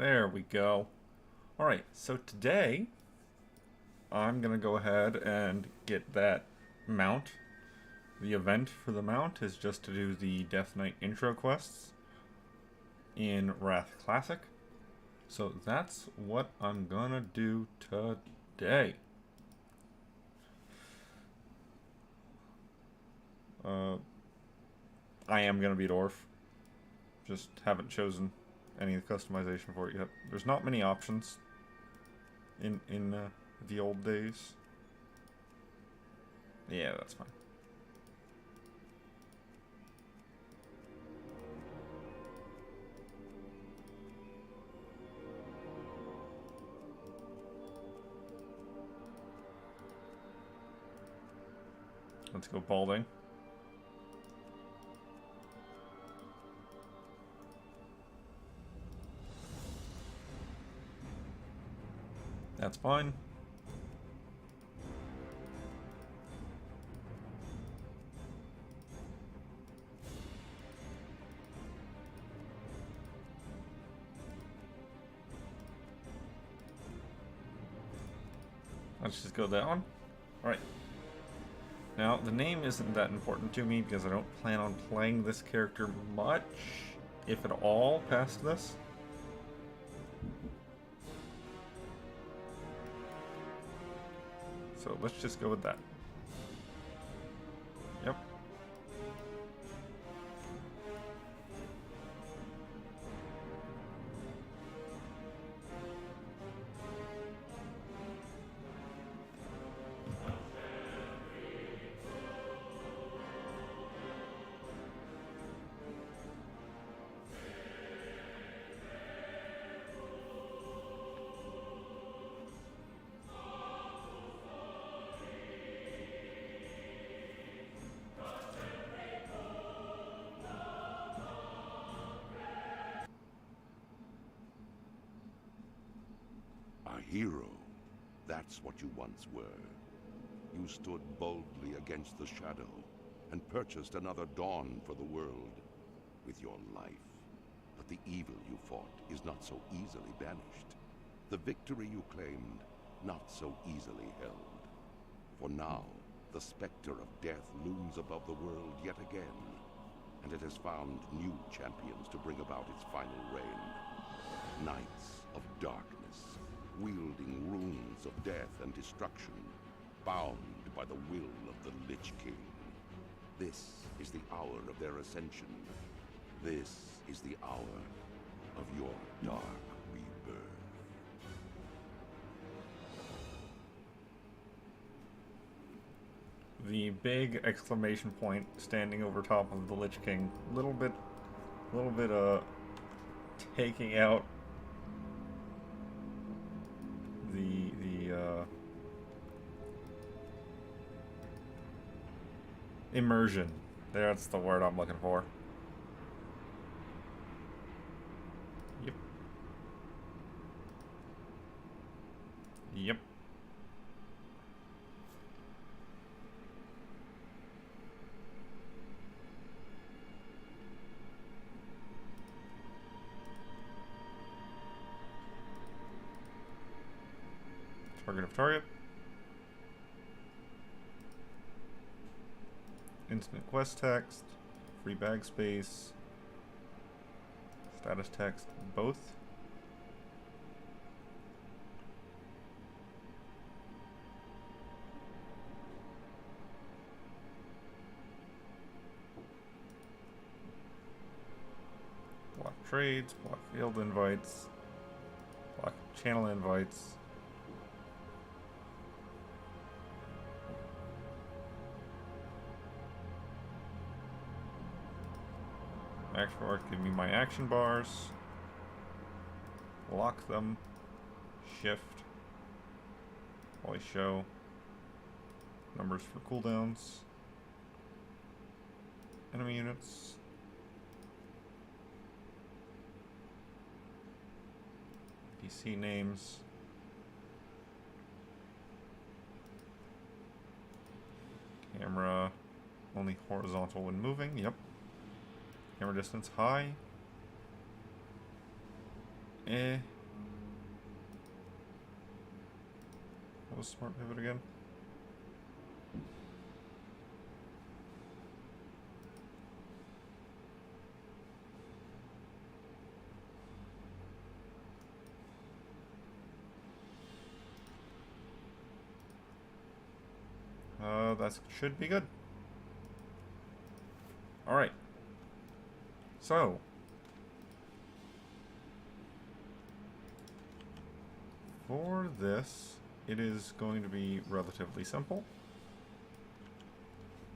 There we go. Alright, so today I'm going to go ahead and get that mount. The event for the mount is just to do the Death Knight intro quests in Wrath Classic. So that's what I'm going to do today. I am going to be Dwarf. Just haven't chosen any customization for it yet. There's not many options in the old days. Yeah, that's fine. Let's go balding. That's fine. Let's just go that one. Alright. Now, the name isn't that important to me because I don't plan on playing this character much, if at all, past this. So let's just go with that. Yep. A hero. That's what you once were. You stood boldly against the shadow and purchased another dawn for the world with your life. But the evil you fought is not so easily banished. The victory you claimed, not so easily held. For now, the specter of death looms above the world yet again, and it has found new champions to bring about its final reign. Knights of darkness, wielding runes of death and destruction, bound by the will of the Lich King. This is the hour of their ascension. This is the hour of your dark rebirth. The big exclamation point standing over top of the Lich King. Little bit taking out the immersion. That's the word I'm looking for. Yep. Yep. Target of target. Instant quest text. Free bag space. Status text. Both. Block trades. Block field invites. Block channel invites. Action bar, give me my action bars. Lock them. Shift. Always show. Numbers for cooldowns. Enemy units. DC names. Camera. Only horizontal when moving. Yep. Camera distance high. was Smart Pivot again? That should be good. Alright. So. For this, it is going to be relatively simple.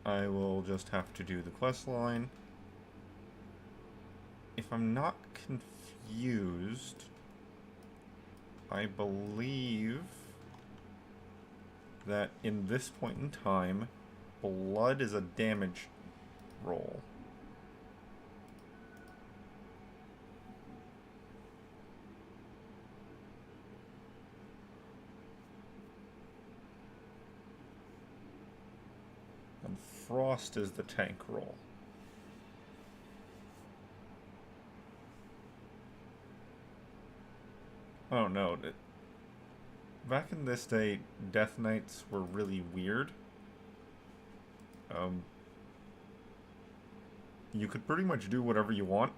I will just have to do the quest line. If I'm not confused, I believe that in this point in time, blood is a damage roll. And frost is the tank roll. Oh no, back in this day, Death Knights were really weird. You could pretty much do whatever you want.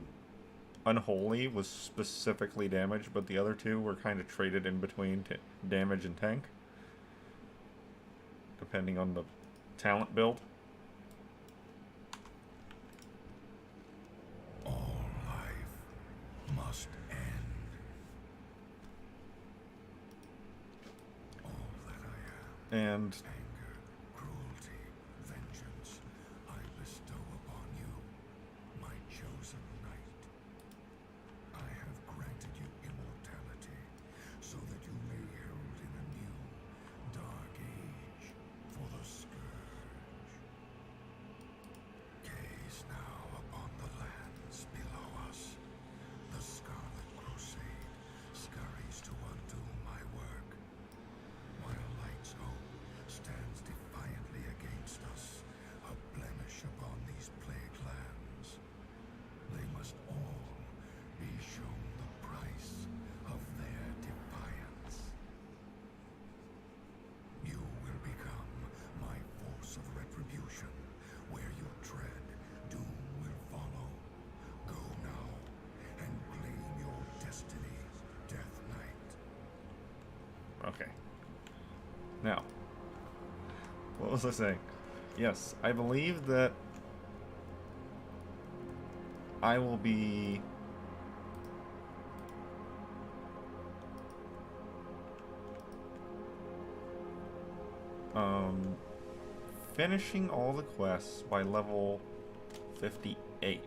Unholy was specifically damage, but the other two were kind of traded in between damage and tank, depending on the talent build. All life must end. All that I am. And Anger, cruelty, vengeance, I bestow upon you, my chosen knight. I have granted you immortality, so that you may herald in a new, dark age for the Scourge. Gaze now upon the lands below us. The Scarlet Crusade scurries to undo my work, while Light's hope stands defiantly against us, a blemish upon these plague lands. They must all be shown the price of their defiance. You will become my force of retribution. Where you tread, doom will follow. Go now and claim your destiny, Death Knight. okay. Now, what was I saying? Yes, I believe that I will be finishing all the quests by level 58.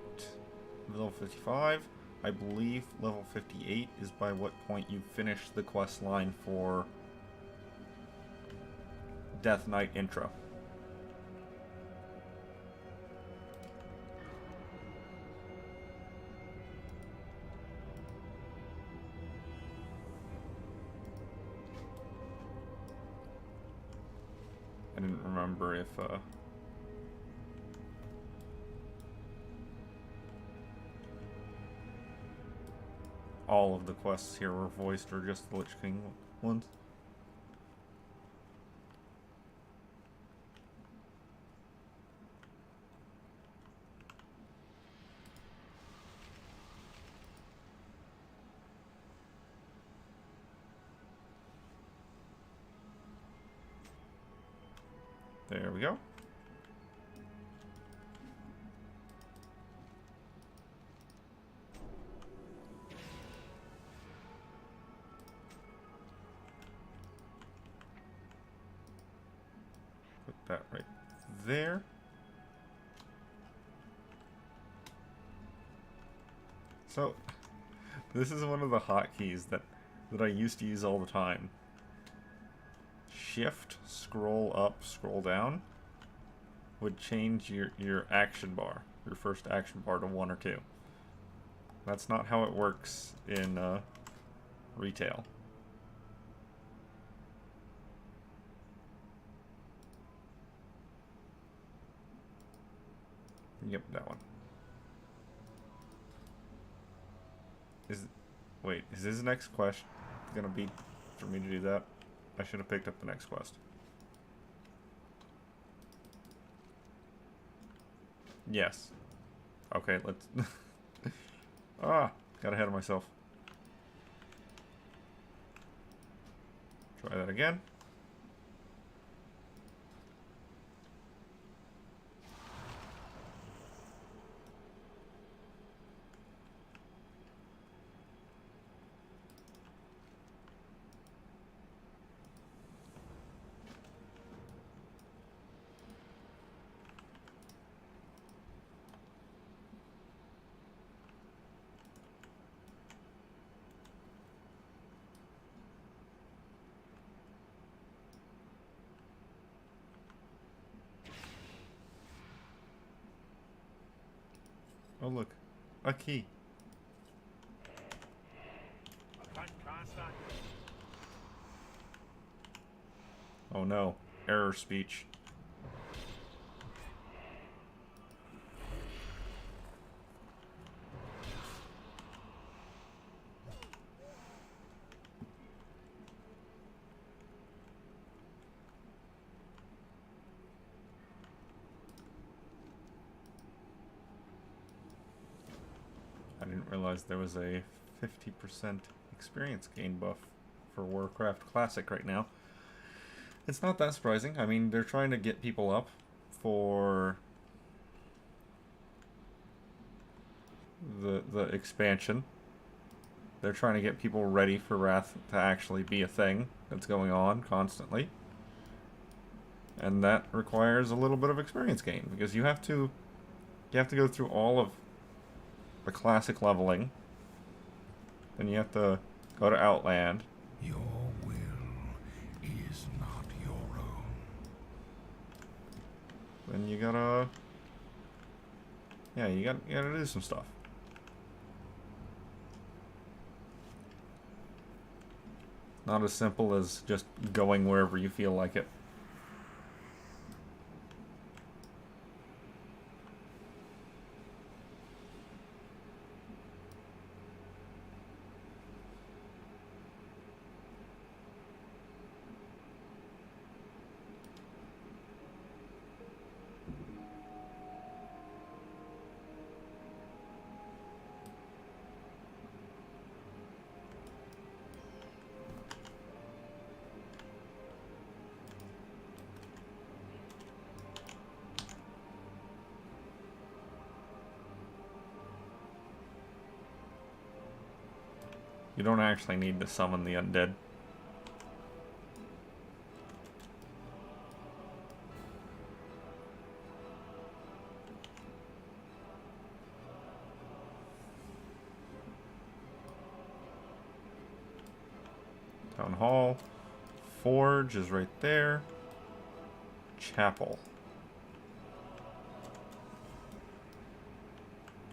Level 55, I believe level 58 is by what point you finish the quest line for Death Knight intro. I didn't remember if all of the quests here were voiced or just the Lich King ones. There we go. Put that right there. So, this is one of the hotkeys that I used to use all the time. Shift, scroll up, scroll down would change your action bar, your first action bar to 1 or 2. That's not how it works in retail. Yep, that one. Wait, is his next quest gonna be for me to do that? I should have picked up the next quest. Yes. Okay, let's... got ahead of myself. Try that again. Oh look, a key. Oh no, error speech. I didn't realize there was a 50% experience gain buff for Warcraft Classic right now. It's not that surprising. I mean, they're trying to get people up for the expansion. They're trying to get people ready for Wrath to actually be a thing that's going on constantly. And that requires a little bit of experience gain, because you have to go through all of the classic leveling. Then you have to go to Outland. Your will is not your own. Then you gotta... yeah, you gotta do some stuff. Not as simple as just going wherever you feel like it. You don't actually need to summon the undead. Town Hall. Forge is right there. Chapel.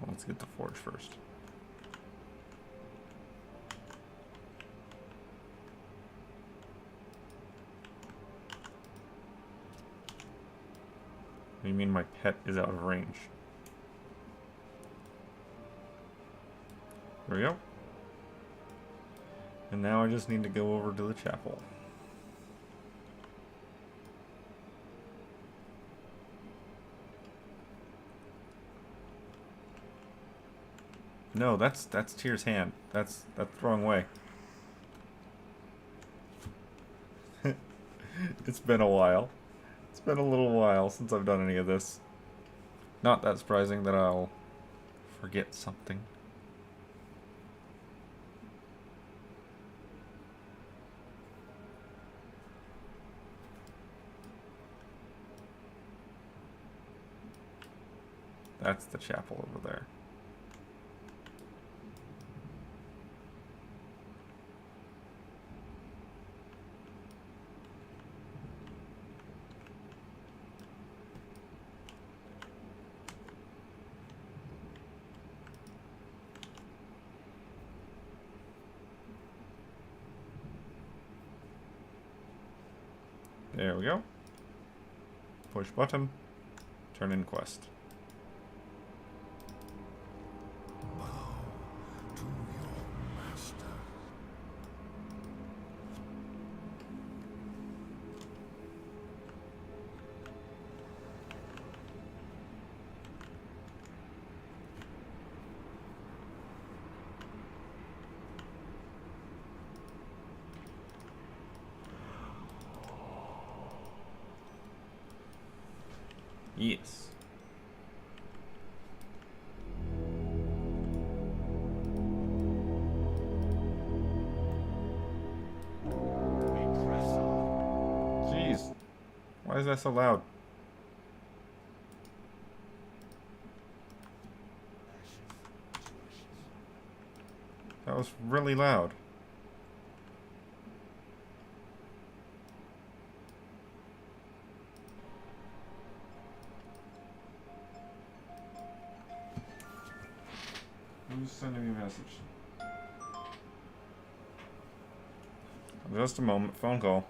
Let's get the forge first. What do you mean my pet is out of range? There we go. And now I just need to go over to the chapel. No, that's Tyr's hand. That's the wrong way. It's been a while. It's been a little while since I've done any of this. Not that surprising that I'll forget something. That's the chapel over there. There we go. Push button. Turn in quest. Bow to your master. Yes. Jeez. Why is that so loud? That was really loud. Who's sending me a message? Just a moment. Phone call.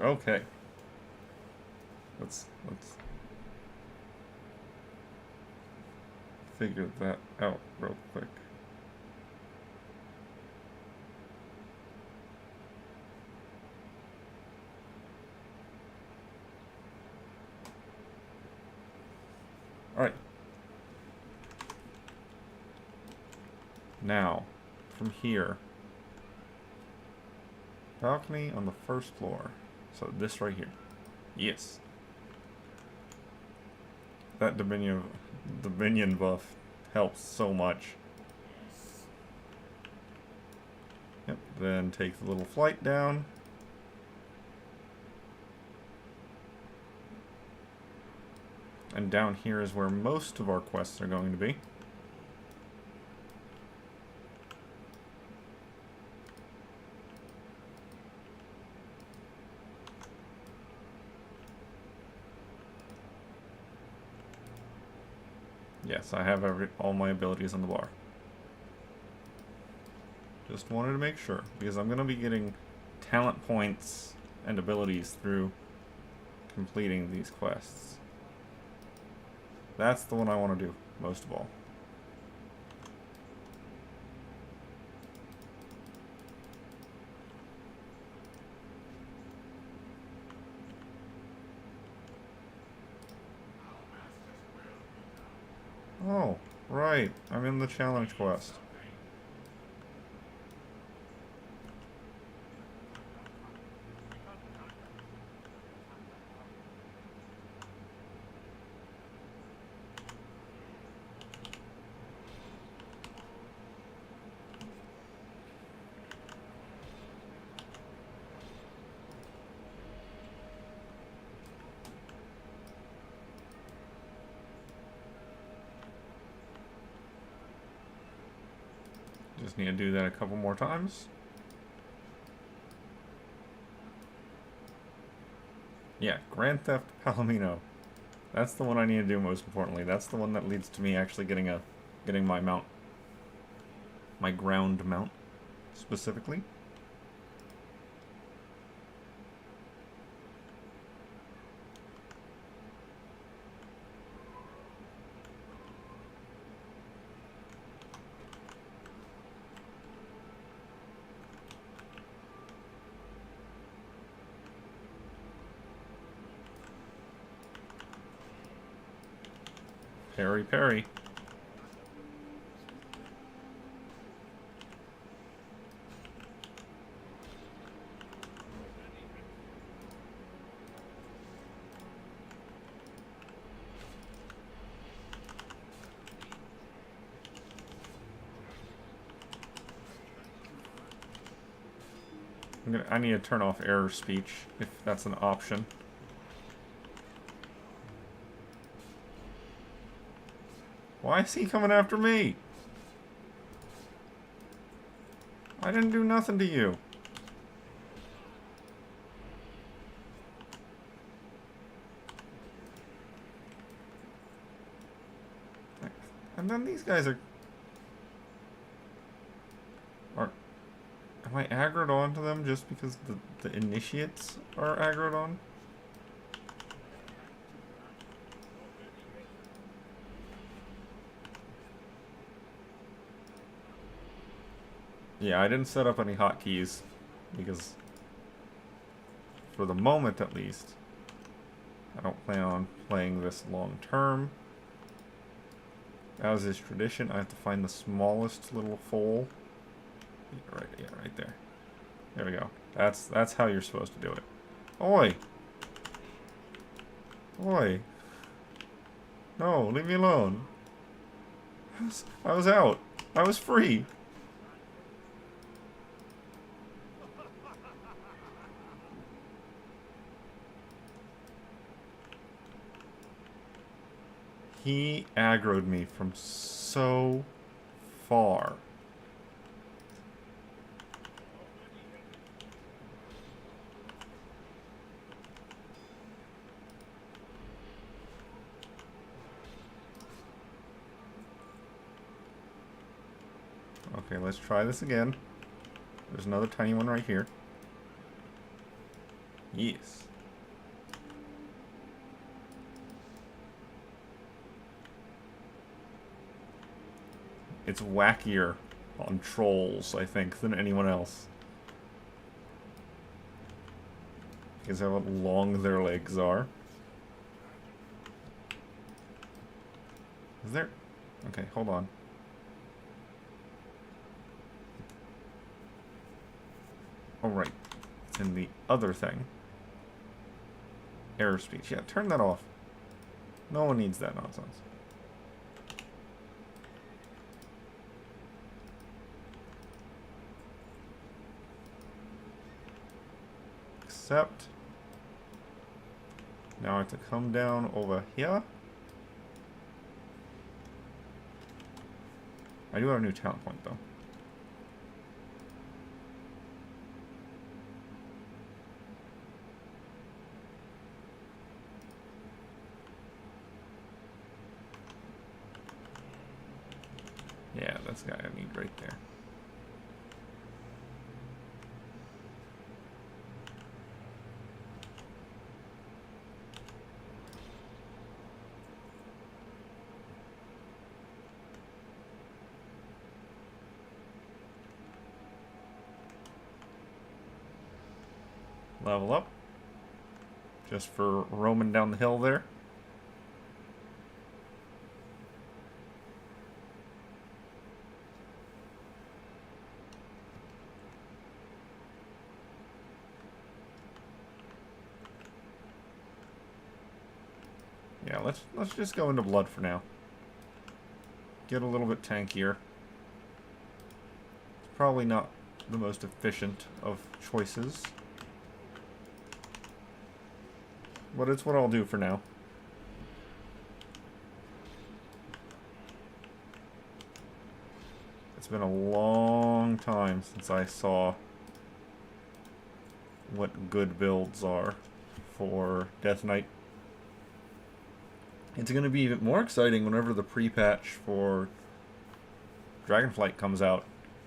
Okay. Let's figure that out real quick. Alright. Now, from here. Balcony on the first floor. So this right here. Yes. That Dominion buff helps so much. Yep, then take the little flight down. And down here is where most of our quests are going to be. Yes, I have all my abilities on the bar. Just wanted to make sure, because I'm going to be getting talent points and abilities through completing these quests. That's the one I want to do, most of all. Oh, right. I'm in the challenge quest. Just need to do that a couple more times. Yeah, Grand Theft Palomino. That's the one I need to do most importantly. That's the one that leads to me actually getting my mount. My ground mount, specifically. Parry, parry. I need to turn off error speech, if that's an option. Why is he coming after me? I didn't do nothing to you. And then these guys are... Am I aggroed onto them just because the initiates are aggroed on? Yeah, I didn't set up any hotkeys because, for the moment at least, I don't plan on playing this long term. As is tradition, I have to find the smallest little foal. Yeah, right there. There we go. That's how you're supposed to do it. Oi! Oi! No, leave me alone. I was out. I was free. He aggroed me from so far. Okay, let's try this again. There's another tiny one right here. Yes. It's wackier on trolls, I think, than anyone else. Because of how long their legs are. Is there... Okay, hold on. Oh, right. It's in the other thing. Error speech. Yeah, turn that off. No one needs that nonsense. Except... Now I have to come down over here. I do have a new talent point, though. Yeah, that's the guy I need right there. Level up. Just for roaming down the hill there. Yeah, let's just go into blood for now. Get a little bit tankier. It's probably not the most efficient of choices. But it's what I'll do for now. It's been a long time since I saw what good builds are for Death Knight. It's going to be even more exciting whenever the pre-patch for Dragonflight comes out.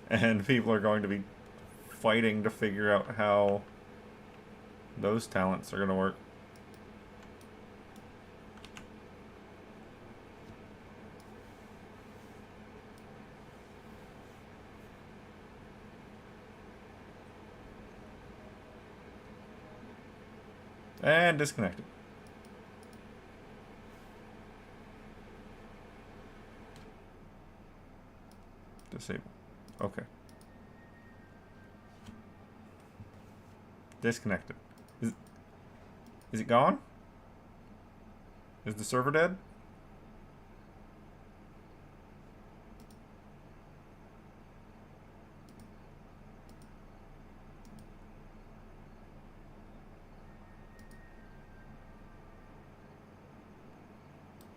And people are going to be fighting to figure out how those talents are going to work. And disconnected. Disable. Okay. Disconnected. Is it gone? Is the server dead?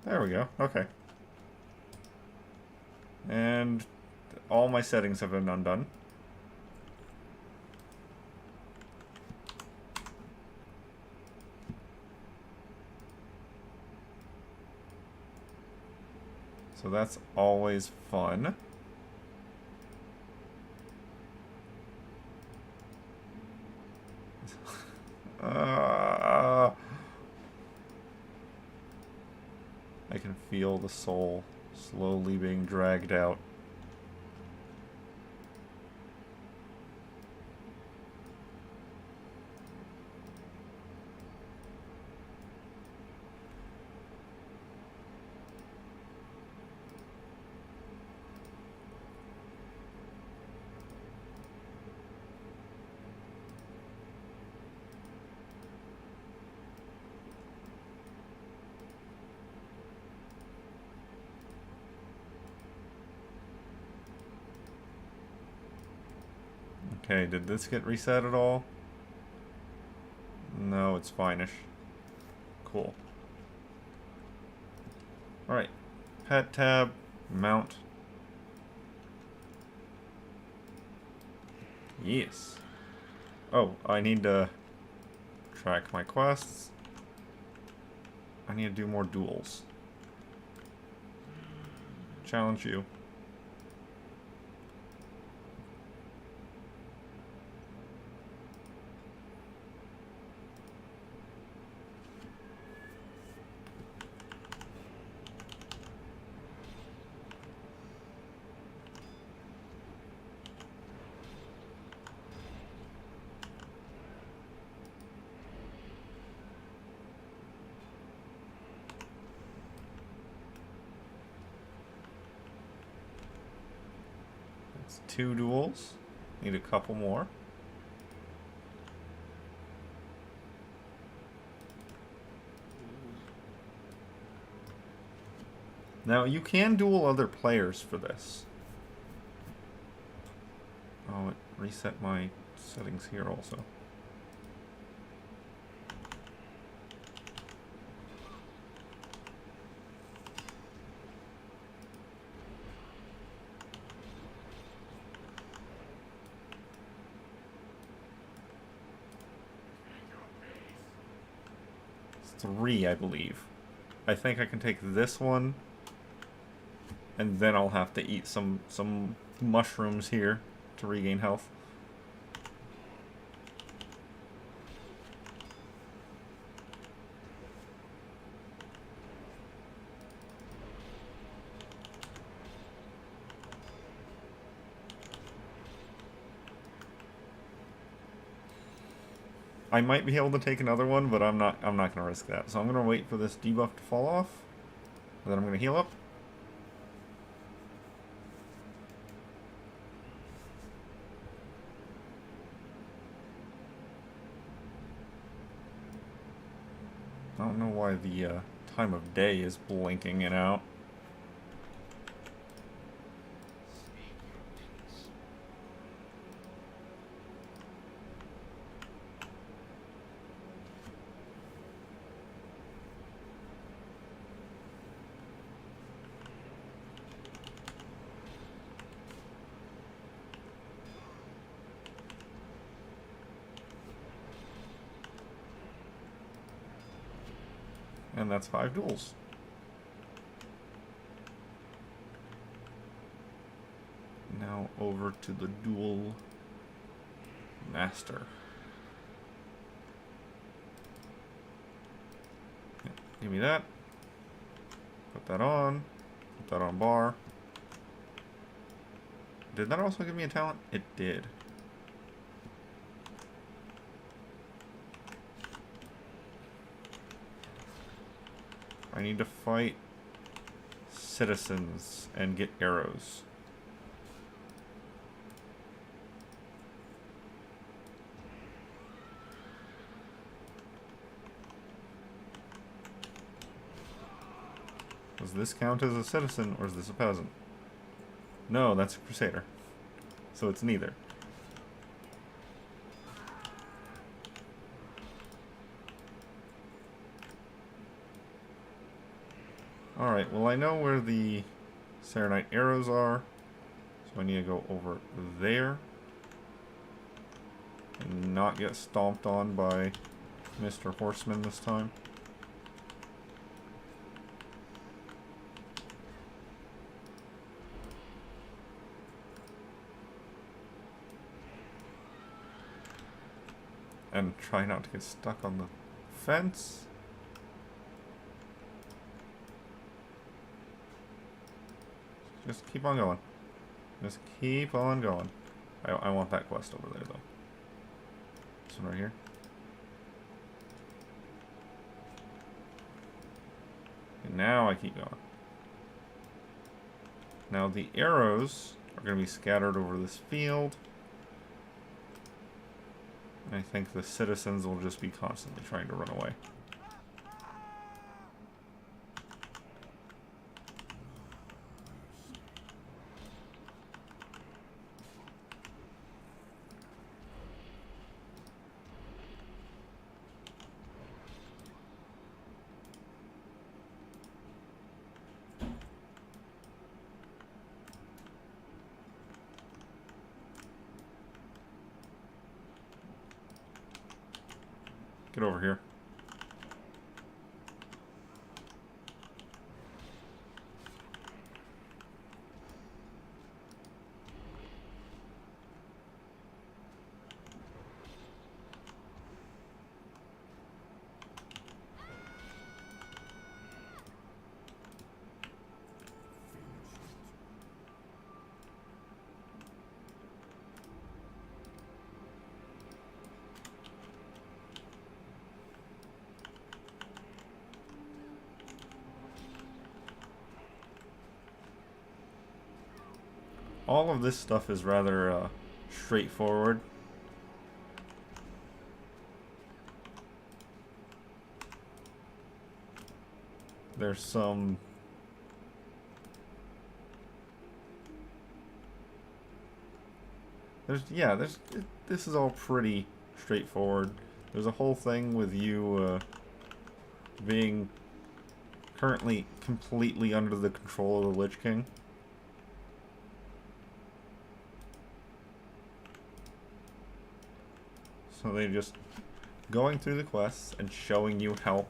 There we go. Okay. And all my settings have been undone. So that's always fun. I can feel the soul slowly being dragged out. Okay, did this get reset at all? No, it's fine-ish. Cool. Alright. Pet tab. Mount. Yes. Oh, I need to track my quests. I need to do more duels. Challenge you. That's 2 duels. Need a couple more. Now, you can duel other players for this. Oh, it reset my settings here also. It's 3, I believe. I think I can take this one, and then I'll have to eat some mushrooms here to regain health. I might be able to take another one, but I'm not gonna risk that. So I'm gonna wait for this debuff to fall off. And then I'm gonna heal up. I don't know why the time of day is blinking it out. And that's 5 duels. Now over to the duel master. Yeah, give me that. Put that on. Put that on bar. Did that also give me a talent? It did. I need to fight citizens and get arrows. Does this count as a citizen, or is this a peasant? No, that's a crusader. So it's neither. Alright, well I know where the Serenite arrows are, so I need to go over there and not get stomped on by Mr. Horseman this time. And try not to get stuck on the fence. Just keep on going. Just keep on going. I want that quest over there, though. This one right here. And now I keep going. Now the arrows are going to be scattered over this field. And I think the citizens will just be constantly trying to run away. Get over here. All of this stuff is rather straightforward. There's some this is all pretty straightforward. There's a whole thing with you being currently completely under the control of the Lich King. So they're just going through the quests and showing you how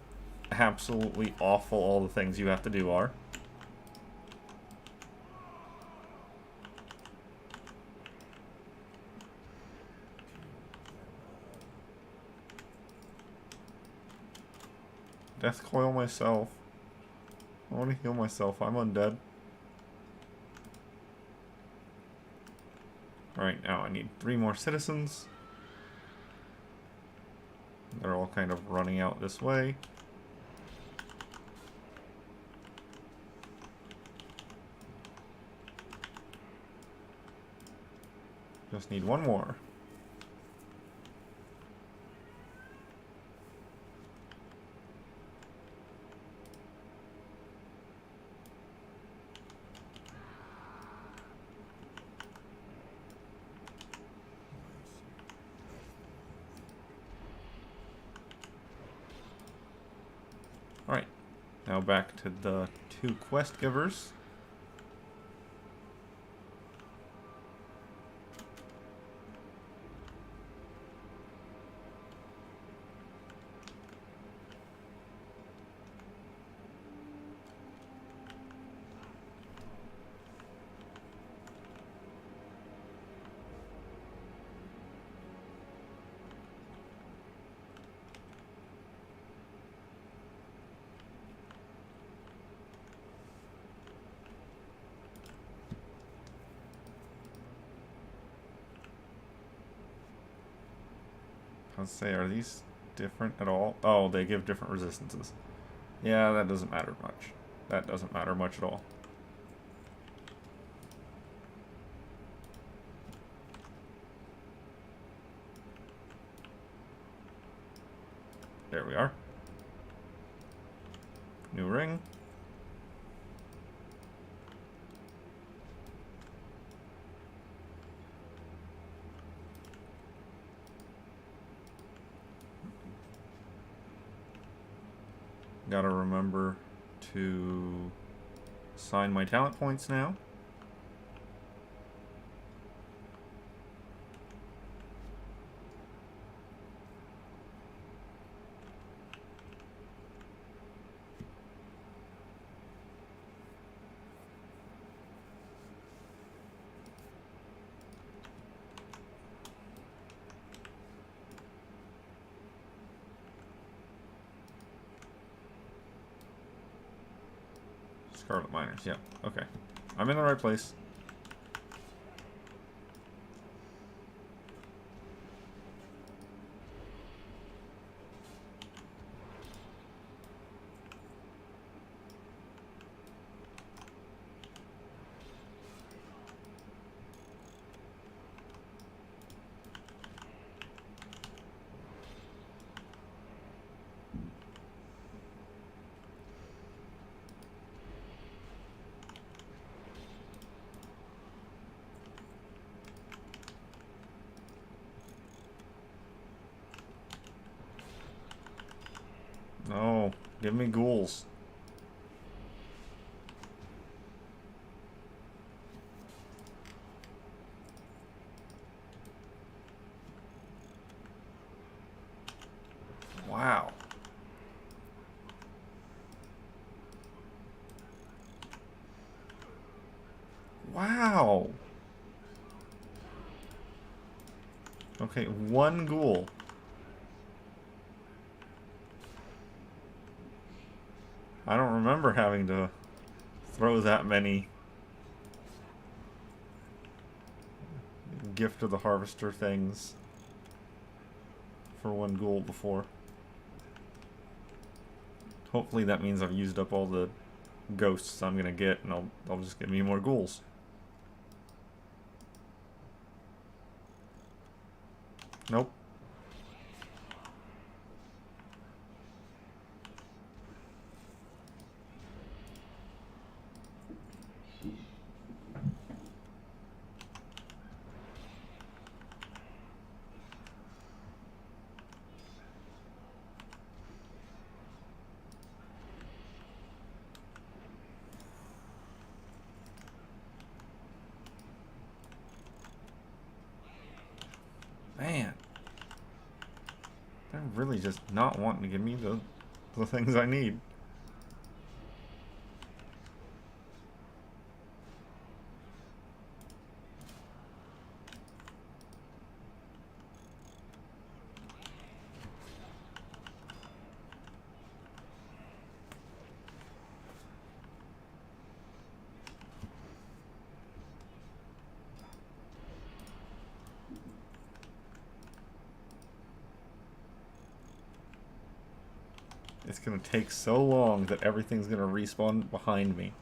absolutely awful all the things you have to do are. Death coil myself. I want to heal myself. I'm undead. Alright, now I need 3 more citizens. They're all kind of running out this way. Just need 1 more. Alright, now back to the 2 quest givers. Let's say, are these different at all? Oh, they give different resistances. Yeah, that doesn't matter much. That doesn't matter much at all. There we are. New ring. Gotta remember to assign my talent points now. Scarlet Miners, yeah. Okay. I'm in the right place. No, give me ghouls. Wow. Wow. Okay, one ghoul. I don't remember having to throw that many Gift of the Harvester things for one ghoul before. Hopefully that means I've used up all the ghosts I'm gonna get, and I'll just get me more ghouls. Nope. Man. They're really just not wanting to give me the things I need. It's gonna take so long that everything's gonna respawn behind me.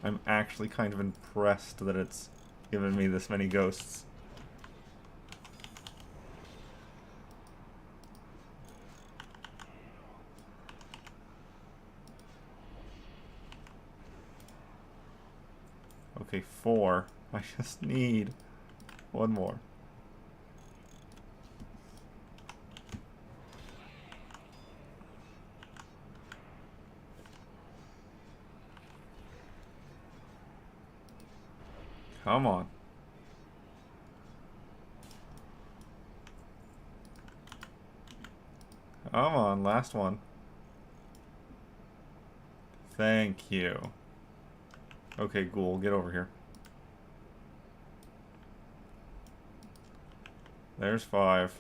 I'm actually kind of impressed that it's given me this many ghosts. Okay, 4. I just need one more. Come on. Come on, last one. Thank you. Okay, ghoul, get over here. There's 5.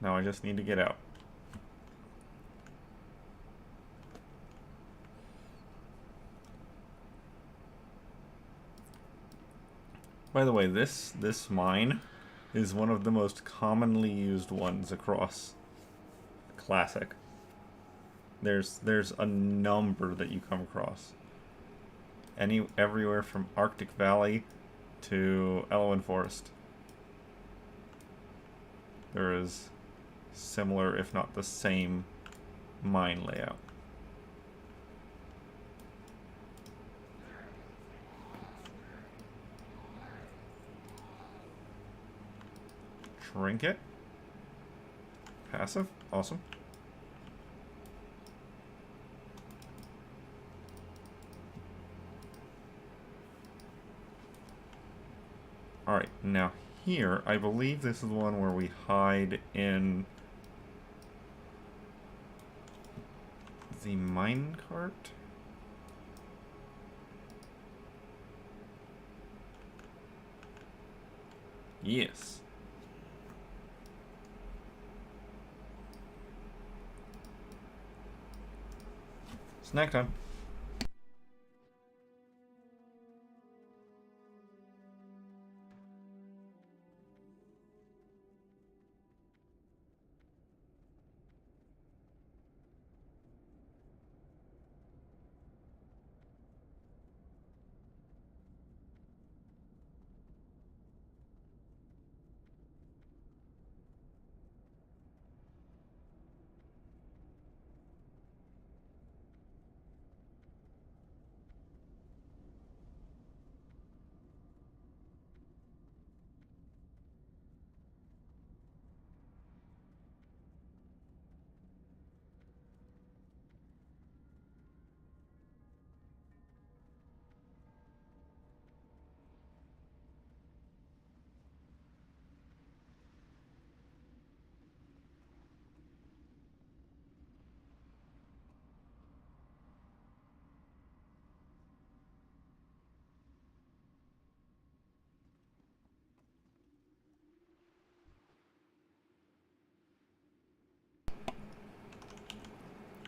Now I just need to get out. By the way, this mine is one of the most commonly used ones across Classic. There's a number that you come across. Everywhere from Arctic Valley to Elwyn Forest. There is similar, if not the same, mine layout. Trinket. Passive. Awesome. Alright, now here, I believe this is the one where we hide in the minecart? Yes. Snack time.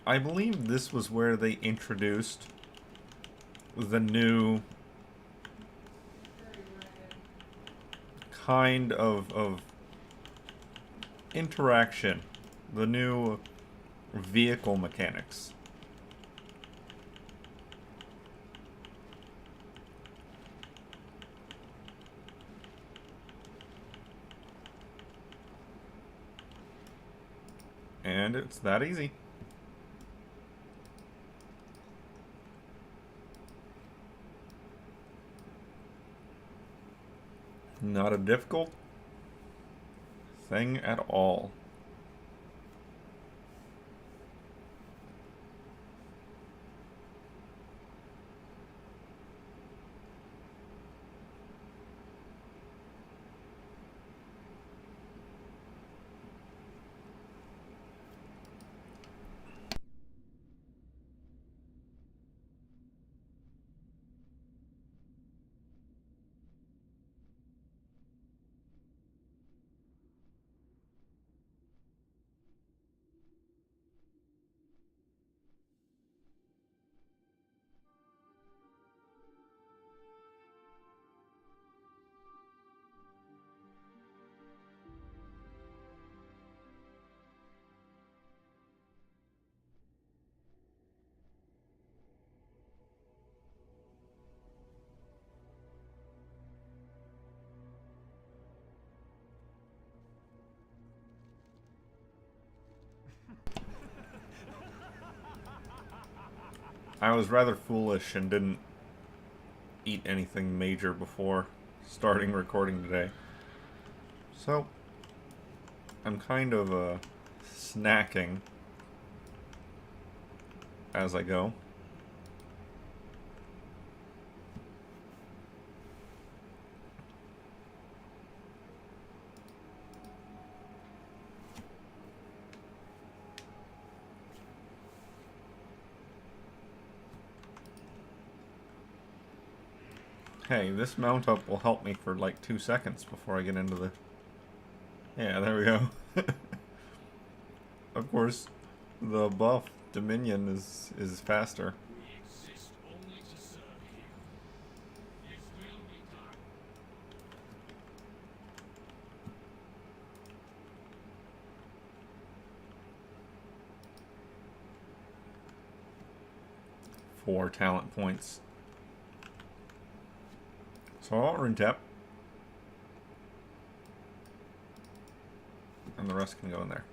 I believe this was where they introduced the new kind of interaction, the new vehicle mechanics. And it's that easy. Not a difficult thing at all. I was rather foolish and didn't eat anything major before starting recording today. So, I'm kind of snacking as I go. Hey, this mount up will help me for like 2 seconds before I get into the... Yeah, there we go. Of course, the buff Dominion is faster. We exist only to serve you. His will be done. Four talent points. So I'll rune tap. And the rest can go in there.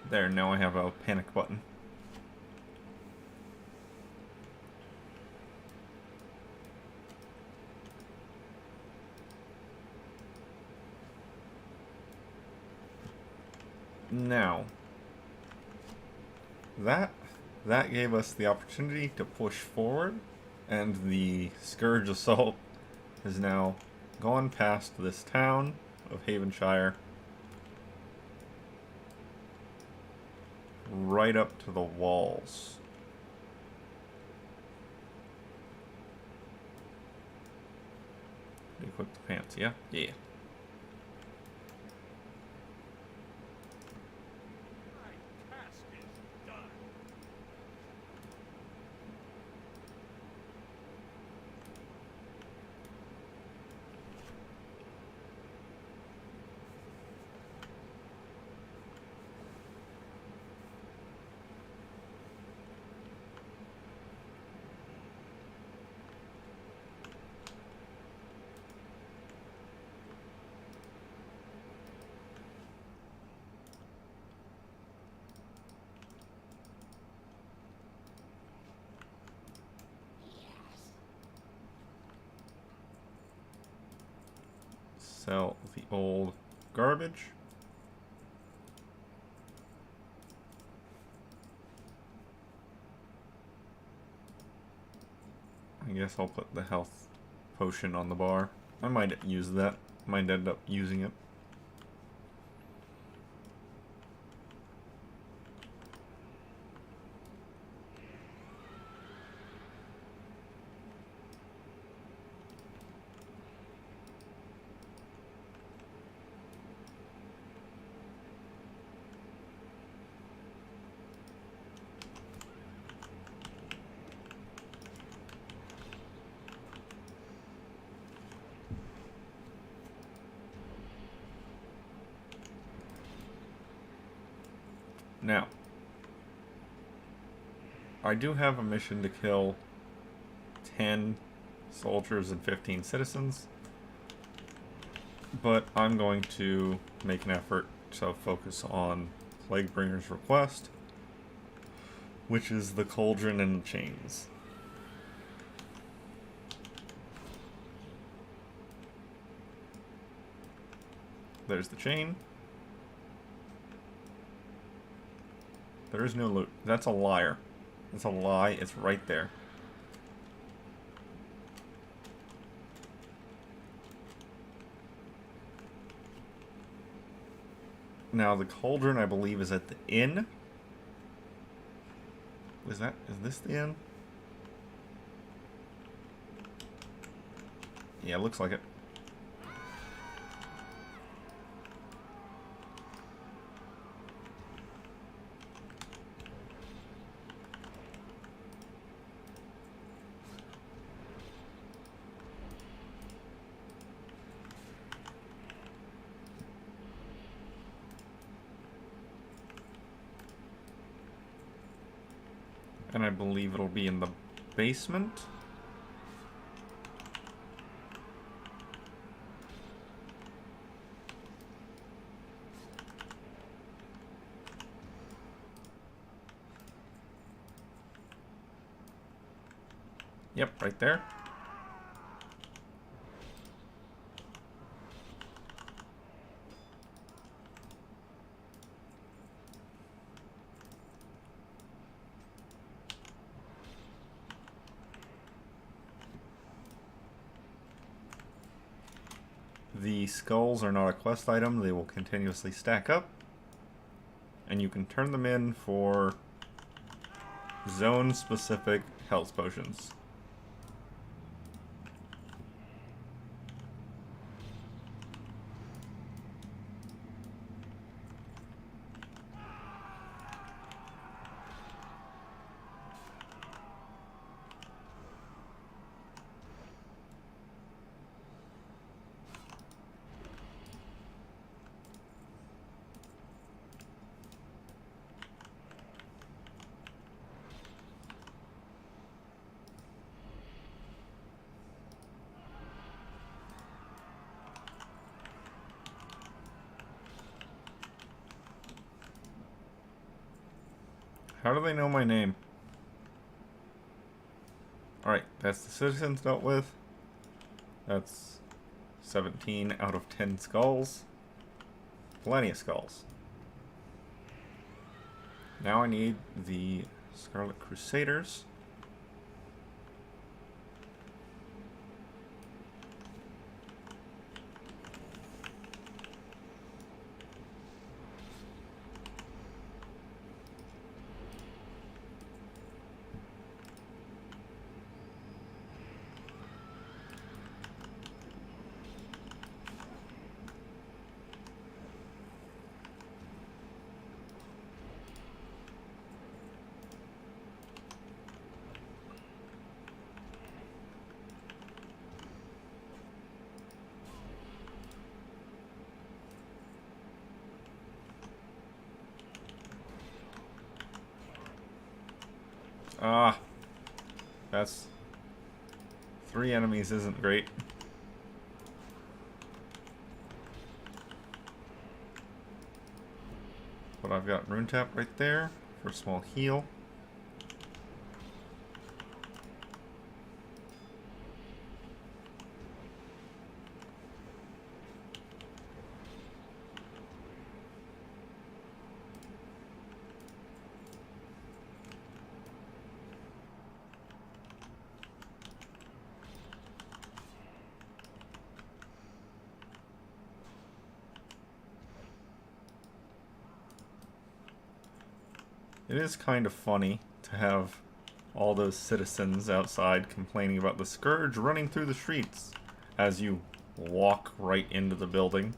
There, now I have a panic button. Now, that gave us the opportunity to push forward, and the Scourge Assault has now gone past this town of Havenshire, right up to the walls. Equip the pants, yeah? Yeah. My task is done. Sell the old garbage. I guess I'll put the health potion on the bar. I might use that. Might end up using it. Now, I do have a mission to kill 10 soldiers and 15 citizens, but I'm going to make an effort to focus on Plaguebringer's request, which is the cauldron and the chains. There's the chain. There is no loot. That's a liar. That's a lie. It's right there. Now the cauldron, I believe, is at the inn. Is this the inn? Yeah, looks like it. And I believe it'll be in the basement. Yep, right there. The skulls are not a quest item. They will continuously stack up. And you can turn them in for zone-specific health potions. How do they know my name? Alright, that's the citizens dealt with. That's 17 out of 10 skulls. Plenty of skulls. Now I need the Scarlet Crusaders. Ah, that's 3 enemies isn't great. But I've got Rune Tap right there for a small heal. It is kind of funny to have all those citizens outside complaining about the Scourge running through the streets as you walk right into the building.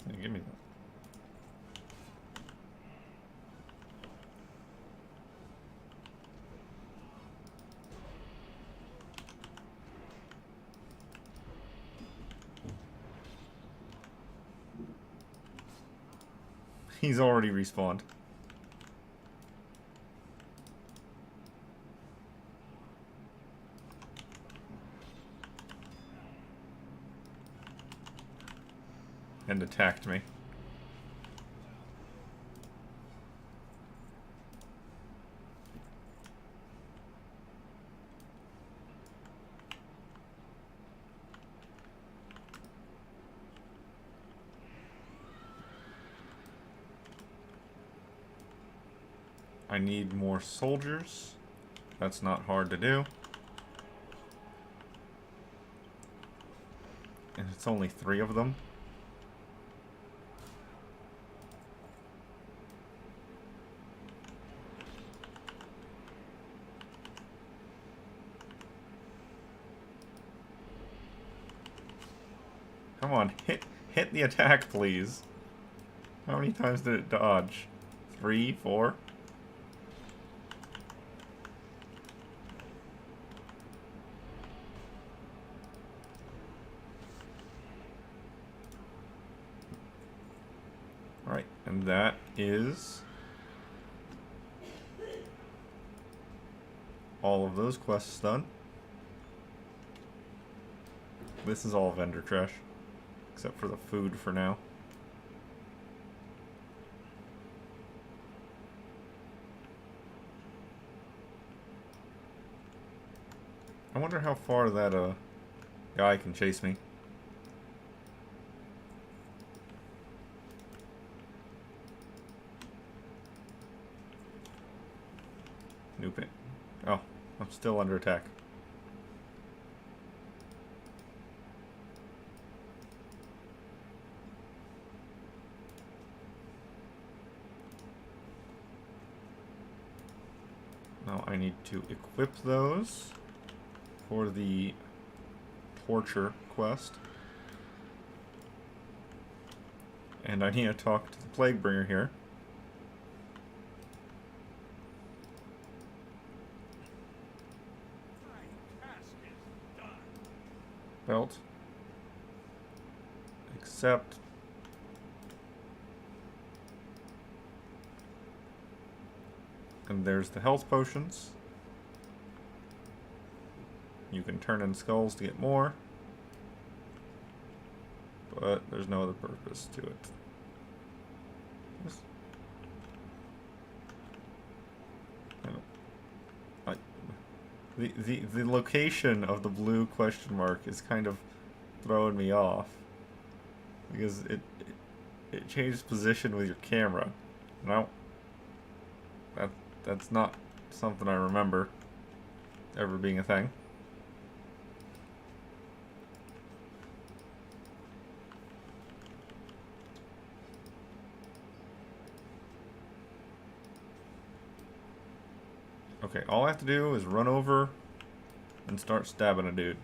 Hey, give me that. He's already respawned. And attacked me. I need more soldiers. That's not hard to do. And it's only 3 of them. Come on, hit the attack, please. How many times did it dodge? 3, 4? Alright, and that is all of those quests done. This is all vendor trash, except for the food for now. I wonder how far that guy can chase me. Nope it. Oh, I'm still under attack. Now I need to equip those for the torture quest. And I need to talk to the Plaguebringer here. Belt. Accept. And there's the health potions. You can turn in skulls to get more. But there's no other purpose to it. The location of the blue question mark is kind of throwing me off. Because it changes position with your camera. No. That's not something I remember ever being a thing. Okay, all I have to do is run over and start stabbing a dude.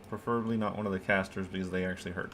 Preferably not one of the casters because they actually hurt.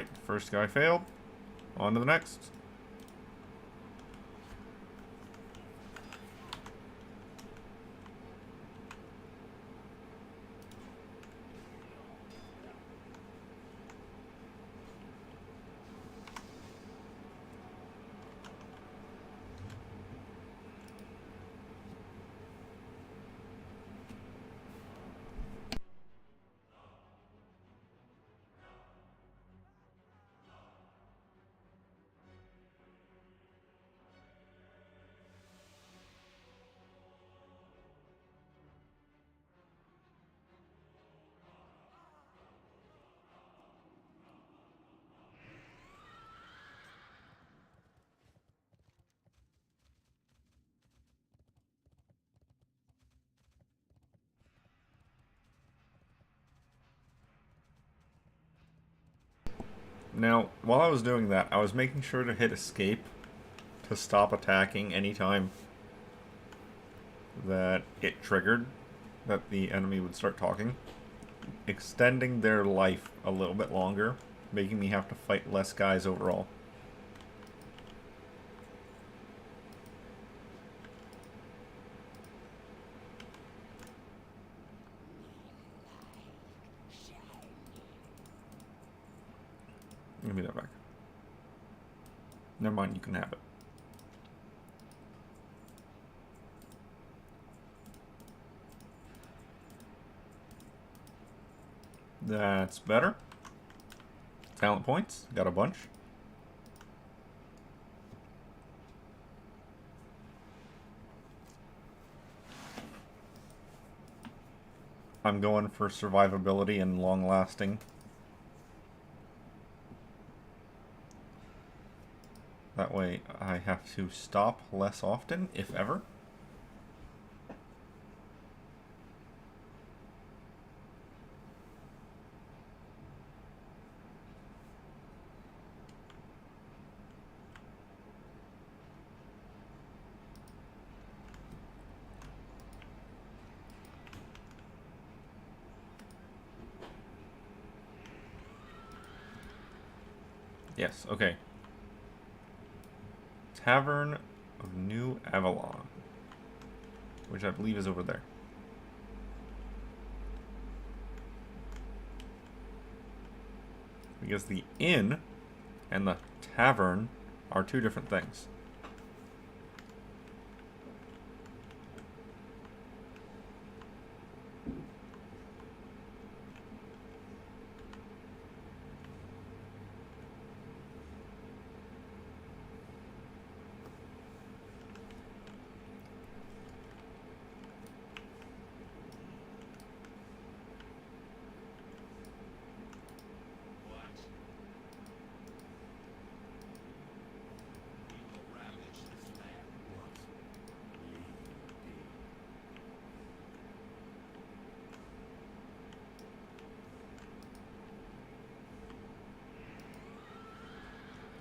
Alright, first guy failed. On to the next. Now, while I was doing that, I was making sure to hit escape to stop attacking anytime that it triggered that the enemy would start talking, extending their life a little bit longer, making me have to fight less guys overall. Give me that back. Never mind, you can have it. That's better. Talent points, got a bunch. I'm going for survivability and long lasting. That way I have to stop less often, if ever. Yes, okay. Tavern of New Avalon, which I believe is over there. Because the inn and the tavern are two different things. What? We will ravage this land. What?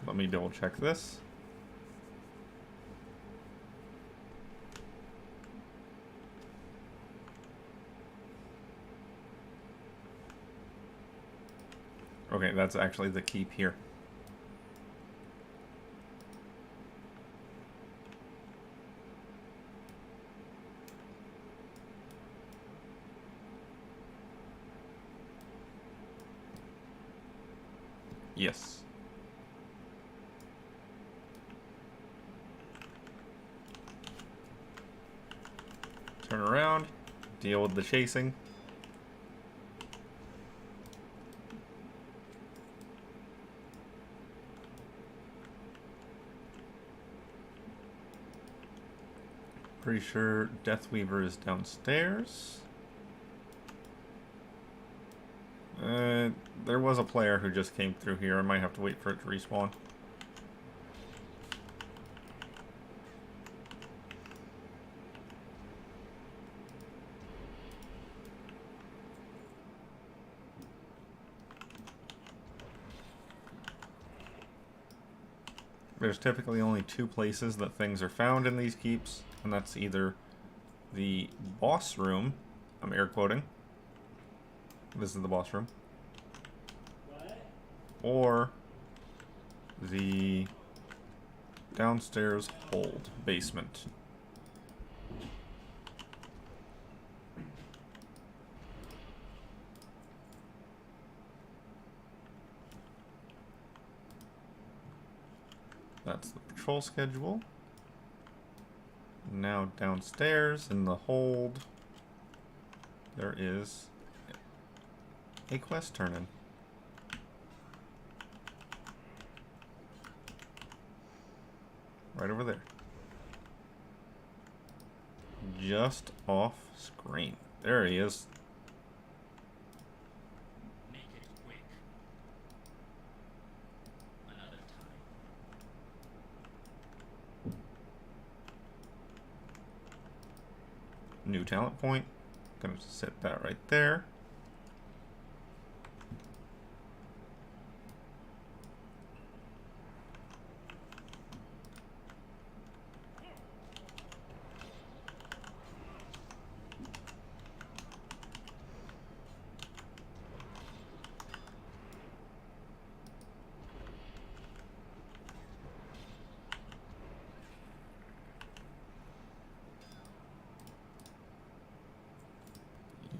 Let me double check this. Okay, that's actually the keep here. Yes. Turn around, deal with the chasing. Pretty sure Deathweaver is downstairs. There was a player who just came through here. I might have to wait for it to respawn. There's typically only two places that things are found in these keeps, and that's either the boss room, I'm air quoting. This is the boss room. What? or the downstairs hold basement. That's the patrol schedule. Now downstairs in the hold, there is a quest turn-in. Right over there. Just off screen. There he is. Make it quick. Another time. New talent point. Gonna set that right there.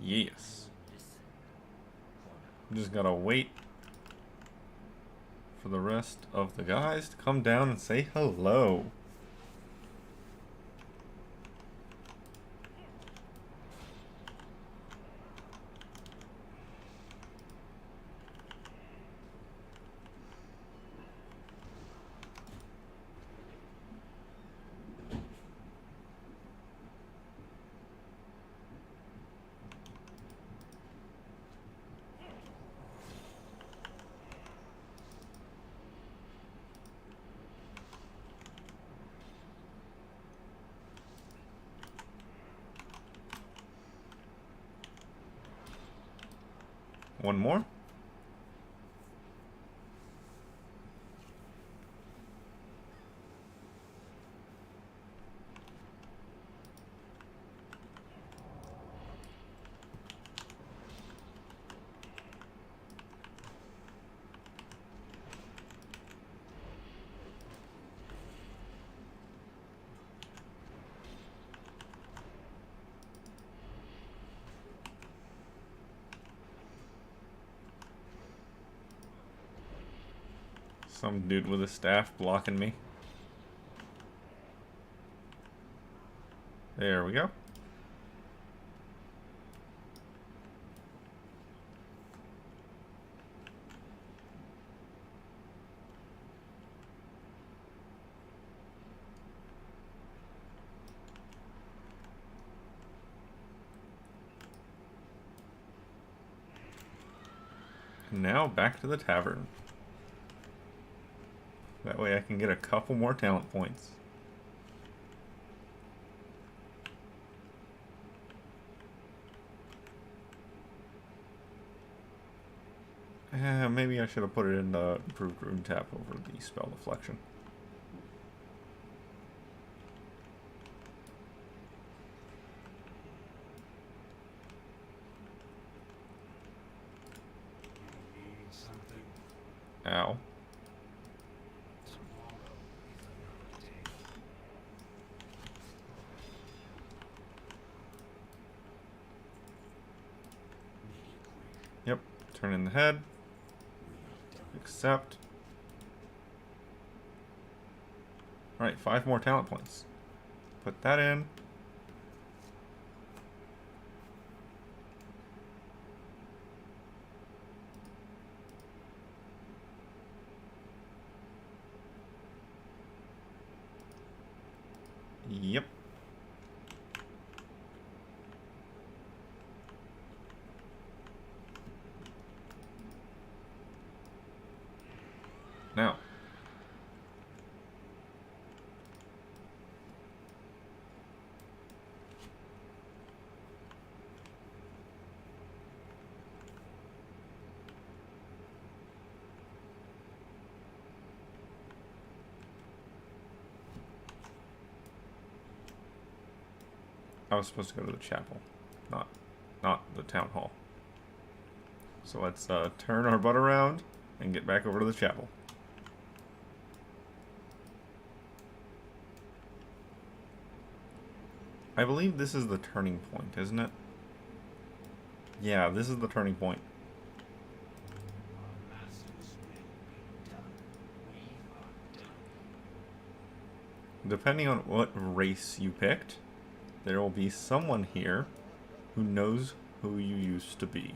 Yes. Just gotta wait for the rest of the guys to come down and say hello. One more. Some dude with a staff blocking me. There we go. And now back to the tavern. That way I can get a couple more talent points. Maybe I should have put it in the improved rune tap over the spell deflection. Need something. Ow. Tomorrow is another day. Make it quick. Yep. Turn in the head. We are done. Accept. Alright, 5 more talent points. Put that in. Yep. Now. I was supposed to go to the chapel, not the town hall. So let's turn our butt around and get back over to the chapel. I believe this is the turning point, isn't it? Yeah, this is the turning point. Our master's will be done. We are done. Depending on what race you picked, there will be someone here who knows who you used to be.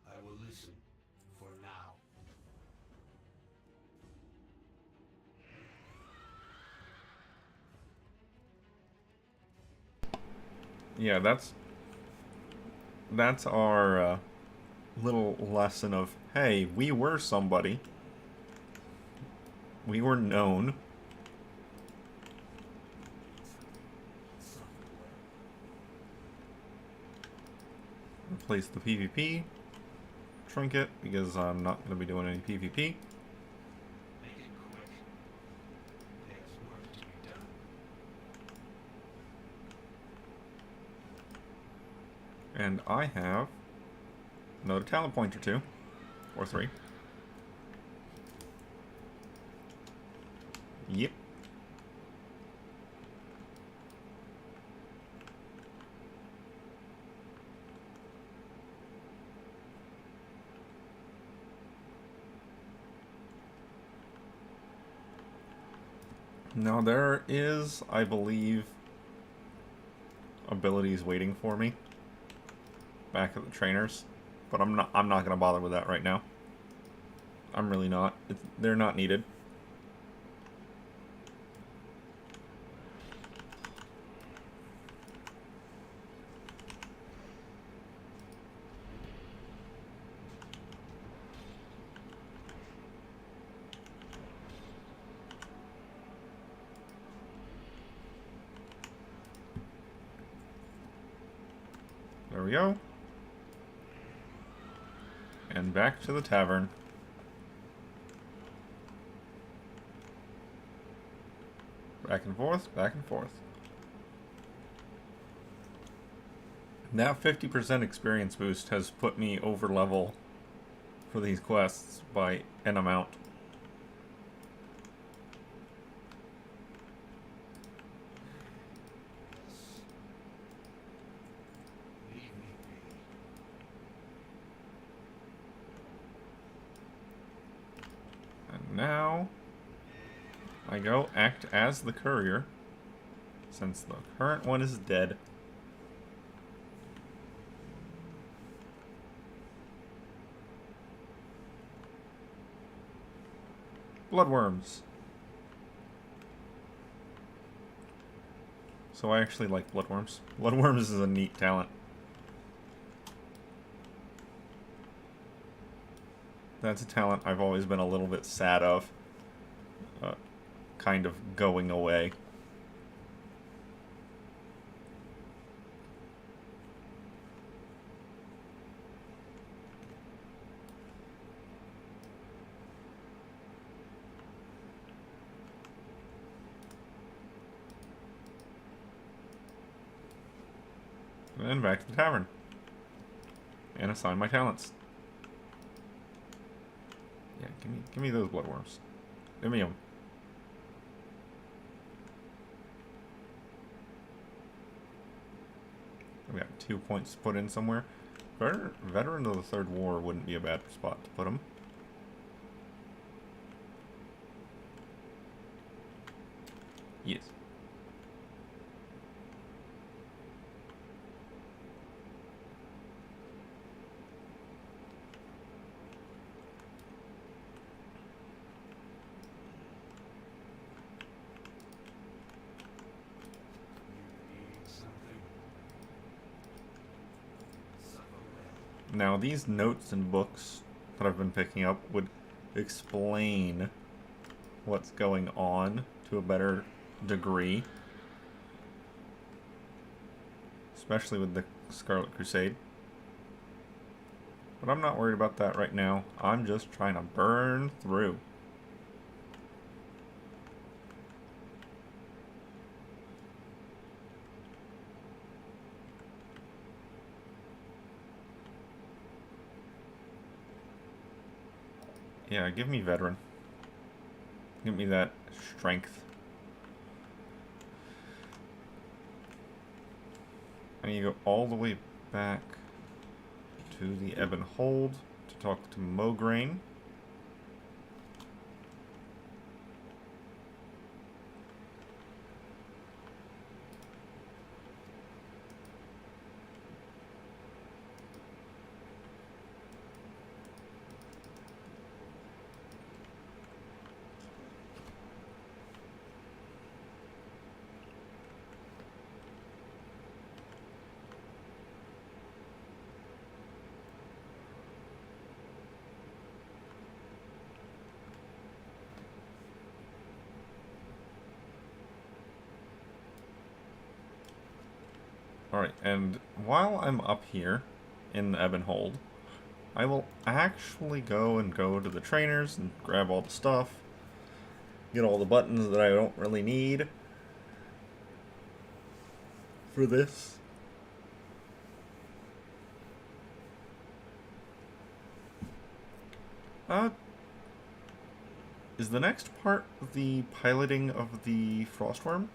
I will listen for now. Yeah, that's our little lesson of, hey, we were somebody. We were known. Replace the PvP trinket because I'm not going to be doing any PvP. Make it quick. There's work to be done. And I have another talent point or two. Or three. Yep. Now there is, I believe, abilities waiting for me back at the trainers, but I'm not going to bother with that right now. I'm really not. They're not needed. There we go. And back to the tavern. Back and forth, back and forth. That 50% experience boost has put me over level for these quests by an amount. Leave me be. And now I go act as the courier, since the current one is dead. Bloodworms. So I actually like bloodworms. Bloodworms is a neat talent. That's a talent I've always been a little bit sad of. Kind of going away. And back to the tavern. And assign my talents. Yeah, give me those bloodworms. Give me them. We got 2 points to put in somewhere. Veteran of the Third War wouldn't be a bad spot to put them. Yes. Now, these notes and books that I've been picking up would explain what's going on to a better degree. Especially with the Scarlet Crusade. But I'm not worried about that right now. I'm just trying to burn through. Yeah, give me veteran. Give me that strength. I need to go all the way back to the Ebb and Hold to talk to Mograine. Alright, and while I'm up here in the Ebb and Hold, I will actually go to the trainers and grab all the stuff. Get all the buttons that I don't really need for this. Is the next part the piloting of the Frostworm?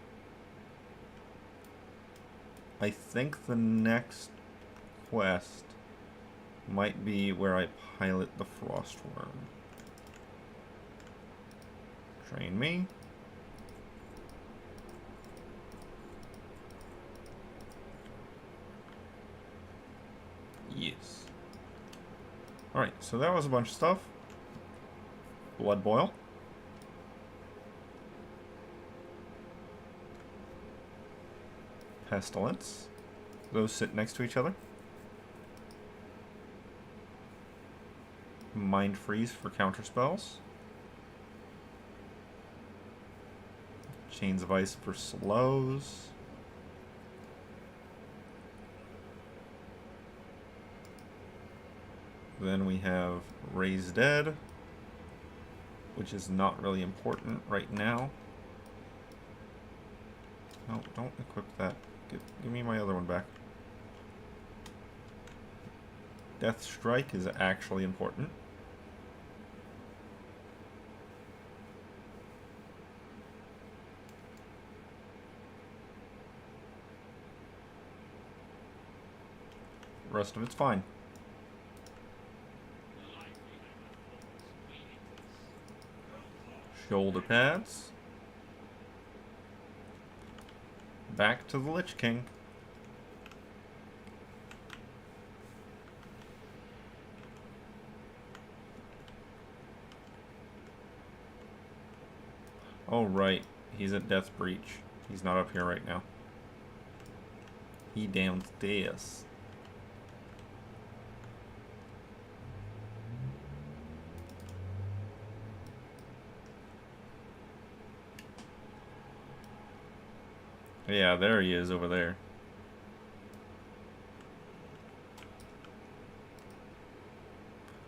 I think the next quest might be where I pilot the Frostworm. Train me. Yes. Alright, so that was a bunch of stuff. Blood Boil. Pestilence. Those sit next to each other. Mind Freeze for counter spells. Chains of Ice for slows. Then we have Raise Dead, which is not really important right now. No, don't equip that. Give me my other one back. Death Strike is actually important. The rest of it's fine. Shoulder pads. Back to the Lich King. Oh, right. He's at Death Breach. He's not up here right now. He downstairs. Yeah, there he is over there.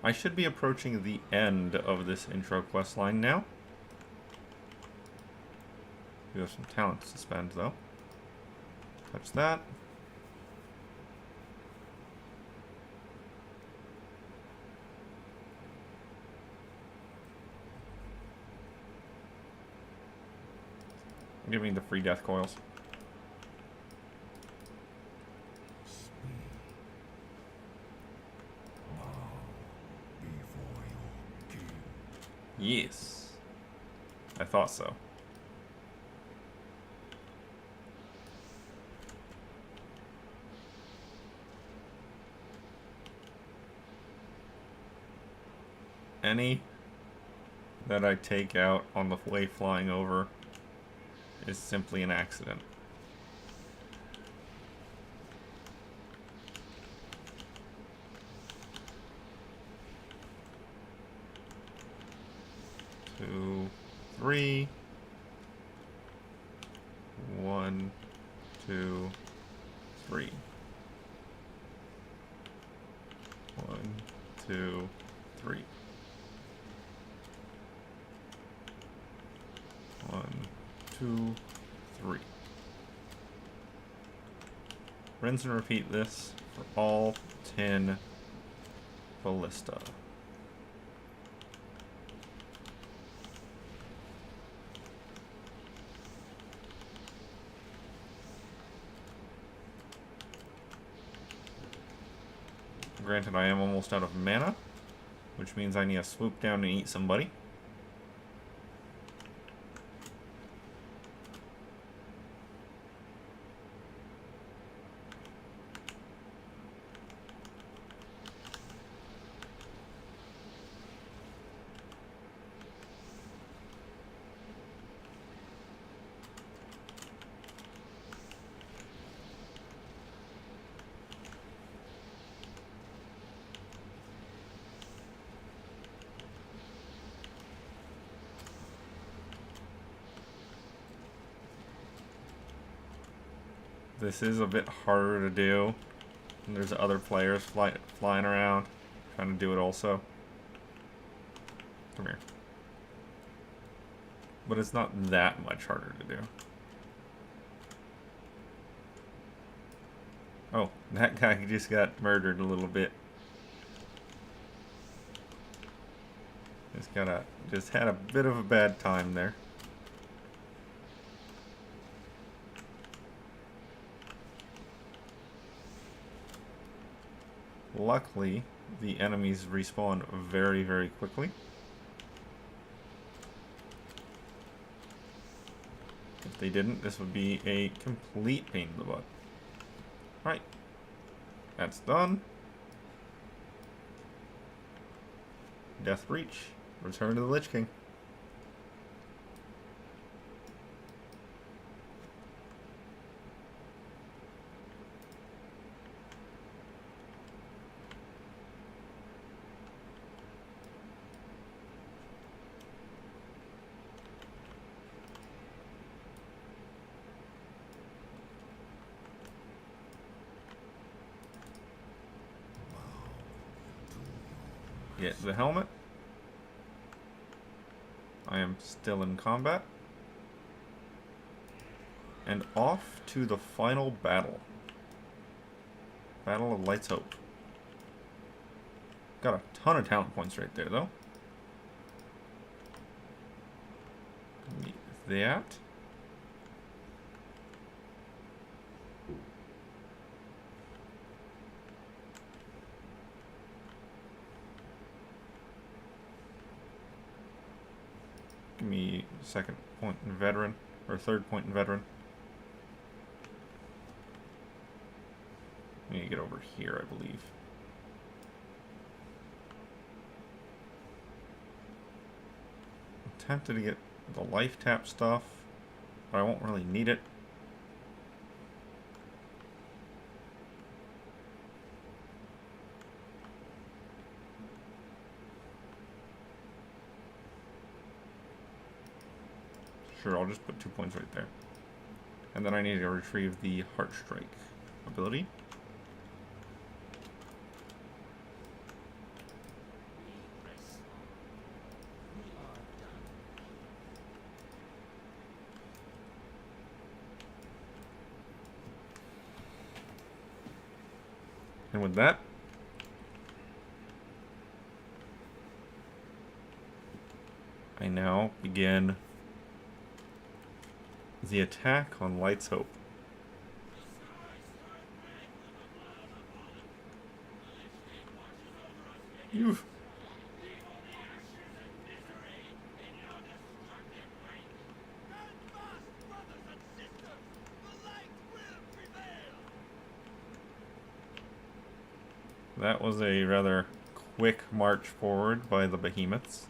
I should be approaching the end of this intro quest line now. We have some talents to spend, though. Touch that. Give me the free death coils. Speak. Bow before your king. Yes. I thought so. Any that I take out on the way flying over is simply an accident. Two, three. 1, 2, 3. 1, 2, 3. 1, 2, 3. Rinse and repeat this for all 10 ballista. Granted, I am almost out of mana, which means I need to swoop down and eat somebody. This is a bit harder to do. And there's other players flying around trying to do it also. Come here. But it's not that much harder to do. Oh, that guy just got murdered a little bit. Just had a bit of a bad time there. Luckily, the enemies respawn very, very quickly. If they didn't, this would be a complete pain in the butt. Right. That's done. Death Breach. Return to the Lich King. Get the helmet. I am still in combat. And off to the final battle. Battle of Light's Hope. Got a ton of talent points right there, though. Need that. Give me second point in veteran, or third point in veteran. I need to get over here, I believe. I'm tempted to get the life tap stuff, but I won't really need it. Sure, I'll just put 2 points right there. And then I need to retrieve the Heart Strike ability. And with that, I now begin the attack on Light's Hope. You've... That was a rather quick march forward by the behemoths.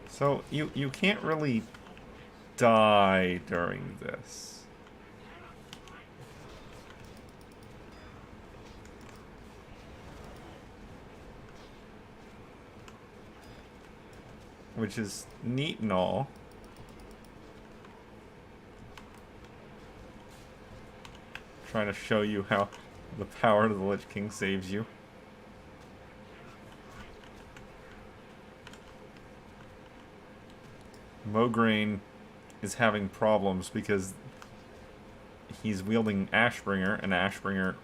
So you can't really die during this. Which is neat and all. Trying to show you how the power of the Lich King saves you. Mograine is having problems because he's wielding Ashbringer, and Ashbringer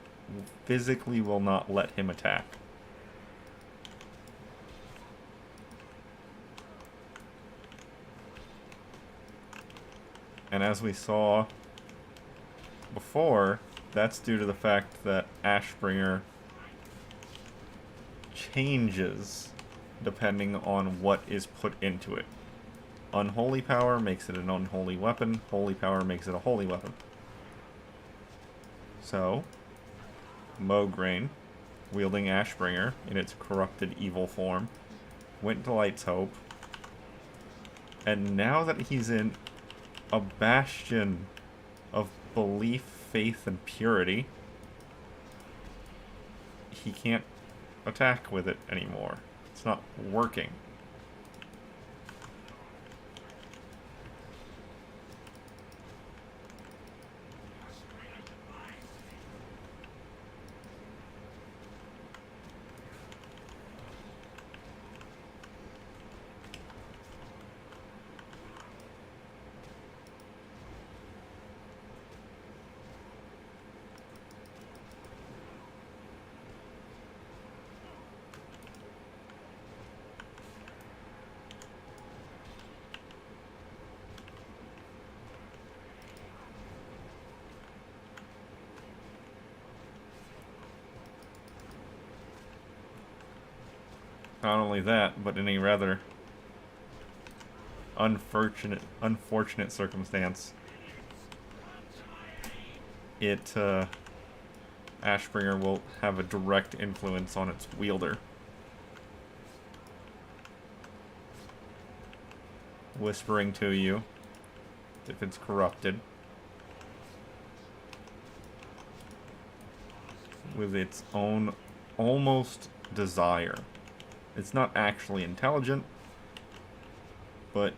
physically will not let him attack. And as we saw before, that's due to the fact that Ashbringer changes depending on what is put into it. Unholy power makes it an unholy weapon. Holy power makes it a holy weapon. So, Mograine, wielding Ashbringer in its corrupted evil form, went to Light's Hope. And now that he's in a bastion of belief, faith, and purity, he can't attack with it anymore. It's not working. Not only that, but in a rather unfortunate circumstance, Ashbringer will have a direct influence on its wielder. Whispering to you if it's corrupted with its own almost desire. It's not actually intelligent, but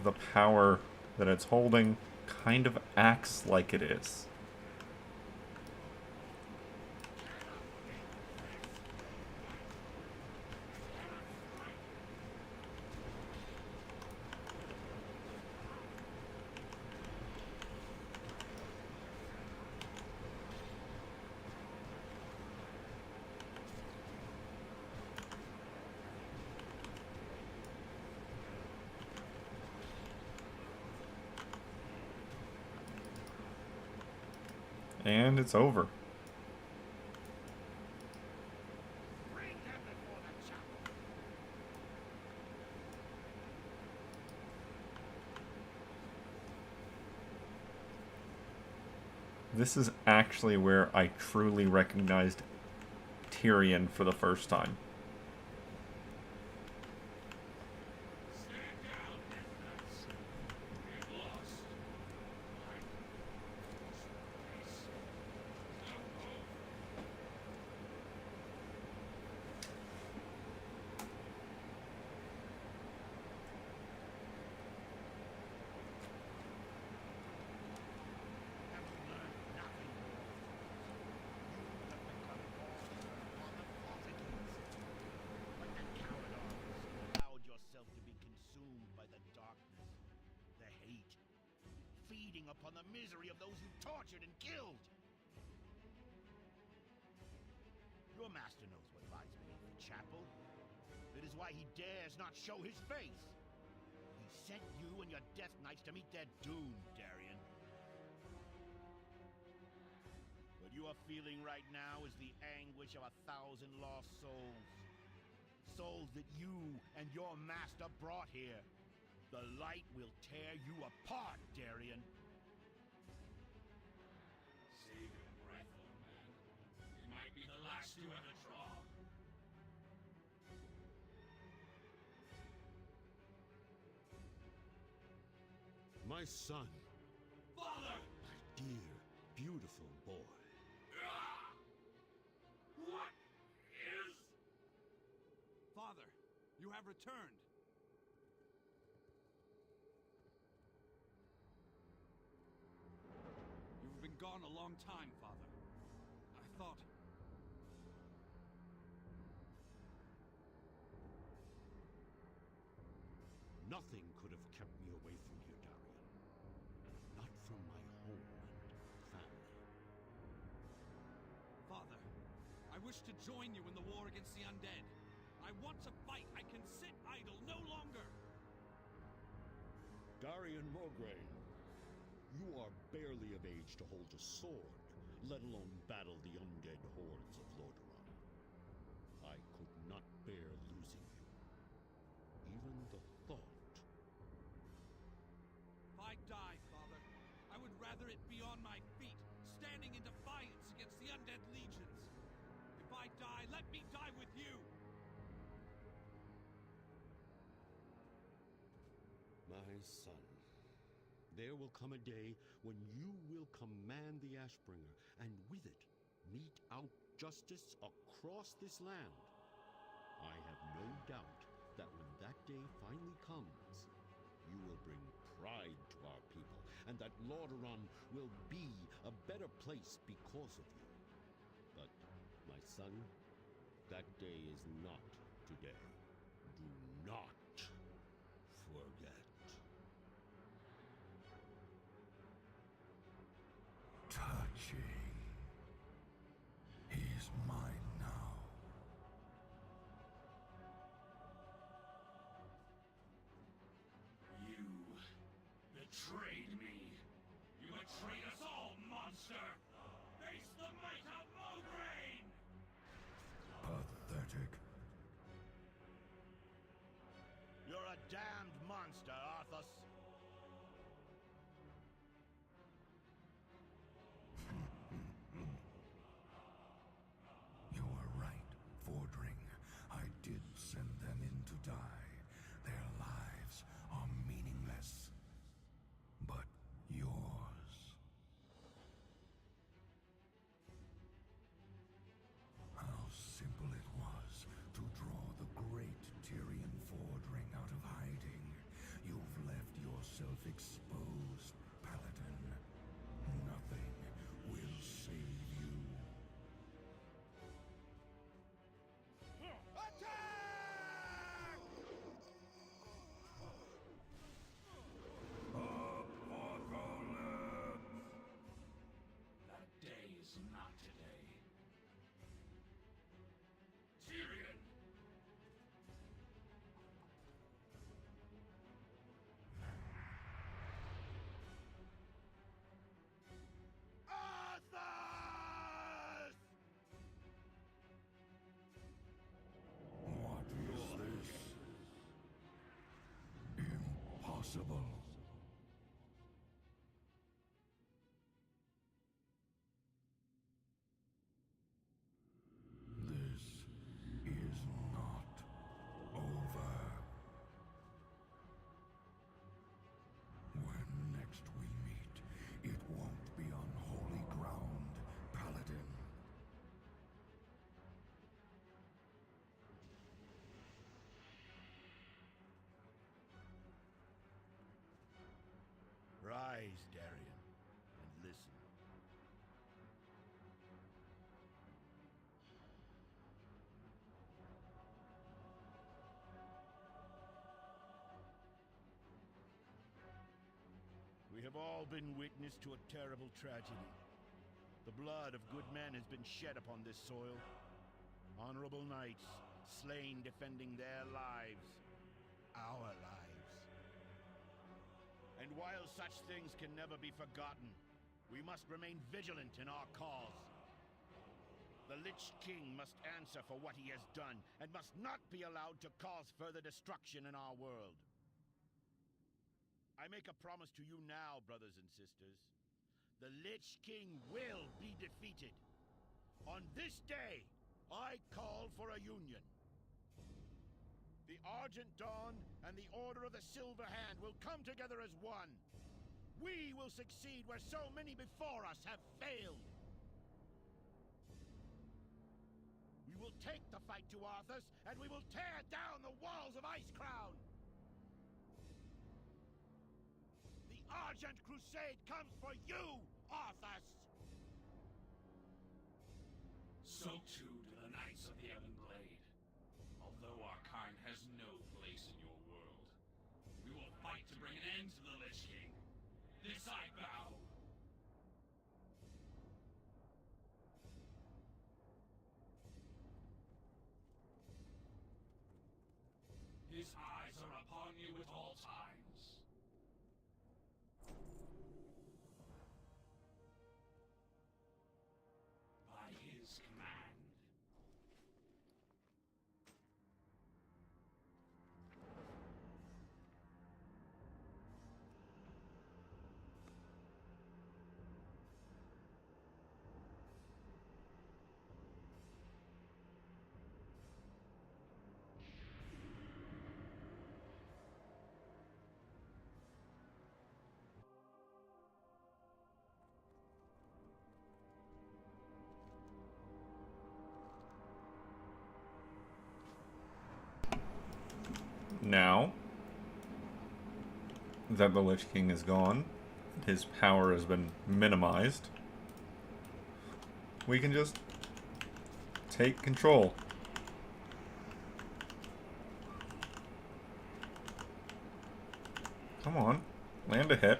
the power that it's holding kind of acts like it is. And it's over. This is actually where I truly recognized Tyrion for the first time. preying upon the misery of those you tortured and killed. Your master knows what lies beneath the chapel. It is why he dares not show his face. He sent you and your Death Knights to meet their doom, Darien. What you are feeling right now is the anguish of 1,000 lost souls. Souls that you and your master brought here. The light will tear you apart, Darien. Save your breath, old man. It might be the last you ever draw. My son, Father! my dear, beautiful boy. Ah! What is... Father, you have returned. You've been gone a long time, Father. I thought... Nothing could have kept me away from here, Darien. Not from my home and family. Father, I wish to join you in the war against the undead. I want to fight. I can sit idle no longer. Darien Mograine, you are barely of age to hold a sword, let alone battle the undead hordes of Lordaeron. I could not bear losing you. Even the thought. If I die, Father, I would rather it be on my feet, standing in defiance against the undead legions. If I die, let me die with you! My son, there will come a day when you will command the Ashbringer, and with it, mete out justice across this land. I have no doubt that when that day finally comes, you will bring pride to our people, and that Lordaeron will be a better place because of you. But, my son, that day is not today. Do not forget. Touching. He's mine now. You betrayed me. You betrayed us all, monster! Face the might of Mograine! Pathetic. You're a damned monster, Arthas. You were right, Fordring. I did send them in to die. Their lives are meaningless. But yours... How simple it was to draw the great Tyrion Fordring out of hiding. You've left yourself exposed, Paladin. Nothing will save you. Attack! Apocalypse! That day is not today. Tyrion! Arthas! What is this? Impossible. This is not over. When next we meet, it won't be on holy ground, Paladin. Rise, Darien, and listen. We have all been witness to a terrible tragedy. The blood of good men has been shed upon this soil. Honorable knights, slain defending their lives. Our lives. And while such things can never be forgotten, we must remain vigilant in our cause. The Lich King must answer for what he has done, and must not be allowed to cause further destruction in our world. I make a promise to you now, brothers and sisters. The Lich King will be defeated. On this day, I call for a union. The Argent Dawn and the Order of the Silver Hand will come together as one. We will succeed where so many before us have failed. We will take the fight to Arthas, and we will tear down the walls of Icecrown. The Argent Crusade comes for you, Arthas! So too do the Knights of the Everblade. Although our kind has no place in your world, we will fight to bring an end to the Lich King. This I vow. His eyes are upon you at all times. By his command. Now that the Lich King is gone, his power has been minimized, we can just take control. Come on, land a hit.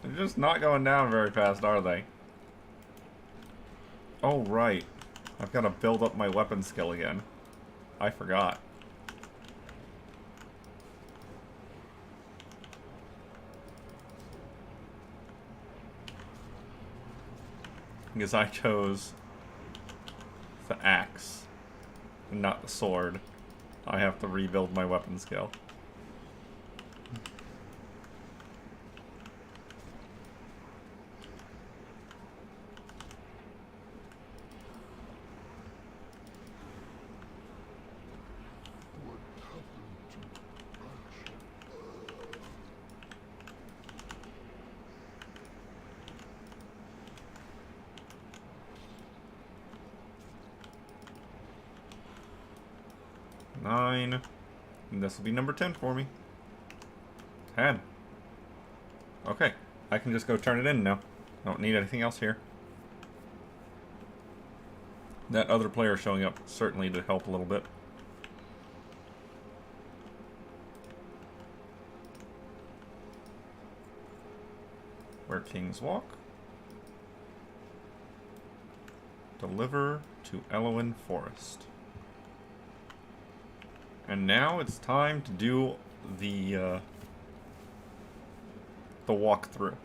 They're just not going down very fast, are they? Oh, right. I've got to build up my weapon skill again. I forgot. Because I chose the axe and not the sword. I have to rebuild my weapon skill. Nine. And this will be number 10 for me. 10. Okay. I can just go turn it in now. I don't need anything else here. That other player showing up certainly did help a little bit. Where kings walk. Deliver to Elwyn Forest. And now it's time to do the walkthrough.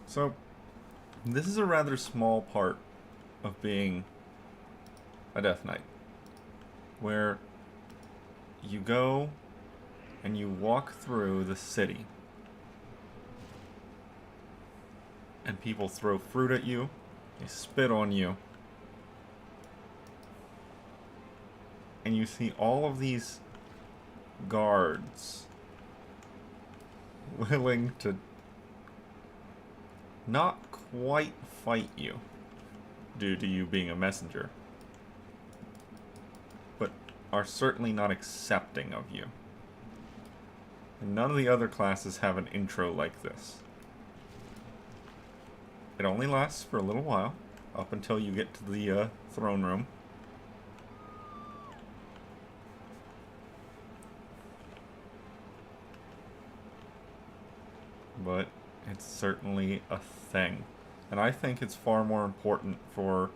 So, this is a rather small part of being a Death Knight, where you go and you walk through the city. and people throw fruit at you. They spit on you. And you see all of these guards willing to not quite fight you due to you being a messenger, but are certainly not accepting of you. And none of the other classes have an intro like this. It only lasts for a little while, up until you get to the throne room. But it's certainly a thing. And I think it's far more important for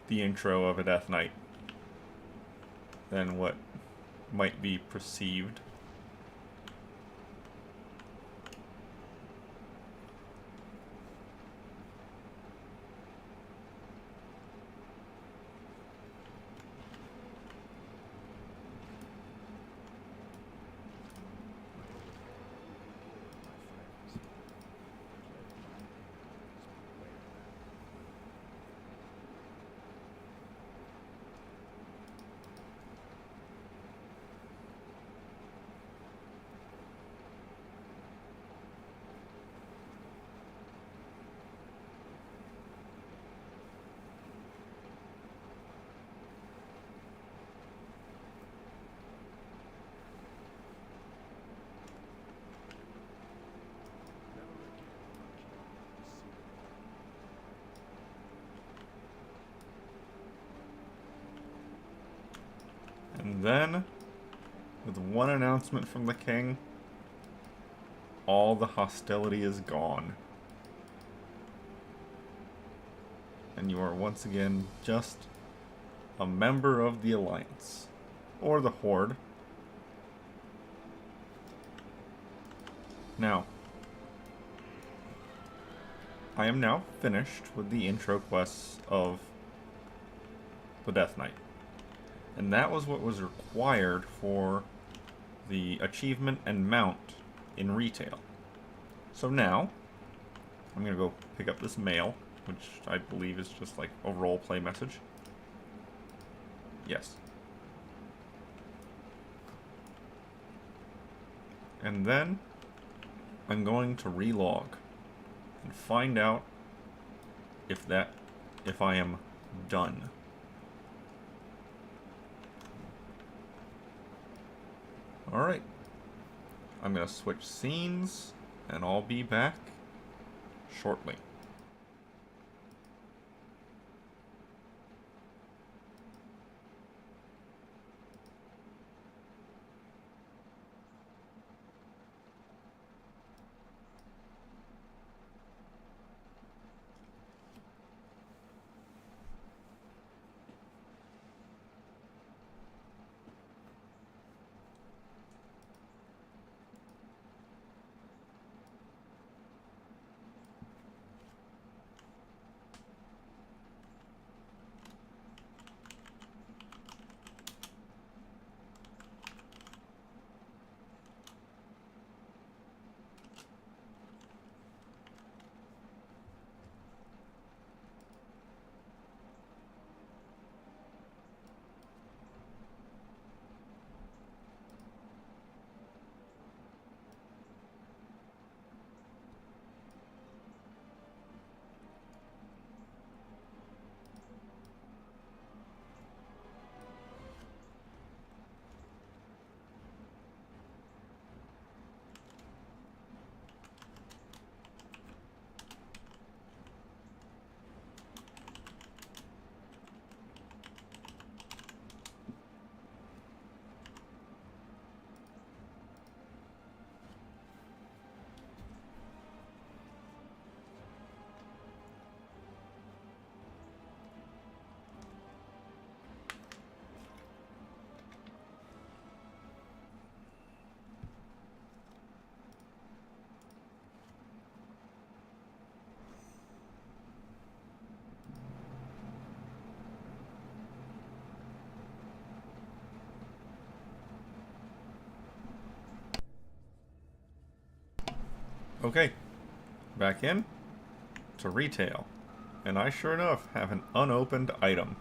the intro of a Death Knight than what might be perceived. And then, with one announcement from the king, all the hostility is gone. And you are once again just a member of the Alliance. Or the Horde. Now, I am now finished with the intro quests of the Death Knight. And that was what was required for the achievement and mount in retail. So now, I'm going to go pick up this mail, which I believe is just like a roleplay message. Yes. And then, I'm going to relog and find out if I am done. Alright, I'm going to switch scenes, and I'll be back shortly. Okay, back in. to retail. And I sure enough have an unopened item.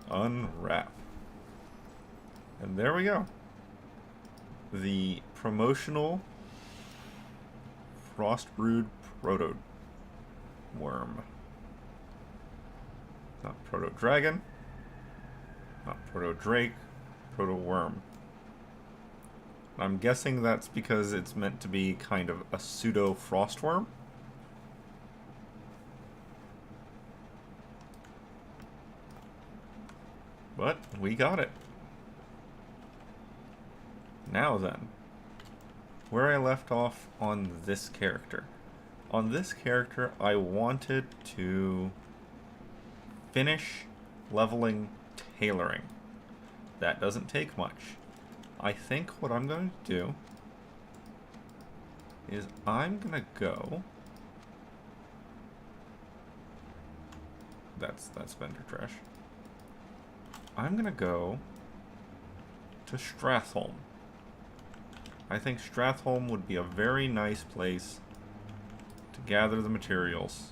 Unwrap. And there we go. The promotional Frostbrood Proto Worm. Not Proto Dragon. Not Proto Drake. Proto Worm. I'm guessing that's because it's meant to be kind of a pseudo Frostworm. But we got it. Now then, where I left off on this character. On this character, I wanted to finish leveling tailoring. That doesn't take much. I think what I'm going to do is I'm going to go... That's vendor trash. I'm going to go to Strathholm. I think Strathholm would be a very nice place to gather the materials.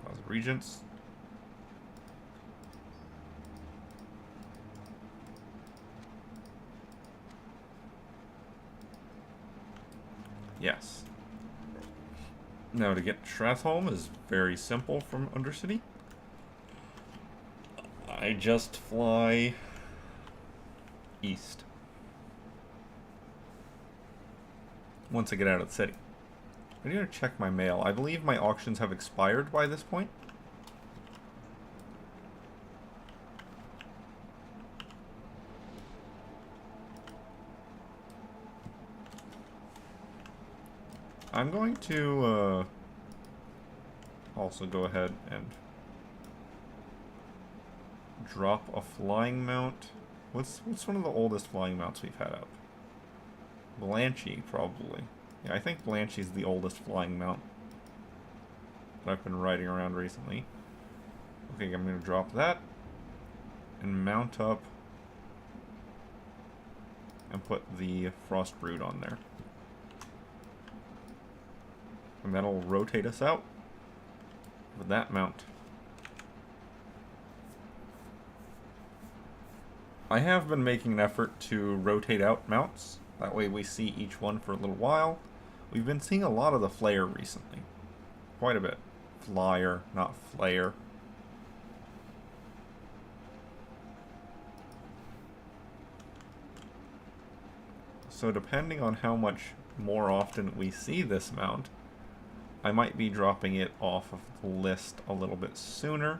Plaza Regents. Yes. Now to get to Strathholm is very simple from Undercity. I just fly east. Once I get out of the city. I need to check my mail. I believe my auctions have expired by this point. I'm going to also go ahead and drop a flying mount. What's one of the oldest flying mounts we've had up? Blanchy, probably. Yeah, I think Blanchy's the oldest flying mount that I've been riding around recently. Okay, I'm going to drop that and mount up and put the Frostbrood on there. And that'll rotate us out with that mount. I have been making an effort to rotate out mounts. That way we see each one for a little while. We've been seeing a lot of the Flayer recently. Quite a bit. Flyer, not Flayer. So depending on how much more often we see this mount, I might be dropping it off of the list a little bit sooner,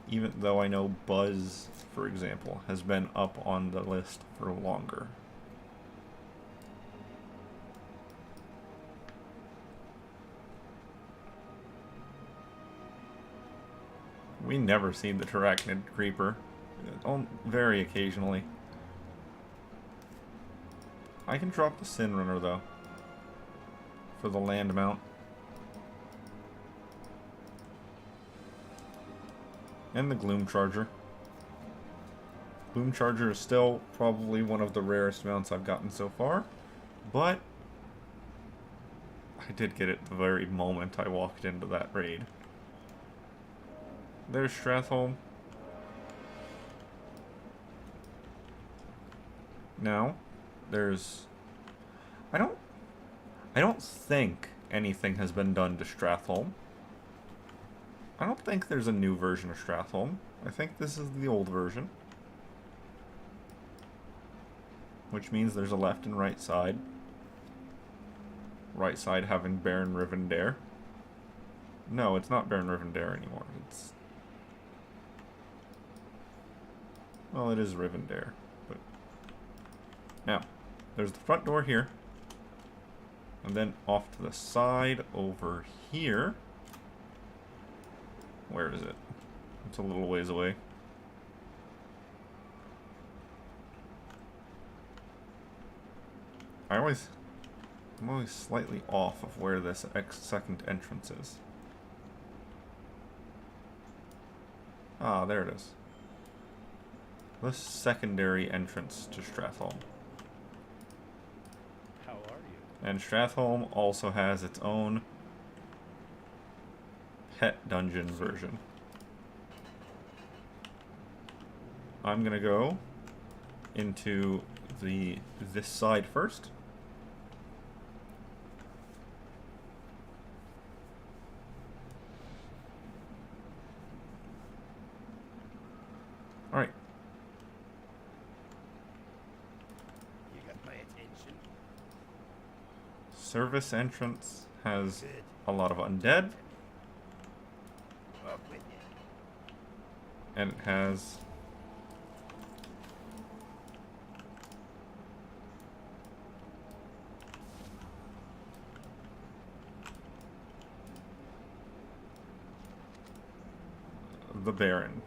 even though I know Buzz, for example, has been up on the list for longer. We never see the Terracnid Creeper, very occasionally. I can drop the Sin Runner though, for the land mount. And the Gloom Charger. Gloom Charger is still probably one of the rarest mounts I've gotten so far, but I did get it the very moment I walked into that raid. There's Strathholm. Now, there's... I don't think anything has been done to Strathholm. I don't think there's a new version of Strathholm. I think this is the old version. Which means there's a left and right side. Right side having Baron Rivendare. No, it's not Baron Rivendare anymore. It's... Well, it is Rivendare. But... Now, there's the front door here. And then off to the side over here... Where is it? It's a little ways away. I'm always slightly off of where this second entrance is. Ah, there it is. The secondary entrance to Stratholme. How are you? And Stratholme also has its own pet dungeon version. I'm gonna go into this side first. All right. You got my attention. Service entrance has Good. a lot of undead, Up with you. and it has the Baron.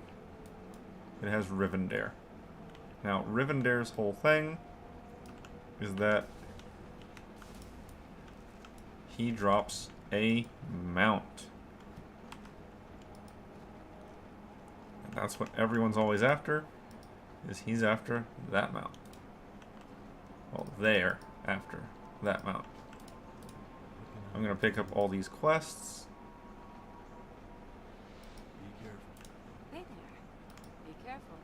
It has Rivendare. Now, Rivendare's whole thing is that he drops a mount. And that's what everyone's always after, is he's after that mount. Well, they're after that mount. I'm gonna pick up all these quests. Be careful. Hey there. Be careful.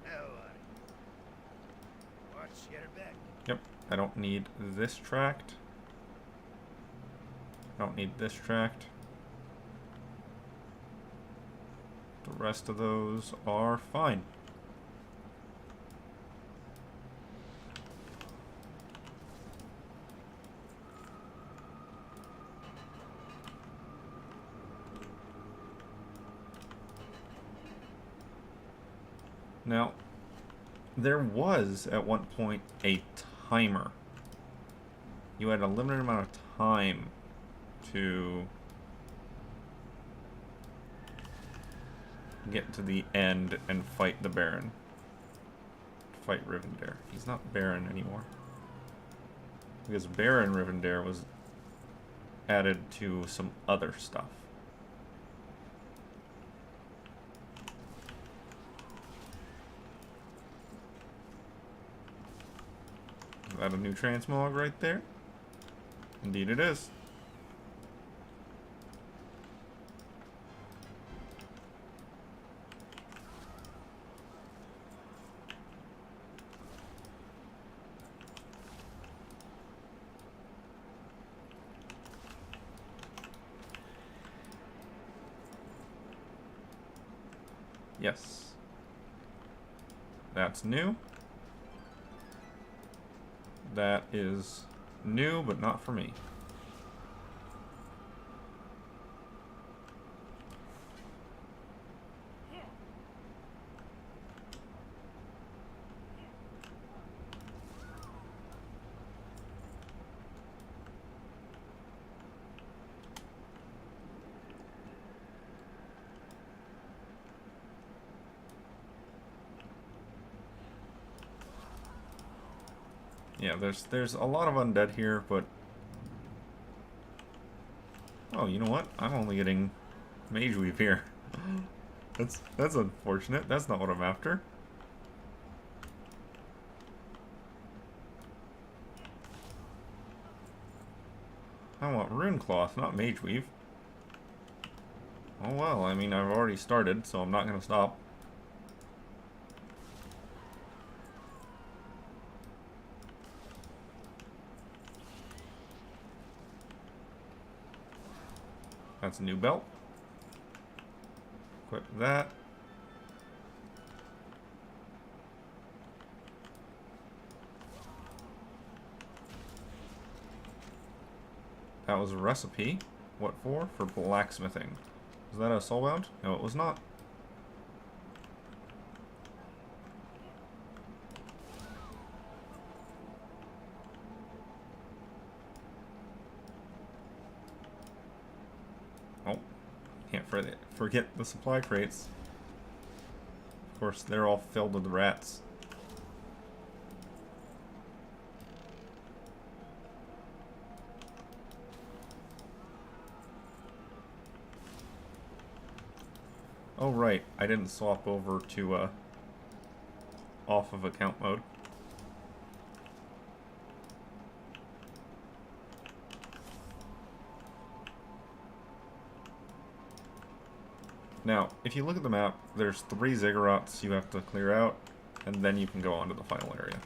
How are you? Watch your back. Yep, I don't need this tract. I don't need this tract. The rest of those are fine. Now, there was at one point a timer. You had a limited amount of time to get to the end and fight the Baron. Fight Rivendare. He's not Baron anymore. Because Baron Rivendare was added to some other stuff. Is that a new transmog right there? Indeed it is. Yes. That's new. That is new, but not for me. Yeah, there's a lot of undead here, but oh, you know what? I'm only getting Mage Weave here. That's unfortunate. That's not what I'm after. I want Rune Cloth, not Mage Weave. Oh well, I mean, I've already started, so I'm not gonna stop. That's a new belt. Equip that. That was a recipe. What for? For blacksmithing. Was that a soulbound? No, it was not. Oh, can't forget the supply crates. Of course, they're all filled with rats. Oh right, I didn't swap over to off of account mode. Now, if you look at the map, there's 3 ziggurats you have to clear out, and then you can go on to the final area.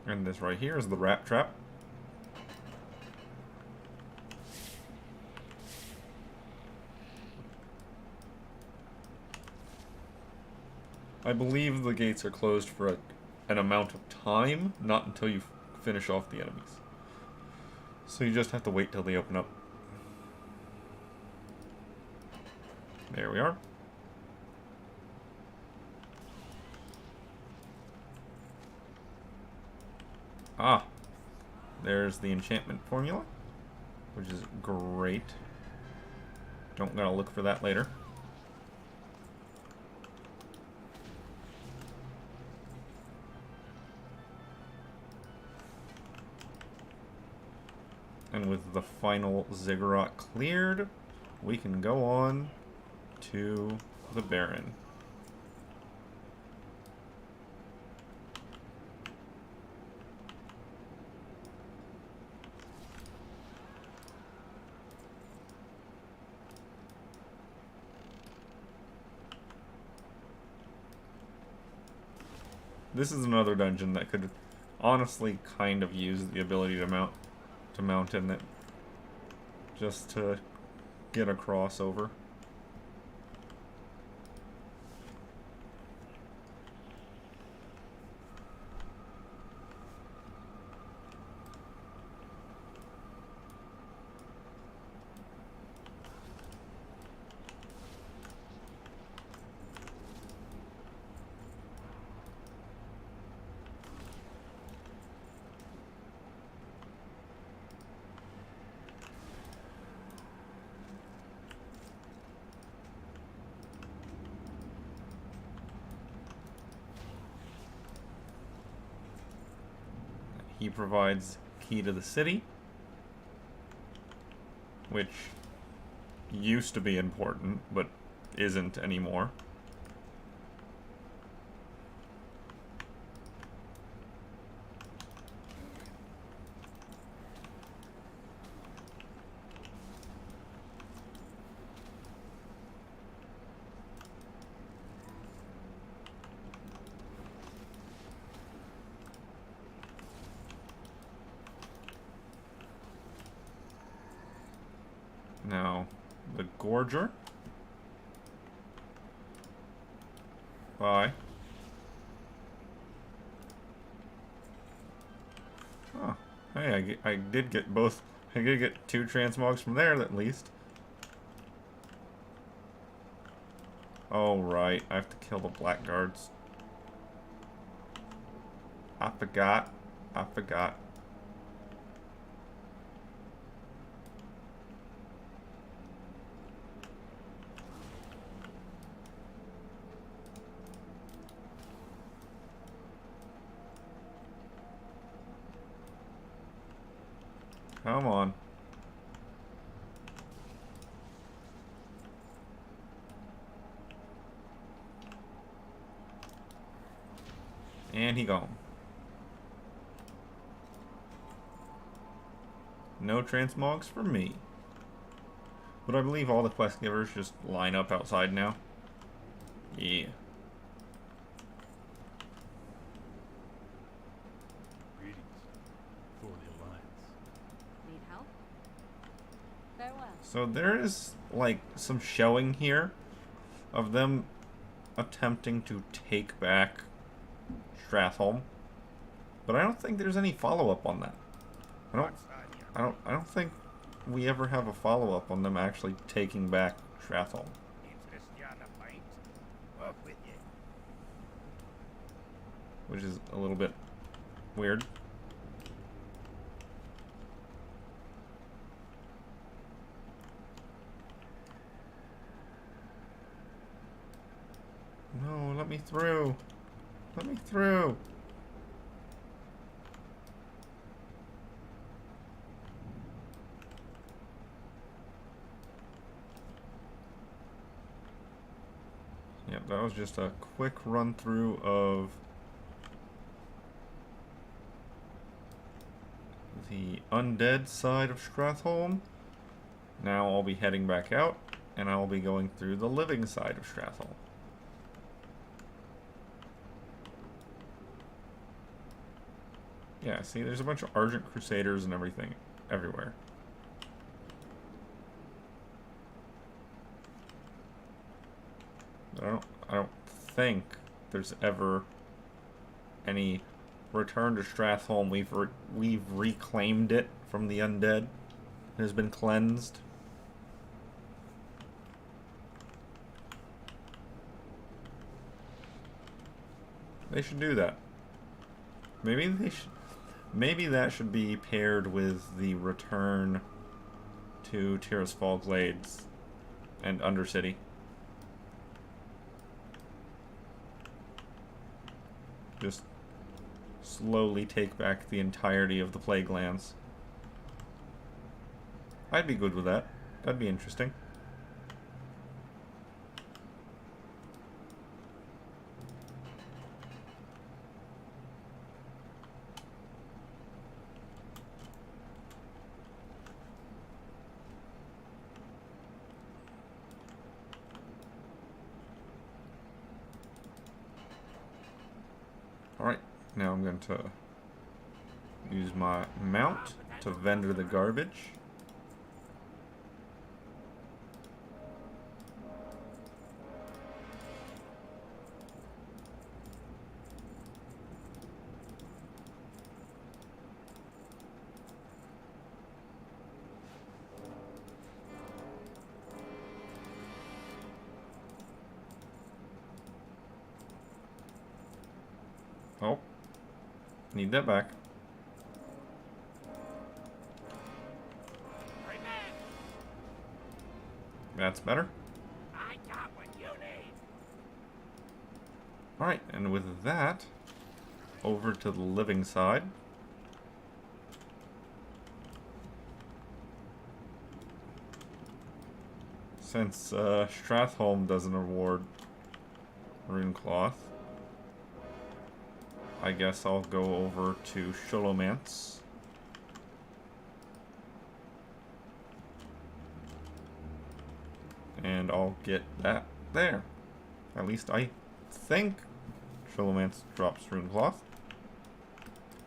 And this right here is the rat trap. I believe the gates are closed for an amount of time, not until you finish off the enemies. So you just have to wait till they open up. There we are. Ah, there's the enchantment formula, which is great. Don't gotta look for that later. And with the final ziggurat cleared, we can go on to the Baron. This is another dungeon that could honestly kind of use the ability to mount in it, just to get a crossover. He provides key to the city, which used to be important, but isn't anymore. Now, the Gorger. Bye. Oh, hey, I did get both. I did get 2 transmogs from there, at least. Oh, right. I have to kill the blackguards. I forgot. I forgot. Come on. And he gone. No transmogs for me. But I believe all the quest givers just line up outside now. Yeah. Greetings for the Alliance. Need help? Farewell. So there is, like, some showing here of them attempting to take back Stratholme. But I don't think there's any follow-up on that. I don't think we ever have a follow-up on them actually taking back Stratholme. Which is a little bit weird. No, let me through. Let me through. that was just a quick run through of the undead side of Stratholme. Now I'll be heading back out, and I'll be going through the living side of Stratholme. Yeah, see, there's a bunch of Argent Crusaders and everything everywhere. I don't think there's ever any return to Stratholme. We've reclaimed it from the undead. It has been cleansed. They should do that. Maybe they should. Maybe that should be paired with the return to Tirisfal Glades and Undercity. Just slowly take back the entirety of the Plague Lands. I'd be good with that. That'd be interesting. Alright, now I'm going to use my mount to vendor the garbage. Oh, need that back. That's better. I got what you need. Alright, and with that, over to the living side. Since Stratholme doesn't award Rune Cloth, I guess I'll go over to Sholomance. And I'll get that there. At least I think Sholomance drops Rune Cloth.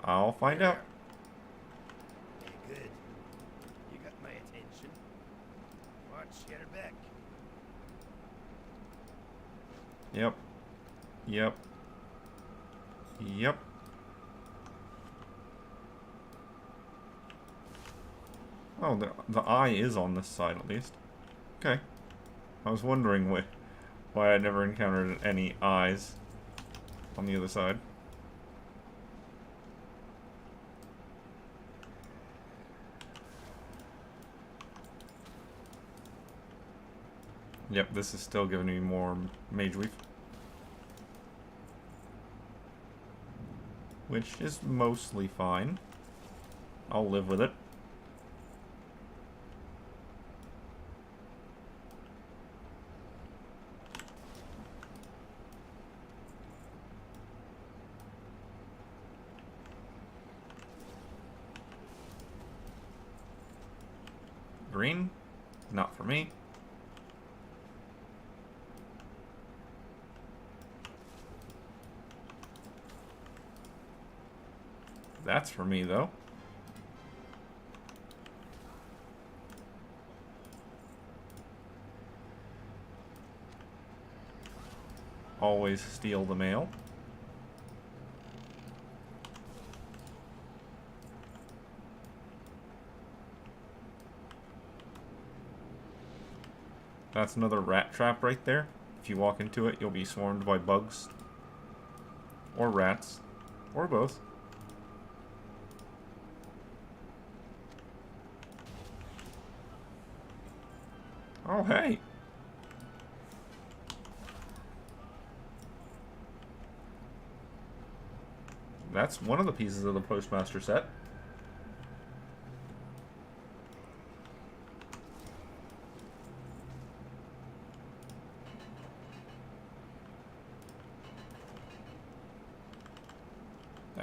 I'll find out. Good. You got my attention. Watch your back. Yep. Yep. Yep. Oh, the eye is on this side at least. Okay. I was wondering why I never encountered any eyes on the other side. Yep, this is still giving me more Mage Weave. Which is mostly fine. I'll live with it. Green? Not for me. That's for me, though. Always steal the mail. That's another rat trap right there. If you walk into it, you'll be swarmed by bugs. Or rats. Or both. Oh, hey. That's one of the pieces of the Postmaster set.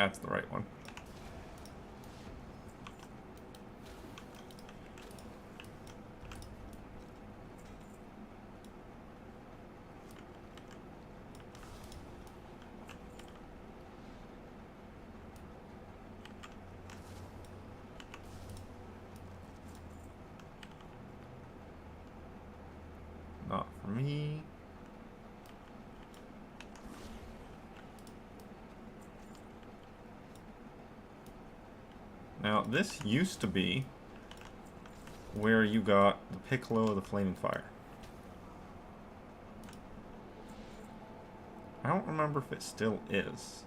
That's the right one. Not for me. Now, this used to be where you got the Piccolo of the Flaming Fire. I don't remember if it still is.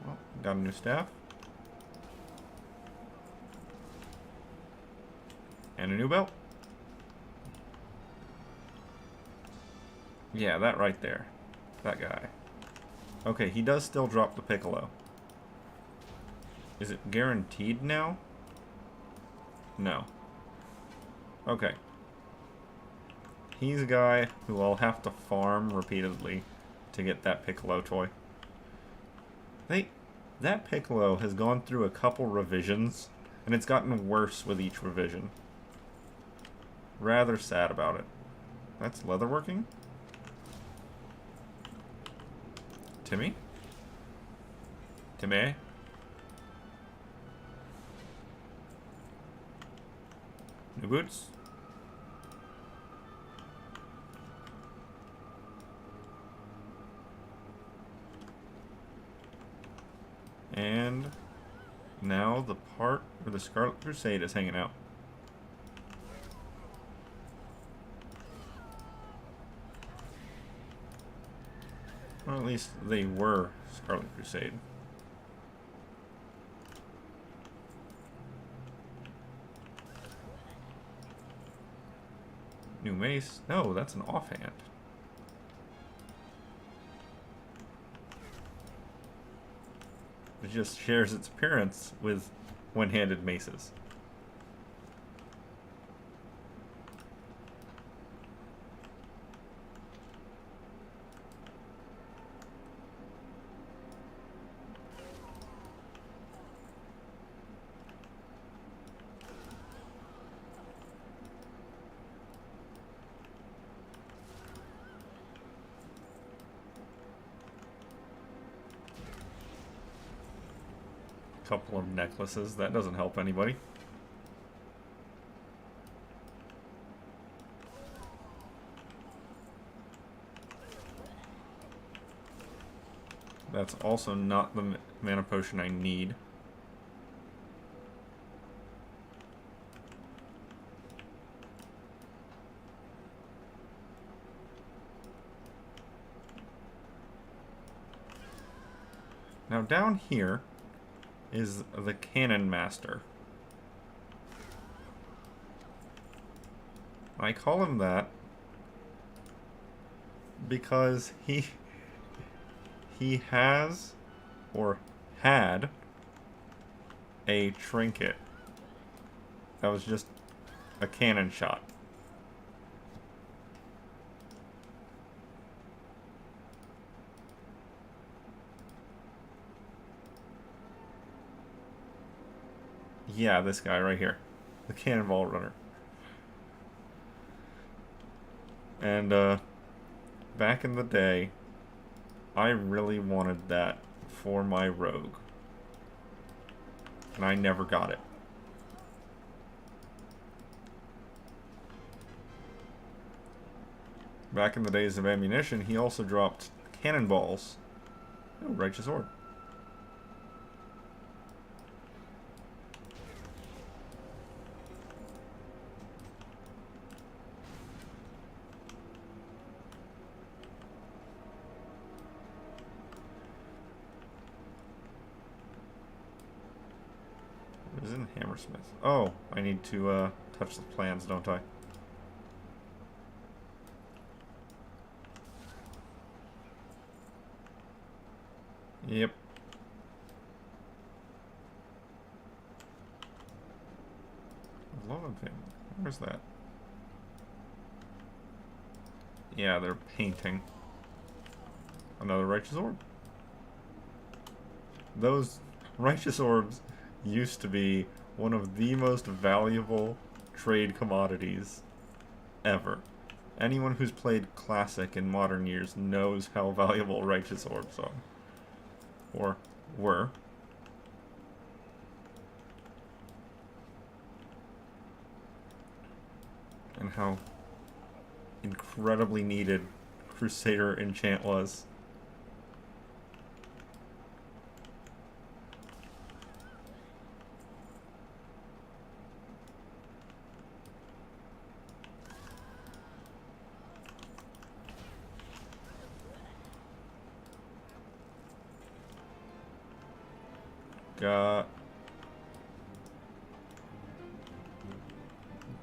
Well, got a new staff. And a new belt. Yeah, that right there. That guy. Okay, he does still drop the Piccolo. Is it guaranteed now? No. Okay. He's a guy who I'll have to farm repeatedly to get that Piccolo toy. That Piccolo has gone through a couple revisions, and it's gotten worse with each revision. Rather sad about it. That's leatherworking? Timmy? Timmy? New boots? And now the part where the Scarlet Crusade is hanging out. Or at least they were Scarlet Crusade. New mace? No, that's an offhand. It just shares its appearance with one-handed maces. Couple of necklaces. That doesn't help anybody. That's also not the mana potion I need. Now down here is the Cannon Master. I call him that because he has, or had, a trinket that was just a cannon shot. Yeah, this guy right here. The Cannonball Runner. And, back in the day, I really wanted that for my rogue. And I never got it. Back in the days of ammunition, he also dropped cannonballs. Oh, righteous orb. What is in Hammersmith? Oh, I need to touch the plans, don't I? Yep. Loving. Where's that? Yeah, they're painting. Another righteous orb. Those righteous orbs used to be one of the most valuable trade commodities ever. Anyone who's played Classic in modern years knows how valuable righteous orbs are. Or were. And how incredibly needed Crusader enchant was.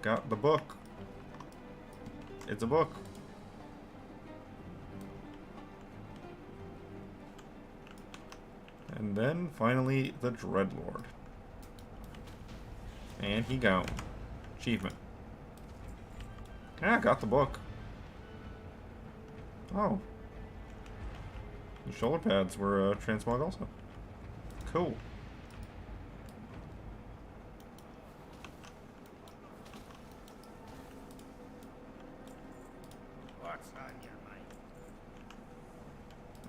Got the book. It's a book. And then finally the Dreadlord. And he gone. Achievement. Yeah, I got the book. Oh. The shoulder pads were transmog also. Cool.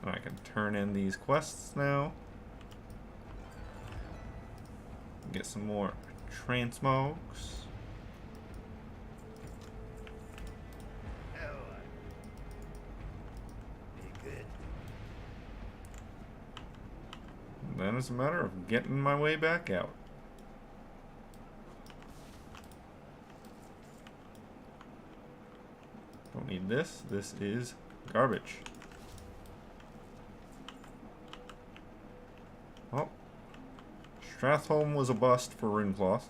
I can turn in these quests now. Get some more transmogs. And then it's a matter of getting my way back out. Don't need this. This is garbage. Well, Stratholme was a bust for Runecloth.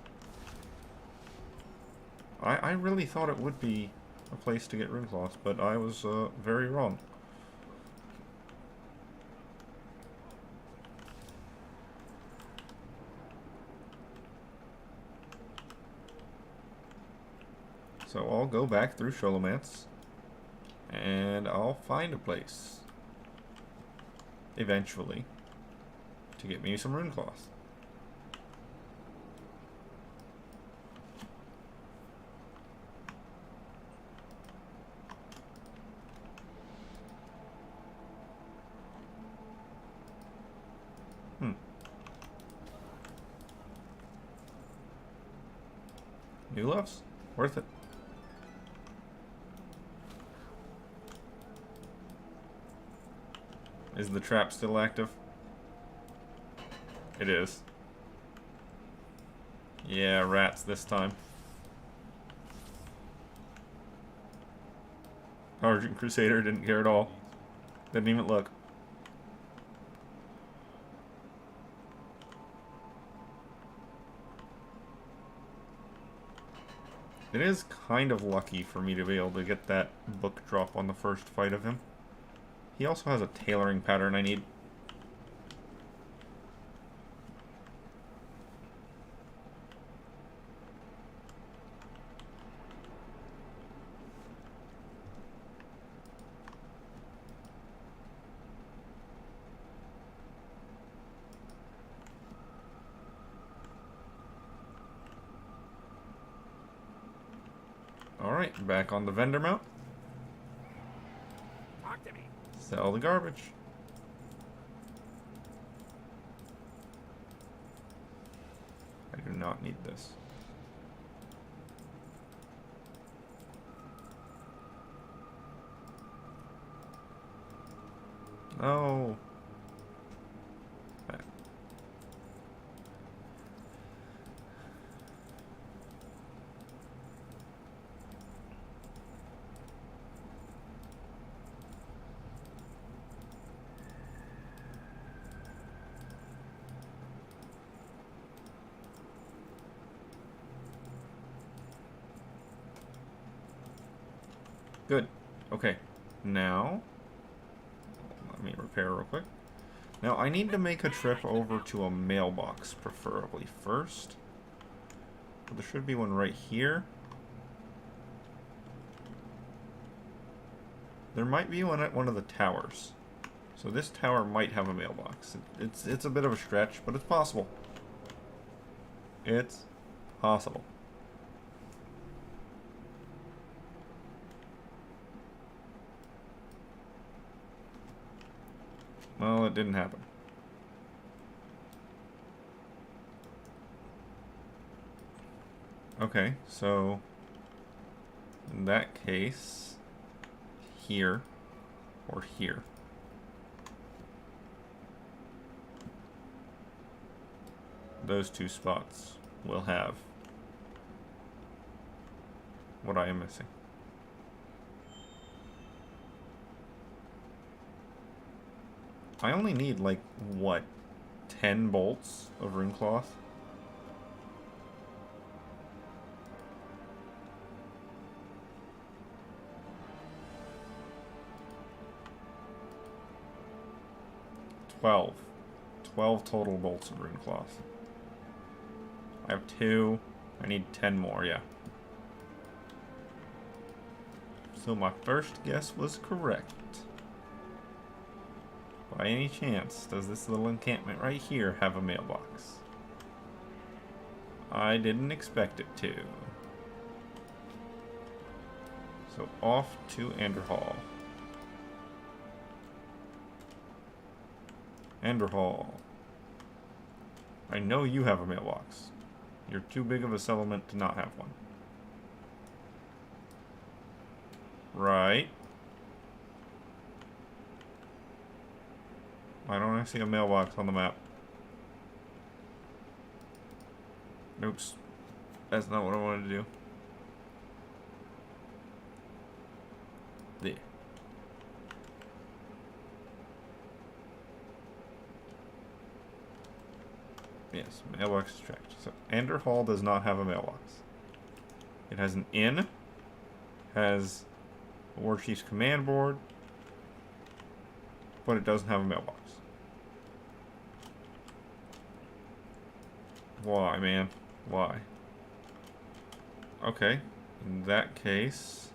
I really thought it would be a place to get Runecloth, but I was very wrong. So I'll go back through Sholomance, and I'll find a place, eventually, to get me some Runecloth. New loves? Worth it. Is the trap still active? It is. Yeah, rats this time. Argent Crusader didn't care at all. Didn't even look. It is kind of lucky for me to be able to get that book drop on the first fight of him. He also has a tailoring pattern I need. Alright, back on the vendor mount. Talk to me. Sell the garbage. I do not need this. No. Good. Okay. Now, let me repair real quick. Now, I need to make a trip over to a mailbox, preferably first. but there should be one right here. There might be one at one of the towers. So this tower might have a mailbox. It's a bit of a stretch, but it's possible. It's possible. Well, it didn't happen. Okay, so in that case, here or here. Those two spots will have what I am missing. I only need, like, what, 10 bolts of rune cloth? Twelve total bolts of rune cloth. I have 2. I need 10 more, yeah. So my first guess was correct. By any chance, does this little encampment right here have a mailbox? I didn't expect it to. So off to Anderhall. Anderhall. I know you have a mailbox. You're too big of a settlement to not have one. Right. Why don't I see a mailbox on the map? Oops. That's not what I wanted to do. There. Yes, mailbox is tracked. So Anderhall does not have a mailbox. It has an inn, has a War Chief's command board, but it doesn't have a mailbox. Why, man? Why? Okay, in that case,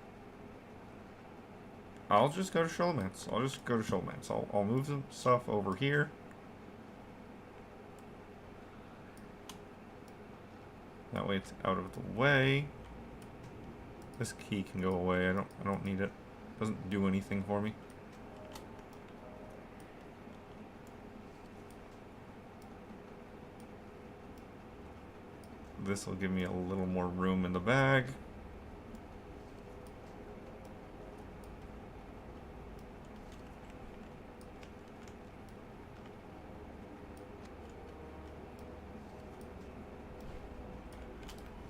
I'll just go to Shoalmance. I'll move some stuff over here. That way it's out of the way. This key can go away. I don't need it. Doesn't do anything for me. This will give me a little more room in the bag.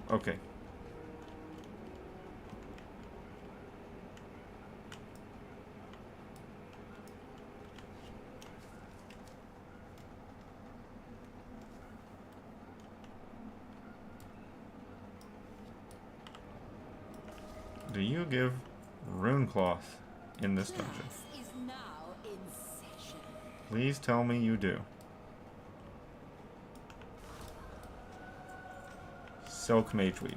Okay. Do you give rune cloth in this dungeon? Is now in session. Please tell me you do. Silk Mage Weave.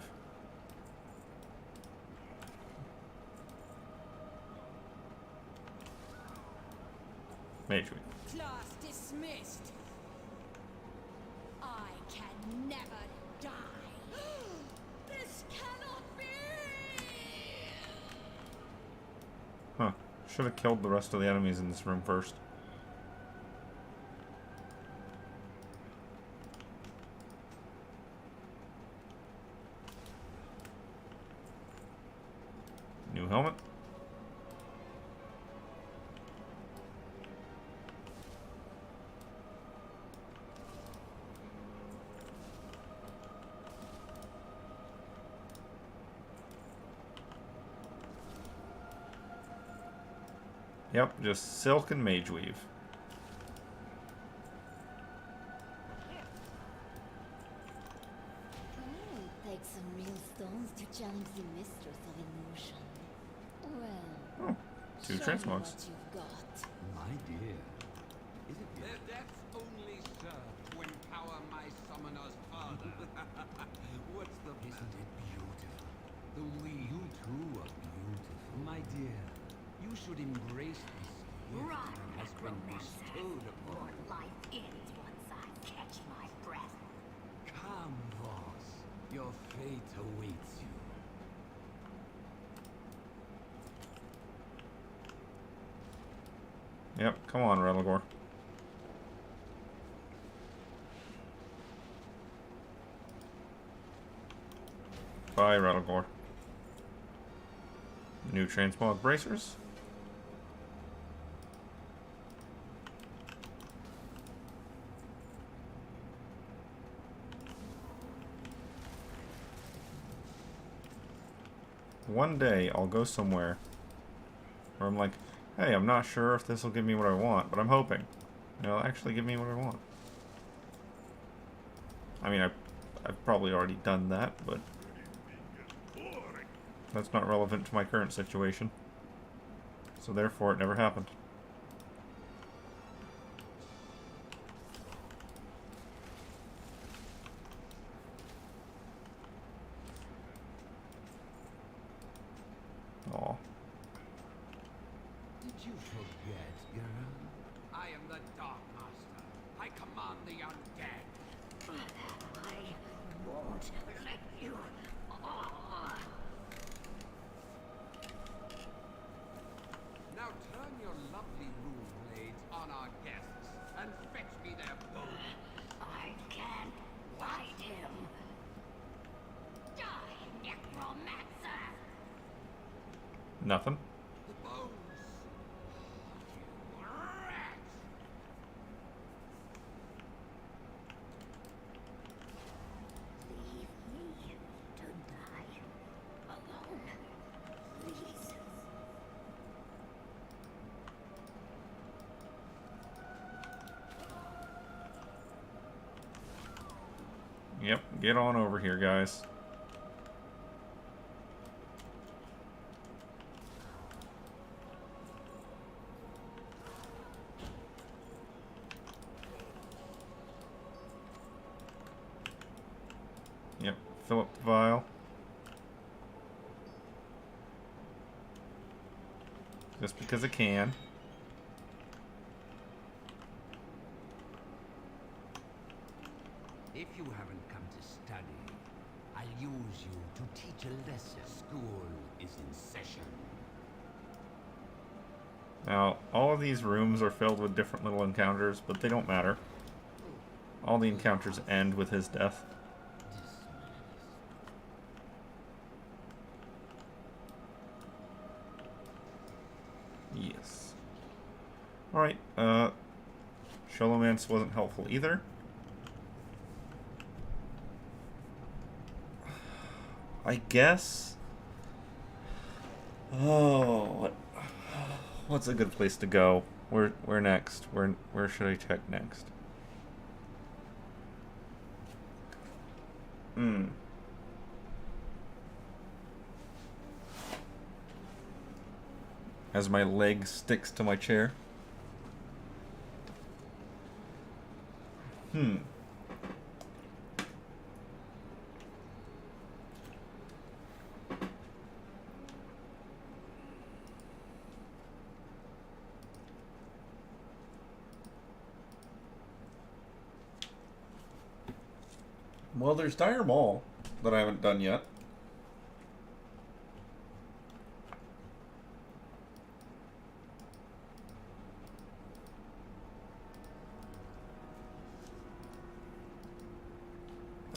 Mage Weave. Class dismissed. I can never die. This cannot be. Huh. Should have killed the rest of the enemies in this room first. New helmet. Yep, just silk and mage weave. It takes some real stones to challenge the mistress of illusion. Well, Oh, 2 show me transmogs. what you've got. My dear, is it That's only, sir, empower my summoners further. What's the plan? Isn't it beautiful? You too are beautiful. My dear, you should embrace this gift Run, that has been necromancer. bestowed upon Your life ends once I catch my breath. Come, Voss. Your fate awaits you. Yep, come on, Relagor. Bye, Relagor. New transmog bracers. One day I'll go somewhere where I'm like, hey, I'm not sure if this will give me what I want, but I'm hoping it'll actually give me what I want. I mean, I've probably already done that, but that's not relevant to my current situation. So therefore, it never happened. Aw. Did you forget, girl? I am the Dark Master. I command the undead. I won't let you. Now turn your lovely rune blades on our guests and fetch me their bones. I can't fight him. Die, necromancer! Nothing. The bones. You rat! Leave me to die alone, please. Yep, get on over here, guys. Yep, fill up the vial. Just because I can. If you haven't come to study, I'll use you to teach a lesson. School is in session. Now, all of these rooms are filled with different little encounters, but they don't matter. All the encounters end with his death. Yes. Alright, Sholomance wasn't helpful either. I guess... Oh, what's a good place to go? Where next? Where should I check next? As my leg sticks to my chair. Well, there's Dire Mall that I haven't done yet.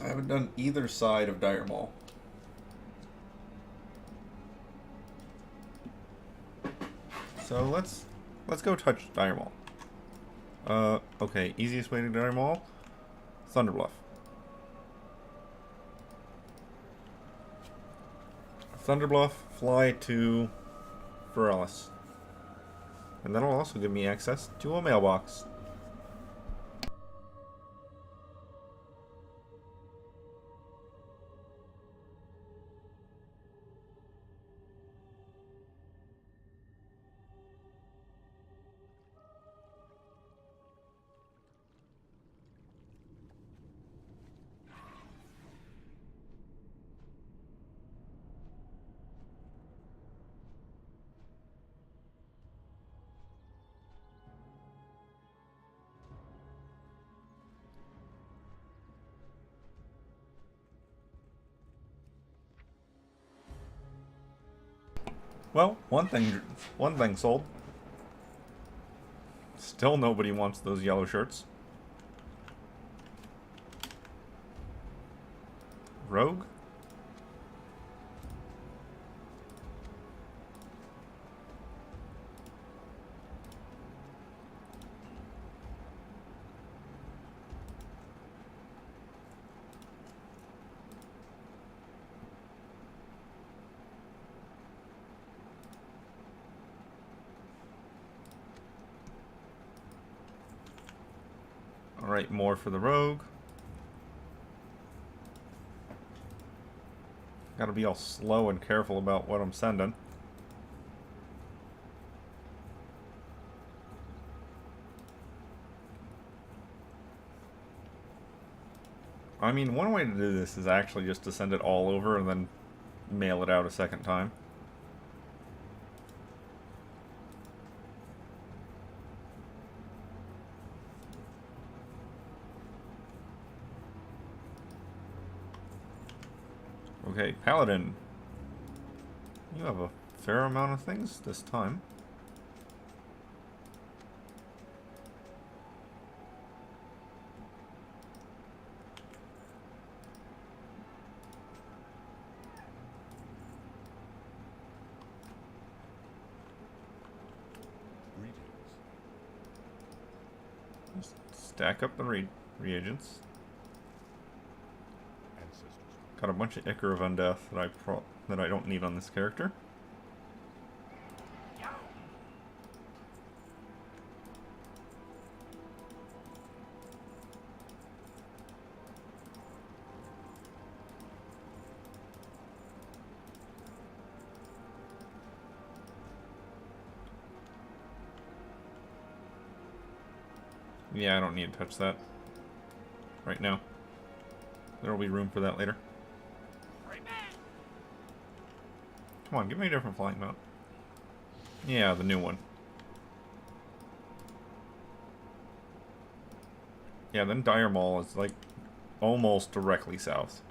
I haven't done either side of Dire Mall. So let's go touch Dire Mall. Okay, easiest way to Dire Mall, Thunderbluff. Thunderbluff, fly to Ferellis. And that'll also give me access to a mailbox. Well, one thing sold. Still nobody wants those yellow shirts. Rogue? Alright, more for the rogue. Gotta be all slow and careful about what I'm sending. I mean, one way to do this is actually just to send it all over and then mail it out a second time. Okay, Paladin. You have a fair amount of things this time. Just stack up the reagents. Got a bunch of Ichor of Undeath that I don't need on this character. Yeah, I don't need to touch that right now. There will be room for that later. Come on, give me a different flying mount. Yeah, the new one. Yeah, then Dire Maul is like almost directly south.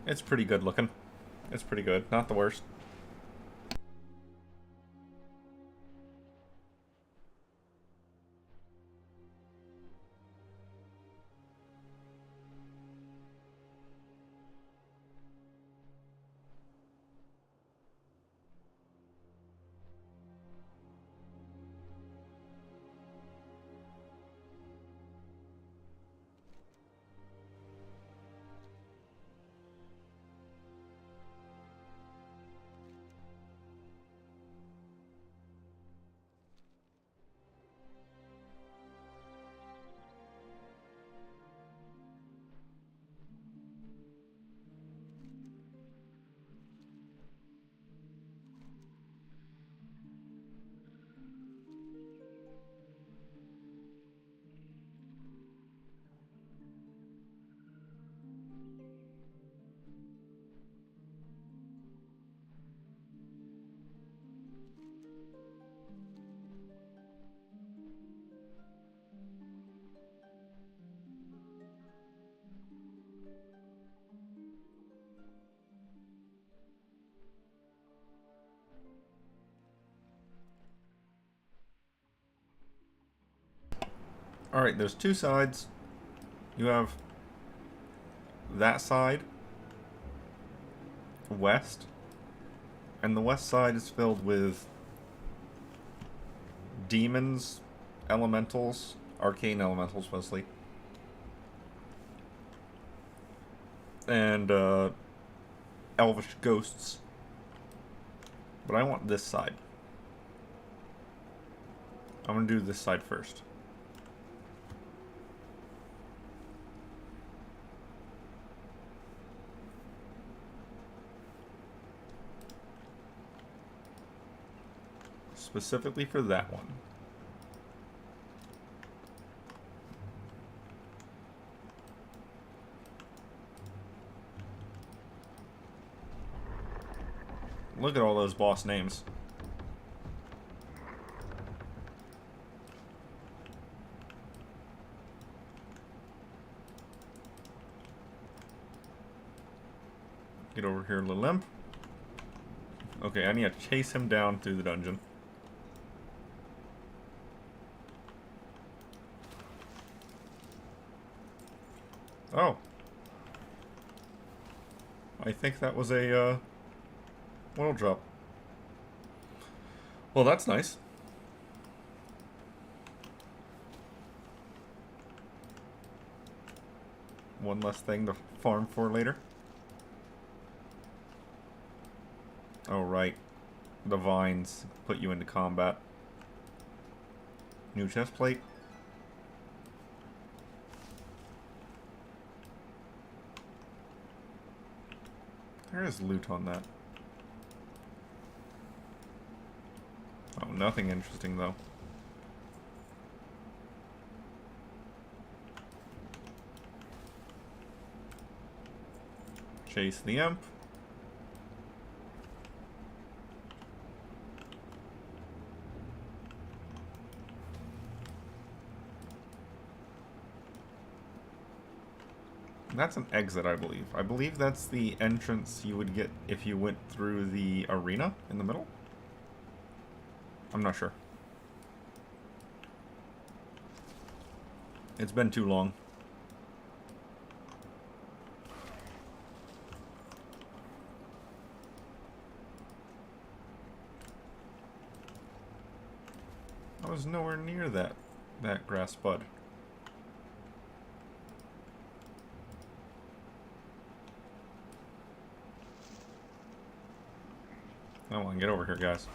It's pretty good looking. It's pretty good. Not the worst. Alright, there's two sides. You have that side, west, and the west side is filled with demons, elementals, arcane elementals mostly, and elvish ghosts. But I want this side. I'm gonna do this side first. Specifically for that one. Look at all those boss names. Get over here, little imp. Okay, I need to chase him down through the dungeon. Oh. I think that was a, world drop. Well, that's nice. One less thing to farm for later. Oh, right. The vines put you into combat. New chest plate. There is loot on that. Oh, nothing interesting though. Chase the imp. That's an exit, I believe. I believe that's the entrance you would get if you went through the arena in the middle. I'm not sure. It's been too long. I was nowhere near that grass bud. Come on, get over here, guys.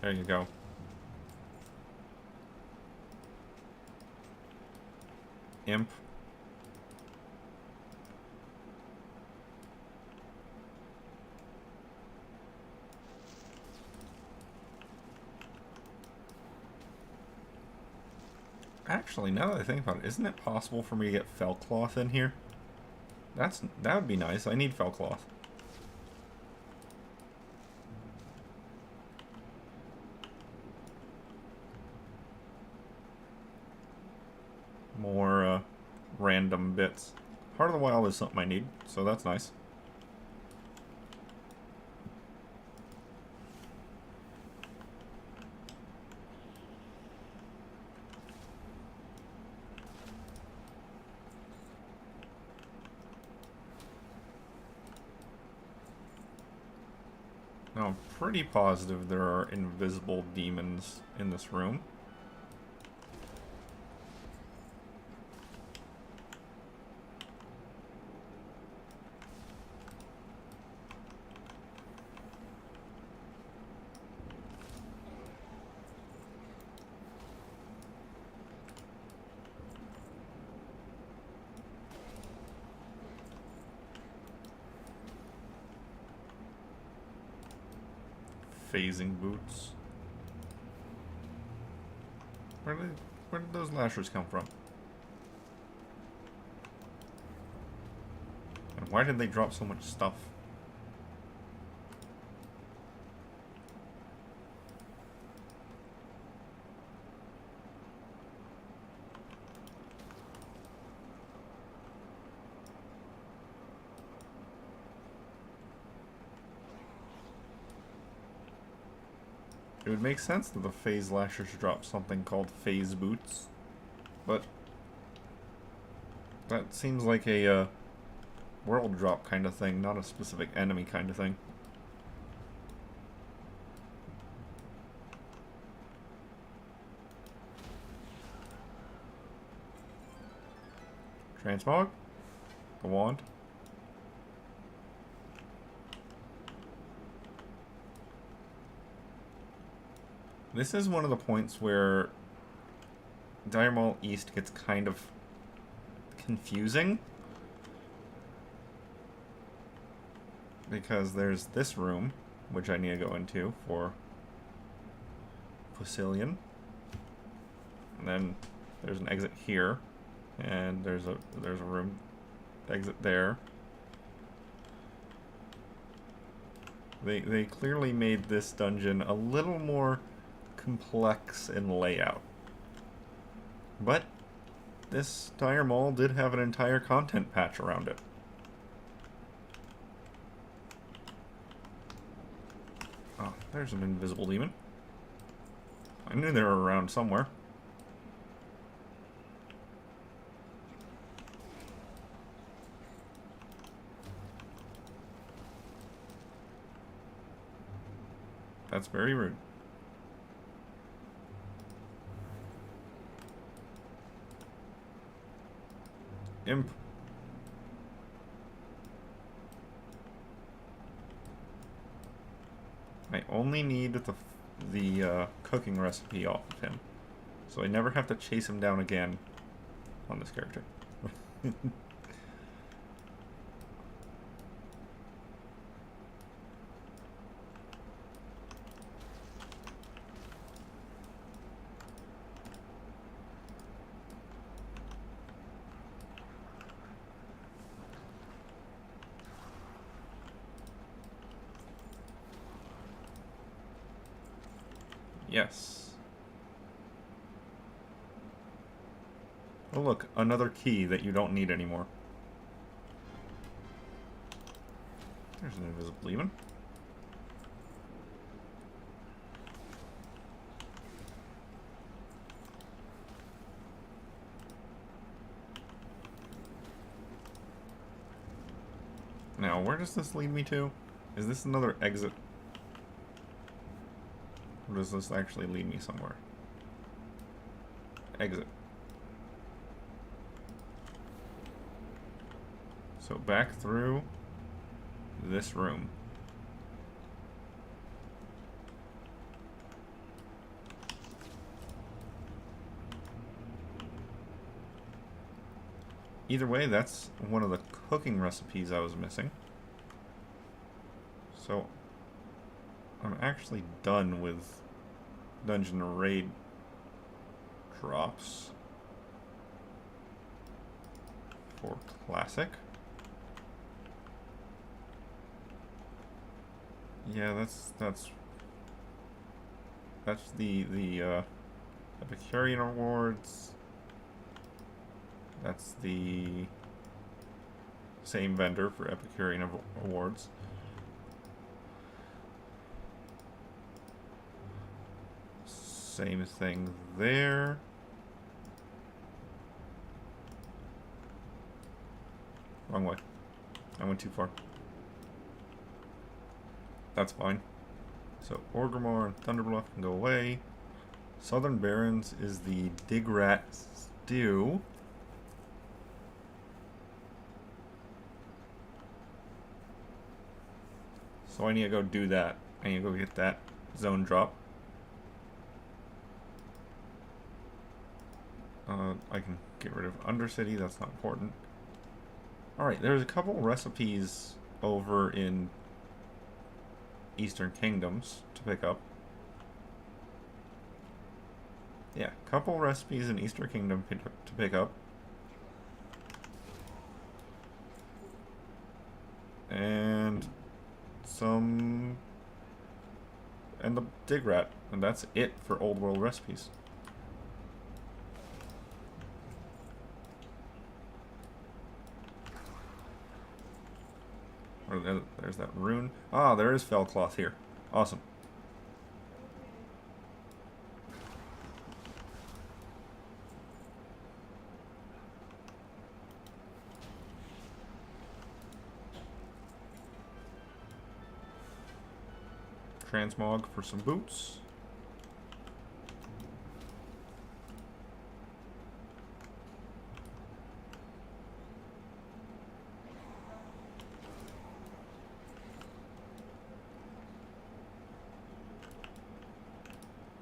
There you go. Imp. Actually, now that I think about it, isn't it possible for me to get fell cloth in here? That would be nice. I need fell cloth. More random bits. Heart of the Wild is something I need, so that's nice. Now, I'm pretty positive there are invisible demons in this room. Phasing boots. Where did those lashers come from? And why did they drop so much stuff? It would make sense that the phase lashers drop something called phase boots, but that seems like a world drop kind of thing, not a specific enemy kind of thing. Transmog? The wand? This is one of the points where Dire Mall East gets kind of confusing. Because there's this room, which I need to go into for Pusilian. And then there's an exit here. And there's a room exit there. They clearly made this dungeon a little more complex in layout. But this Dire Mall did have an entire content patch around it. Oh, there's an invisible demon. I knew they were around somewhere. That's very rude. Imp. I only need the cooking recipe off of him, so I never have to chase him down again on this character. Yes. Oh look, another key that you don't need anymore. There's an invisible demon. Now, where does this lead me to? Is this another exit? Or does this actually lead me somewhere? Exit. So back through this room. Either way, that's one of the cooking recipes I was missing. So I'm actually done with dungeon raid drops for classic. Yeah, that's the Epicurean Awards. That's the same vendor for Epicurean Awards. Same thing there. Wrong way. I went too far. That's fine. So Orgrimmar and Thunderbluff can go away. Southern Barrens is the Digrat Stew. So I need to go do that. I need to go get that zone drop. I can get rid of Undercity, that's not important. Alright, there's a couple recipes over in Eastern Kingdoms to pick up. Yeah, couple recipes in Eastern Kingdom to pick up. And some... and the Digrat. And that's it for Old World recipes. There's that rune. Ah, there is Fellcloth here. Awesome. Transmog for some boots.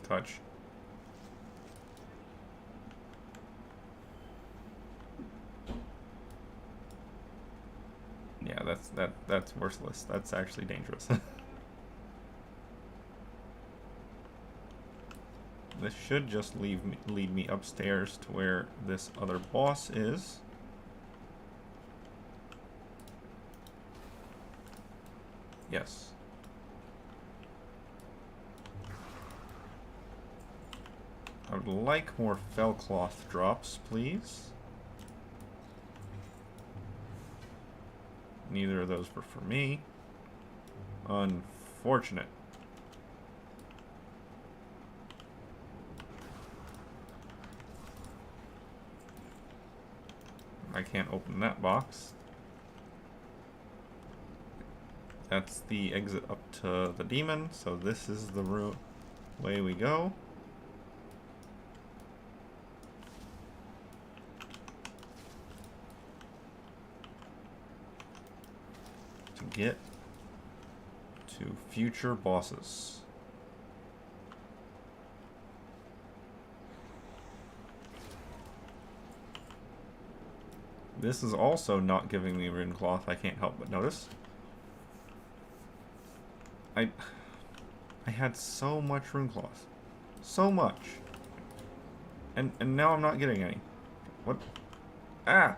Touch. Yeah, that's worthless. That's actually dangerous. This should just lead me upstairs to where this other boss is. Yes. I would like more fell cloth drops, please. Neither of those were for me. Unfortunate. I can't open that box. That's the exit up to the demon, so this is the way we go. To get to future bosses. This is also not giving me rune cloth, I can't help but notice. I had so much rune cloth. So much. And now I'm not getting any. What? Ah!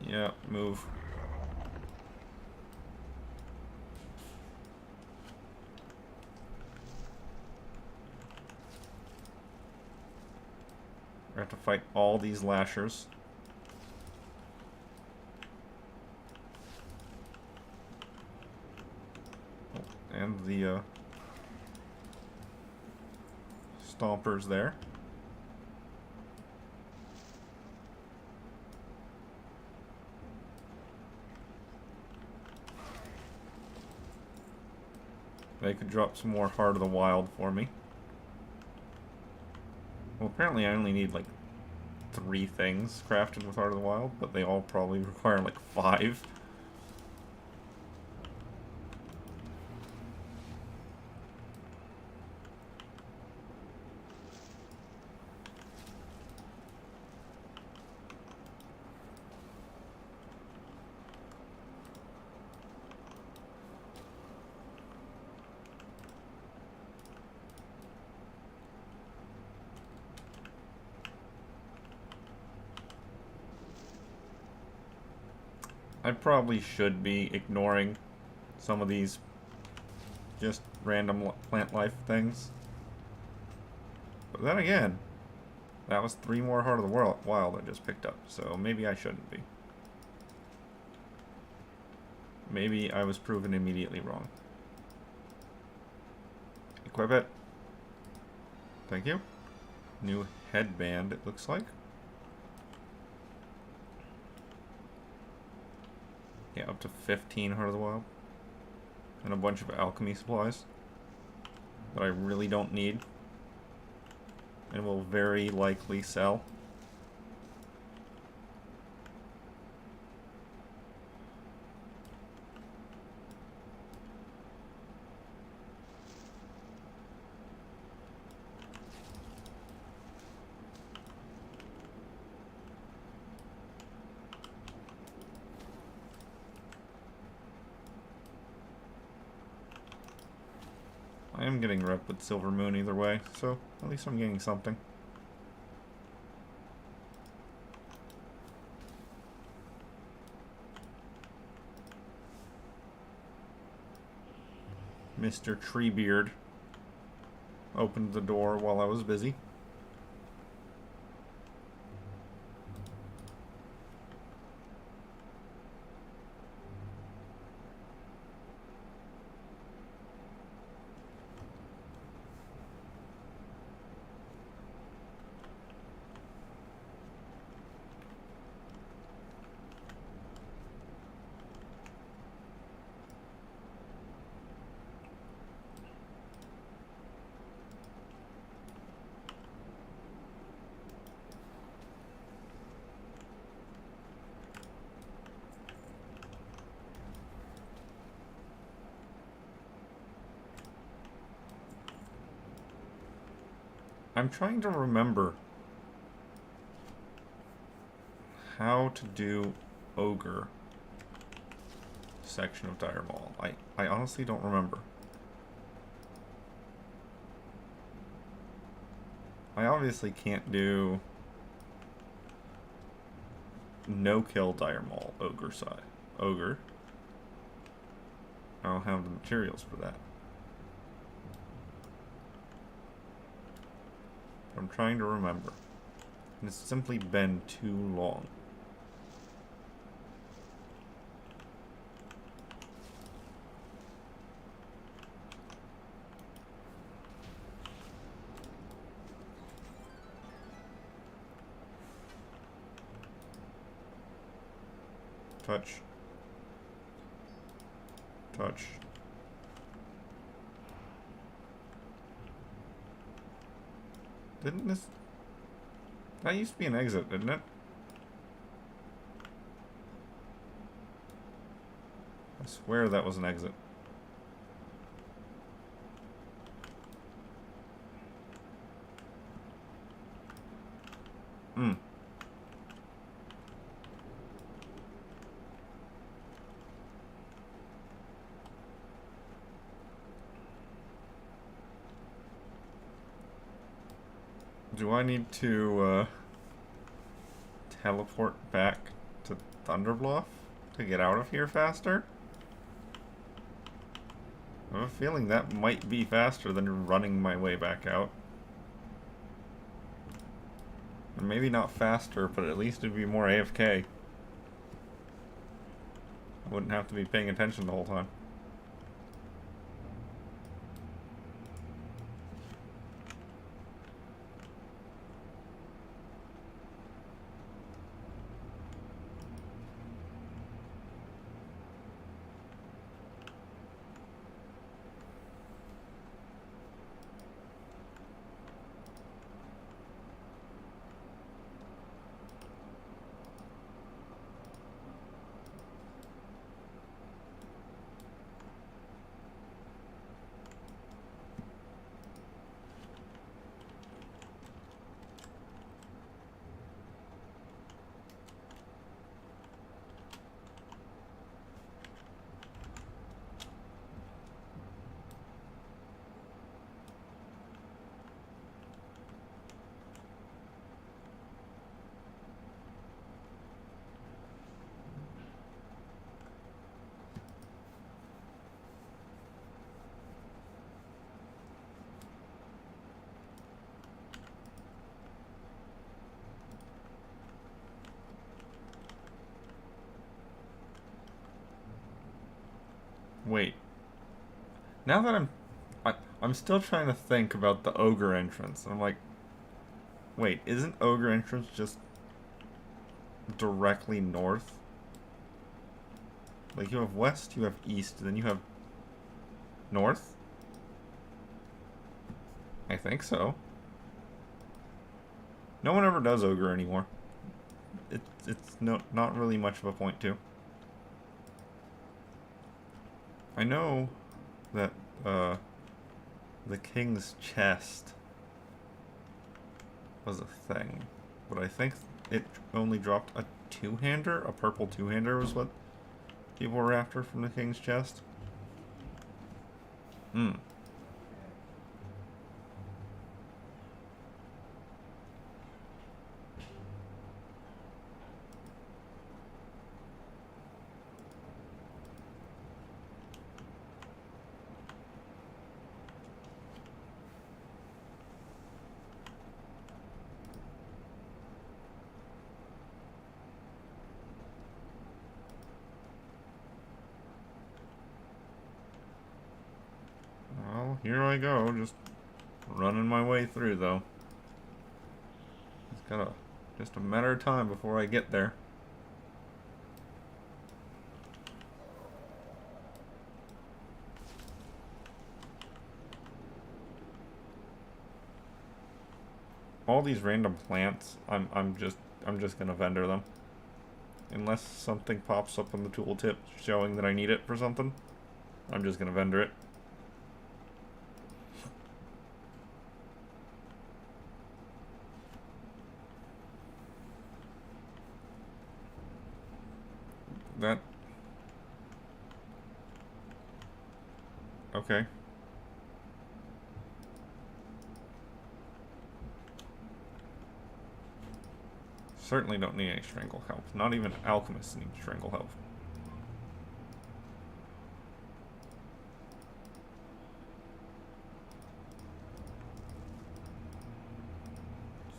Yeah, move. We have to fight all these lashers. Oh, and the stompers there. They could drop some more Heart of the Wild for me. Well, apparently I only need like 3 things crafted with Heart of the Wild, but they all probably require like 5. I probably should be ignoring some of these just random plant life things. But then again, that was 3 more Heart of the Wild I just picked up, so maybe I shouldn't be. Maybe I was proven immediately wrong. Equip it. Thank you. New headband, it looks like. Yeah, up to 15 Heart of the Wild. And a bunch of alchemy supplies that I really don't need and will very likely sell. I am getting rep with Silver Moon either way, so at least I'm getting something. Mr. Treebeard opened the door while I was busy. I'm trying to remember how to do Ogre section of Dire Maul. I honestly don't remember. I obviously can't do no-kill Dire Maul ogre side. Ogre. I don't have the materials for that. I'm trying to remember. And it's simply been too long. Touch. Touch. Didn't this... That used to be an exit, didn't it? I swear that was an exit. Hmm. Do I need to, teleport back to Thunderbluff to get out of here faster? I have a feeling that might be faster than running my way back out. And maybe not faster, but at least it'd be more AFK. I wouldn't have to be paying attention the whole time. Wait. Now that I'm still trying to think about the ogre entrance. I'm like, wait, isn't ogre entrance just directly north? Like, you have west, you have east, then you have north? I think so. No one ever does ogre anymore. It's not really much of a point to. I know that the king's chest was a thing, but I think it only dropped a two-hander. A purple two-hander was what people were after from the king's chest. Hmm. Well, here I go, just running my way through, though. It's just a matter of time before I get there. All these random plants, I'm just gonna vendor them. Unless something pops up on the tooltip showing that I need it for something, I'm just gonna vendor it. That... Okay. Certainly don't need any strangle help. Not even alchemists need strangle help.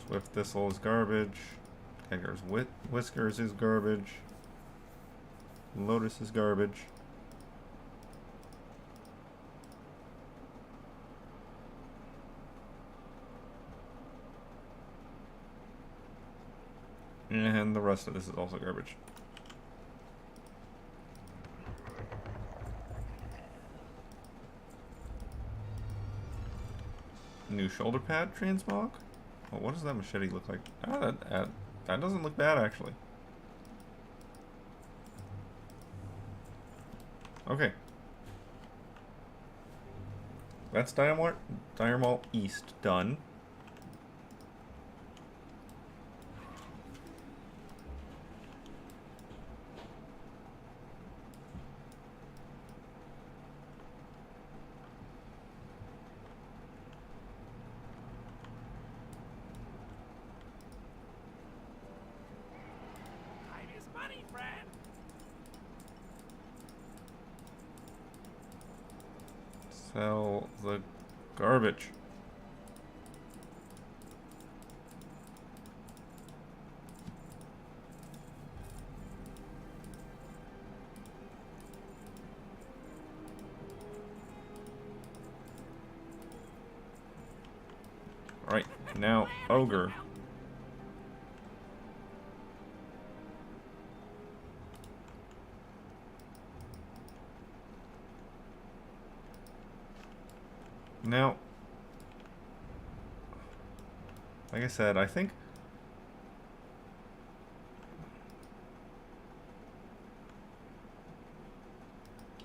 Swift Thistle is garbage. Tiger's Whiskers is garbage. Lotus is garbage. And the rest of this is also garbage. New shoulder pad transmog? Oh, what does that machete look like? Ah, that doesn't look bad, actually. Okay. That's Diamalt East done. Sell the garbage. Alright, now Ogre. Now, like I said, I think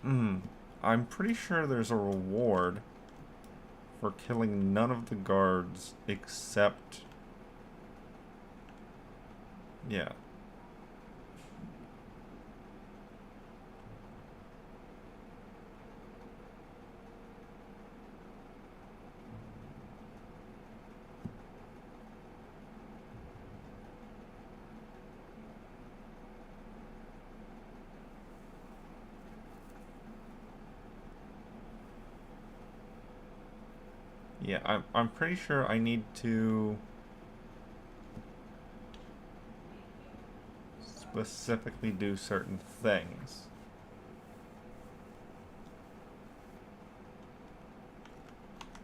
I'm pretty sure there's a reward for killing none of the guards except... Yeah. Yeah, I'm pretty sure I need to specifically do certain things.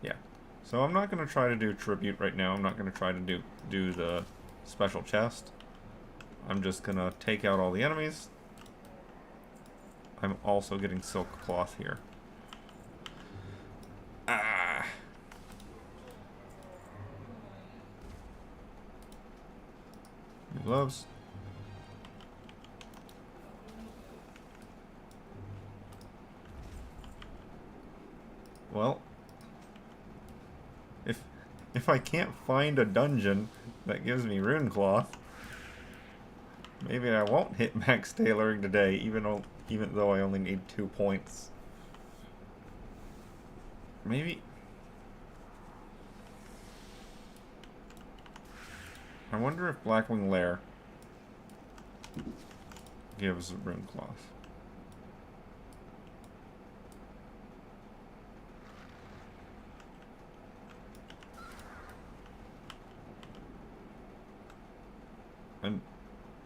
Yeah. So I'm not going to try to do tribute right now. I'm not going to try to do the special chest. I'm just going to take out all the enemies. I'm also getting silk cloth here. Ah. New gloves. Well, if I can't find a dungeon that gives me rune cloth, maybe I won't hit max tailoring today, even though I only need 2 points. Maybe. I wonder if Blackwing Lair gives rune cloth.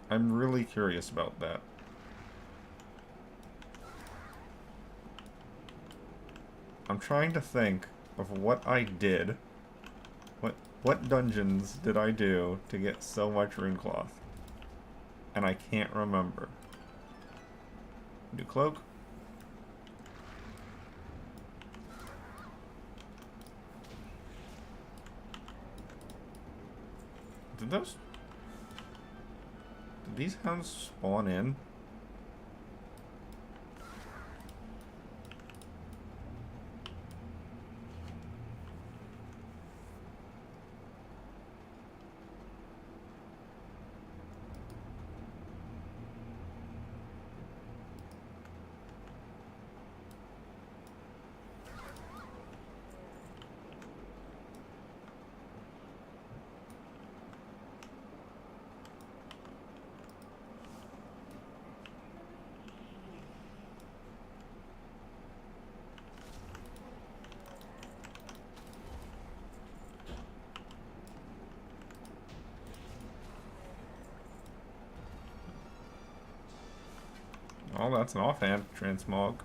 I'm really curious about that. I'm trying to think of what I did. What dungeons did I do to get so much rune cloth? And I can't remember. New cloak. Did these hounds spawn in? Oh, that's an offhand transmog.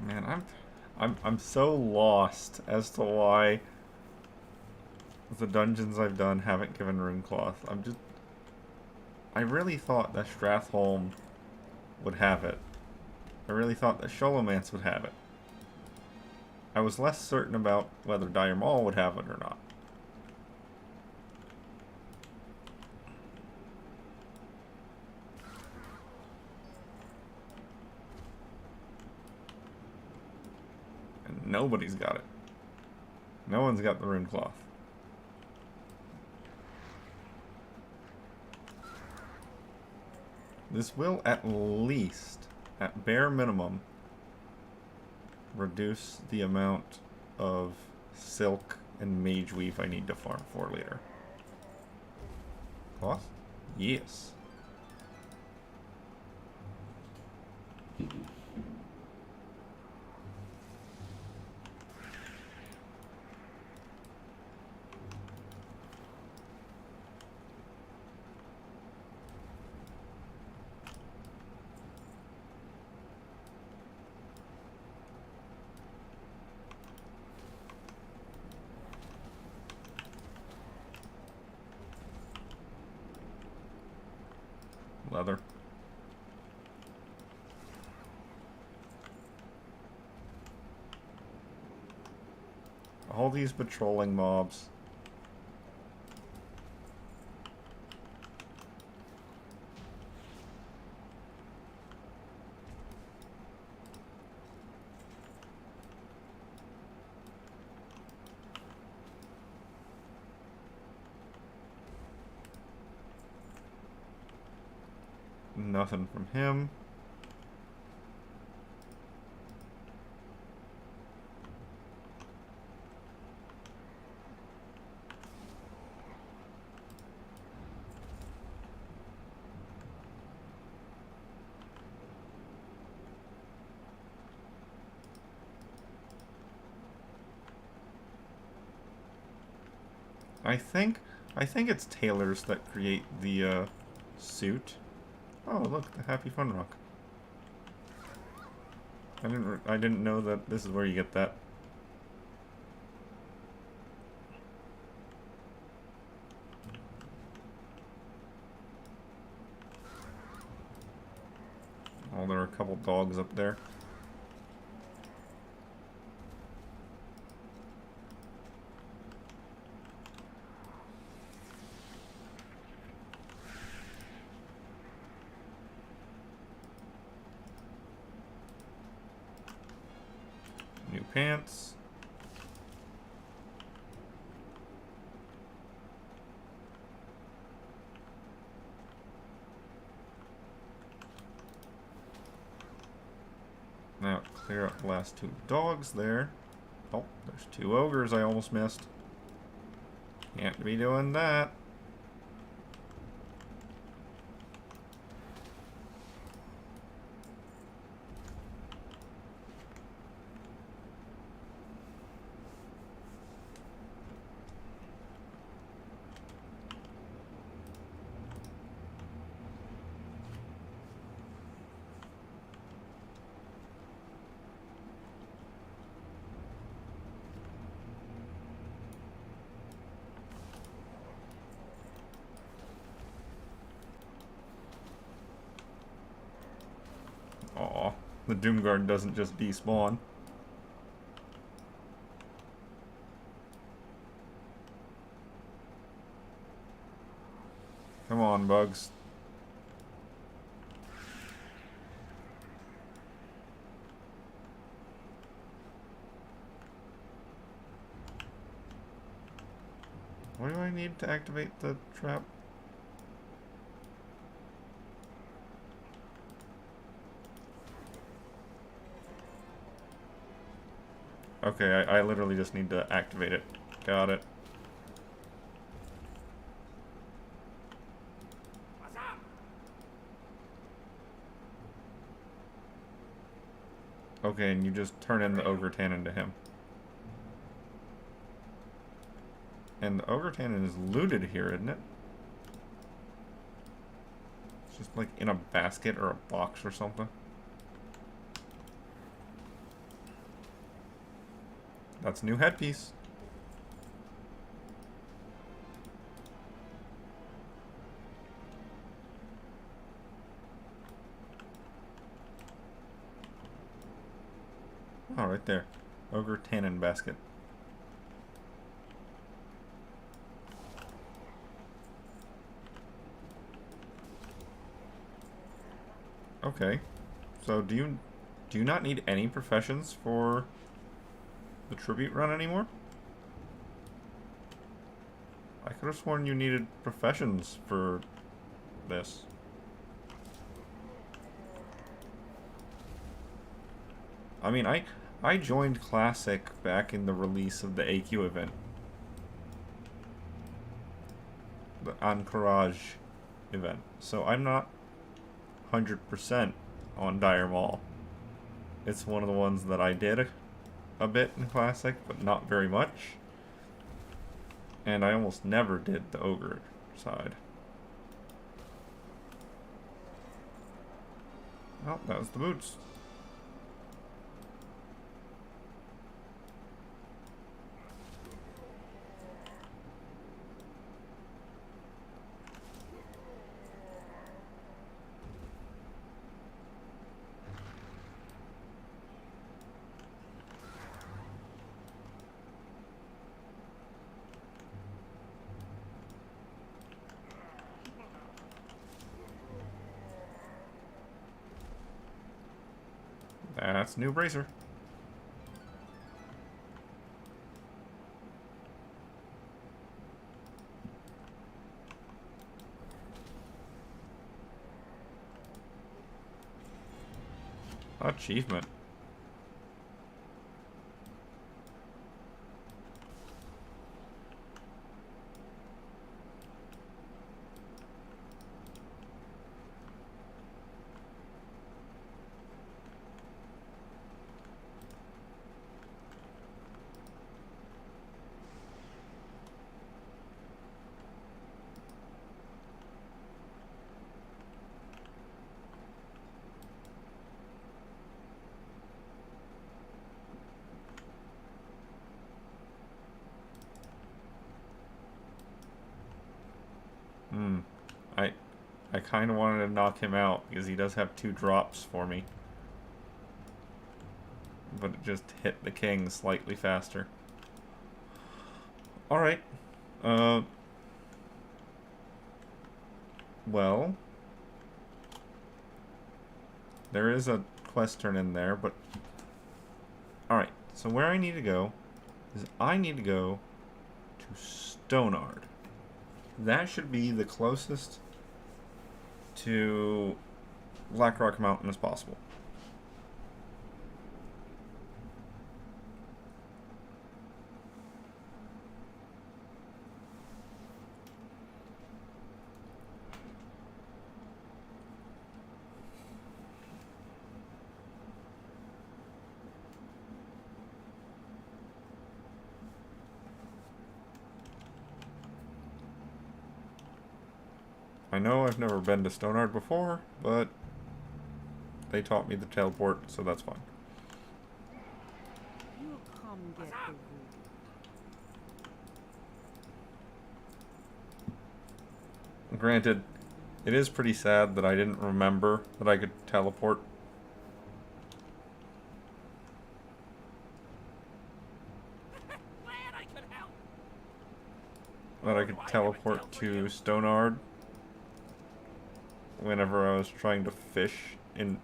Man, I'm so lost as to why the dungeons I've done haven't given Runecloth. I really thought that Strathholm would have it. I really thought that Sholomance would have it. I was less certain about whether Dire Maul would have it or not. And nobody's got it. No one's got the Runecloth. This will at least, at bare minimum, reduce the amount of silk and mage weave I need to farm for later. Cloth? Yes. Leather. All these patrolling mobs. Nothing from him. I think it's tailors that create the suit. Oh, look, the Happy Fun Rock. I didn't know that this is where you get that. Oh, there are a couple dogs up there. New pants. Now clear up the last two dogs there. Oh, there's two ogres I almost missed. Can't be doing that. Aw, the Doomguard doesn't just despawn. Come on, bugs. What do I need to activate the trap? Okay, I literally just need to activate it. Got it. Okay, and you just turn in the Ogre Tannin to him. And the Ogre Tannin is looted here, isn't it? It's just like in a basket or a box or something. That's a new headpiece. Oh, right there. Ogre Tannin basket. Okay. So do you not need any professions for the tribute run anymore? I could have sworn you needed professions for this. I mean, I joined Classic back in the release of the AQ event. The Encourage event. So I'm not 100% on Dire Maul. It's one of the ones that I did a bit in Classic, but not very much. And I almost never did the Ogre side. Oh, that was the boots. That's new bracer. Achievement. I kind of wanted to knock him out because he does have 2 drops for me. But it just hit the king slightly faster. Alright. Well. There is a quest turn in there, but... Alright, so where I need to go is I need to go to Stonard. That should be the closest to Blackrock Mountain as possible. I know I've never been to Stonard before, but they taught me the teleport, so that's fine. You come get the wood. Granted, it is pretty sad that I didn't remember that I could teleport. Glad I could help. That I could teleport to Stonard whenever I was trying to fish in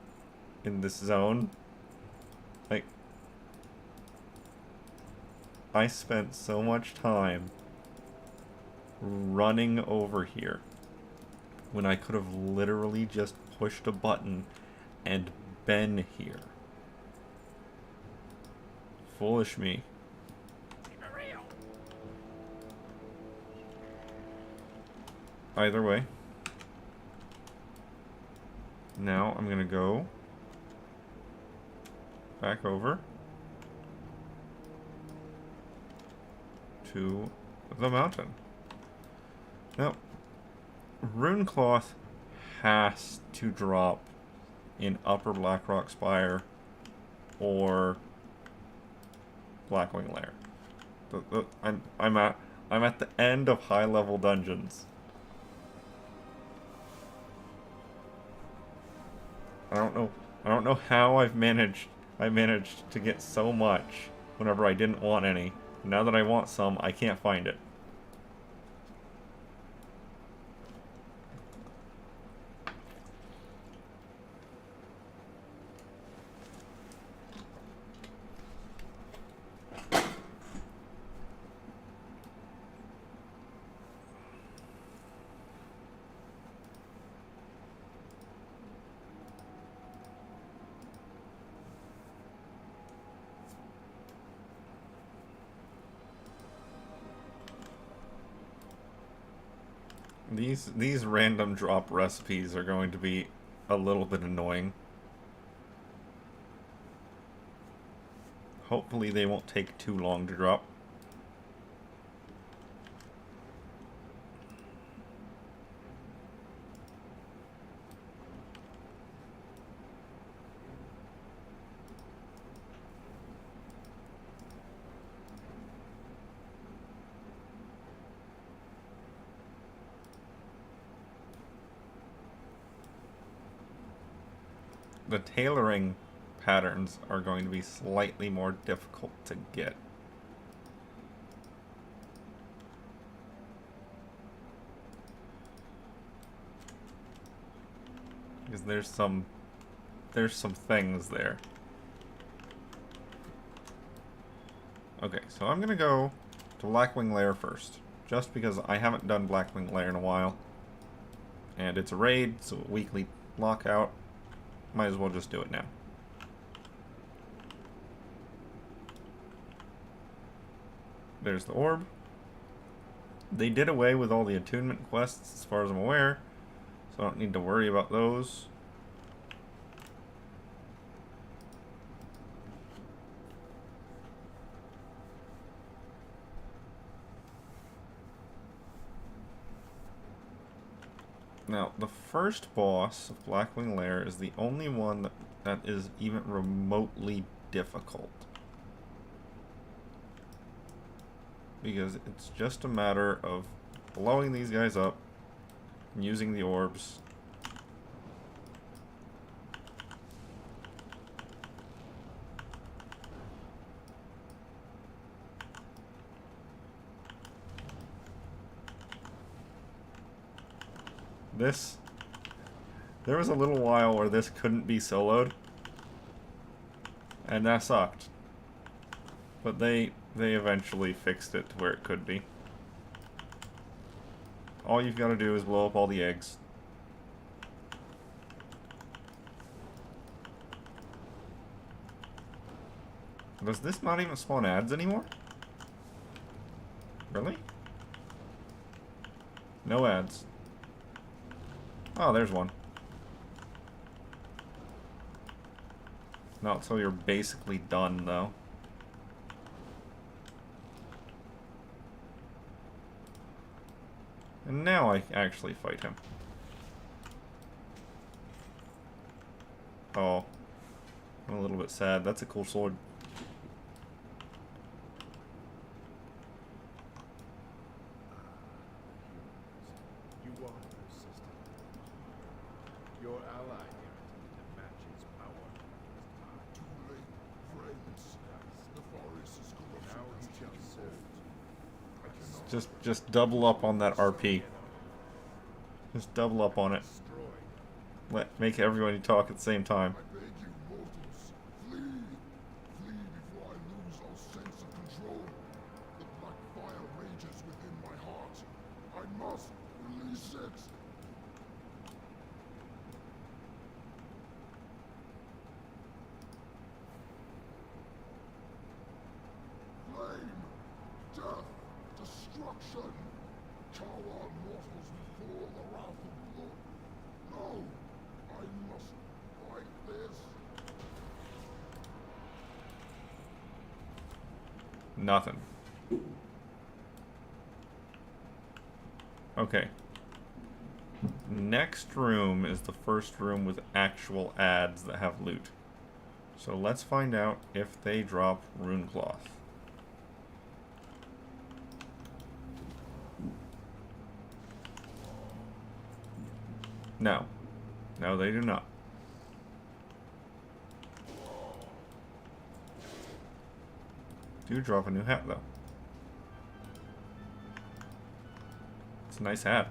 this zone. Like, I spent so much time running over here when I could have literally just pushed a button and been here. Foolish me. Either way. Now I'm gonna go back over to the mountain. Now, Runecloth has to drop in Upper Blackrock Spire or Blackwing Lair. I'm at the end of high level dungeons. I don't know how I managed to get so much whenever I didn't want any. Now that I want some, I can't find it. These random drop recipes are going to be a little bit annoying. Hopefully they won't take too long to drop. The tailoring patterns are going to be slightly more difficult to get. Because there's some things there. Okay, so I'm gonna go to Blackwing Lair first, just because I haven't done Blackwing Lair in a while. And it's a raid, so a weekly lockout. Might as well just do it now. There's the orb. They did away with all the attunement quests as far as I'm aware, so I don't need to worry about those. Now, the first boss of Blackwing Lair is the only one that is even remotely difficult. Because it's just a matter of blowing these guys up and using the orbs. There was a little while where this couldn't be soloed, and that sucked. But they eventually fixed it to where it could be. All you've got to do is blow up all the eggs. Does this not even spawn ads anymore? Really? No ads. Oh, there's one. Not till you're basically done, though. And now I actually fight him. Oh. I'm a little bit sad. That's a cool sword. You are persistent. Your ally guaranteed to match his power. Too late, friends. The forest is corrupted. Now he shall serve. Just double up on that RP. Just double up on it. Make everybody talk at the same time. I beg you, mortals, flee. Flee before I lose all sense of control. The black fire rages within my heart. I must release it. Flame, death, destruction. Cower mortals before the wrath of blood. No, I must fight this. Nothing. Okay. Next room is the first room with actual ads that have loot. So let's find out if they drop rune cloth. No. No, they do not. Do drop a new hat, though. It's a nice hat.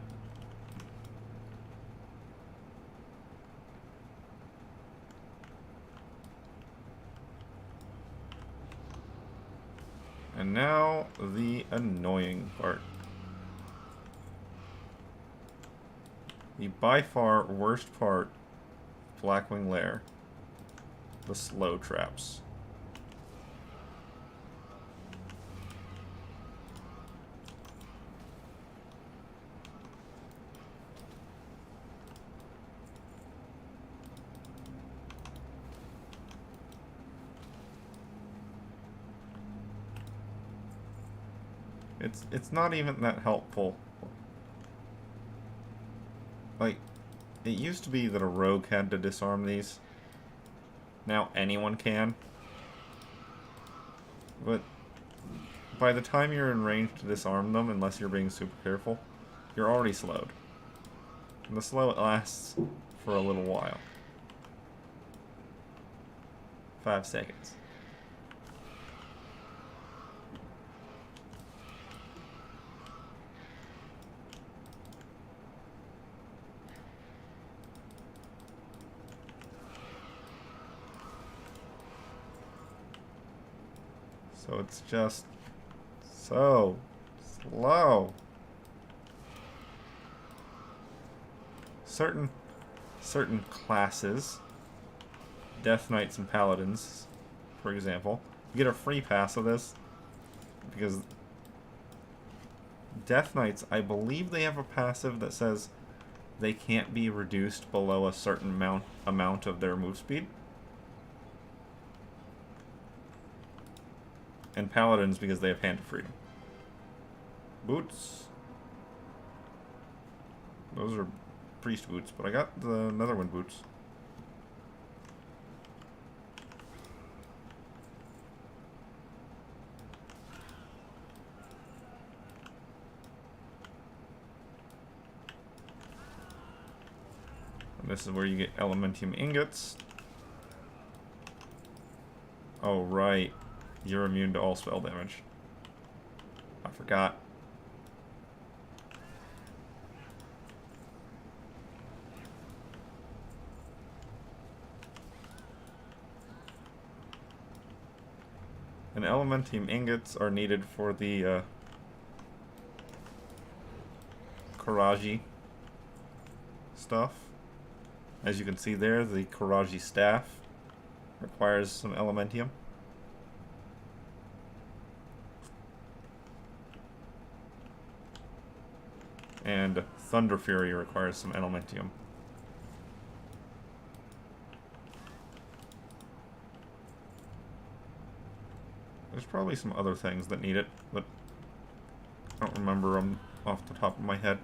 And now, the annoying part. The by far worst part of Blackwing Lair. The slow traps. It's not even that helpful. Like, it used to be that a rogue had to disarm these. Now anyone can. But by the time you're in range to disarm them, unless you're being super careful, you're already slowed. And the slow lasts for a little while. 5 seconds. So it's just so slow. Certain classes, Death Knights and Paladins, for example, you get a free pass of this because Death Knights, I believe they have a passive that says they can't be reduced below a certain amount of their move speed. And Paladins because they have Hand of Freedom. Boots. Those are priest boots, but I got the Netherwind boots. And this is where you get Elementium ingots. Oh, right. You're immune to all spell damage. I forgot. And Elementium ingots are needed for the Karaji stuff. As you can see there, the Karaji staff requires some Elementium. And Thunder Fury requires some Elementium. There's probably some other things that need it, but I don't remember them off the top of my head.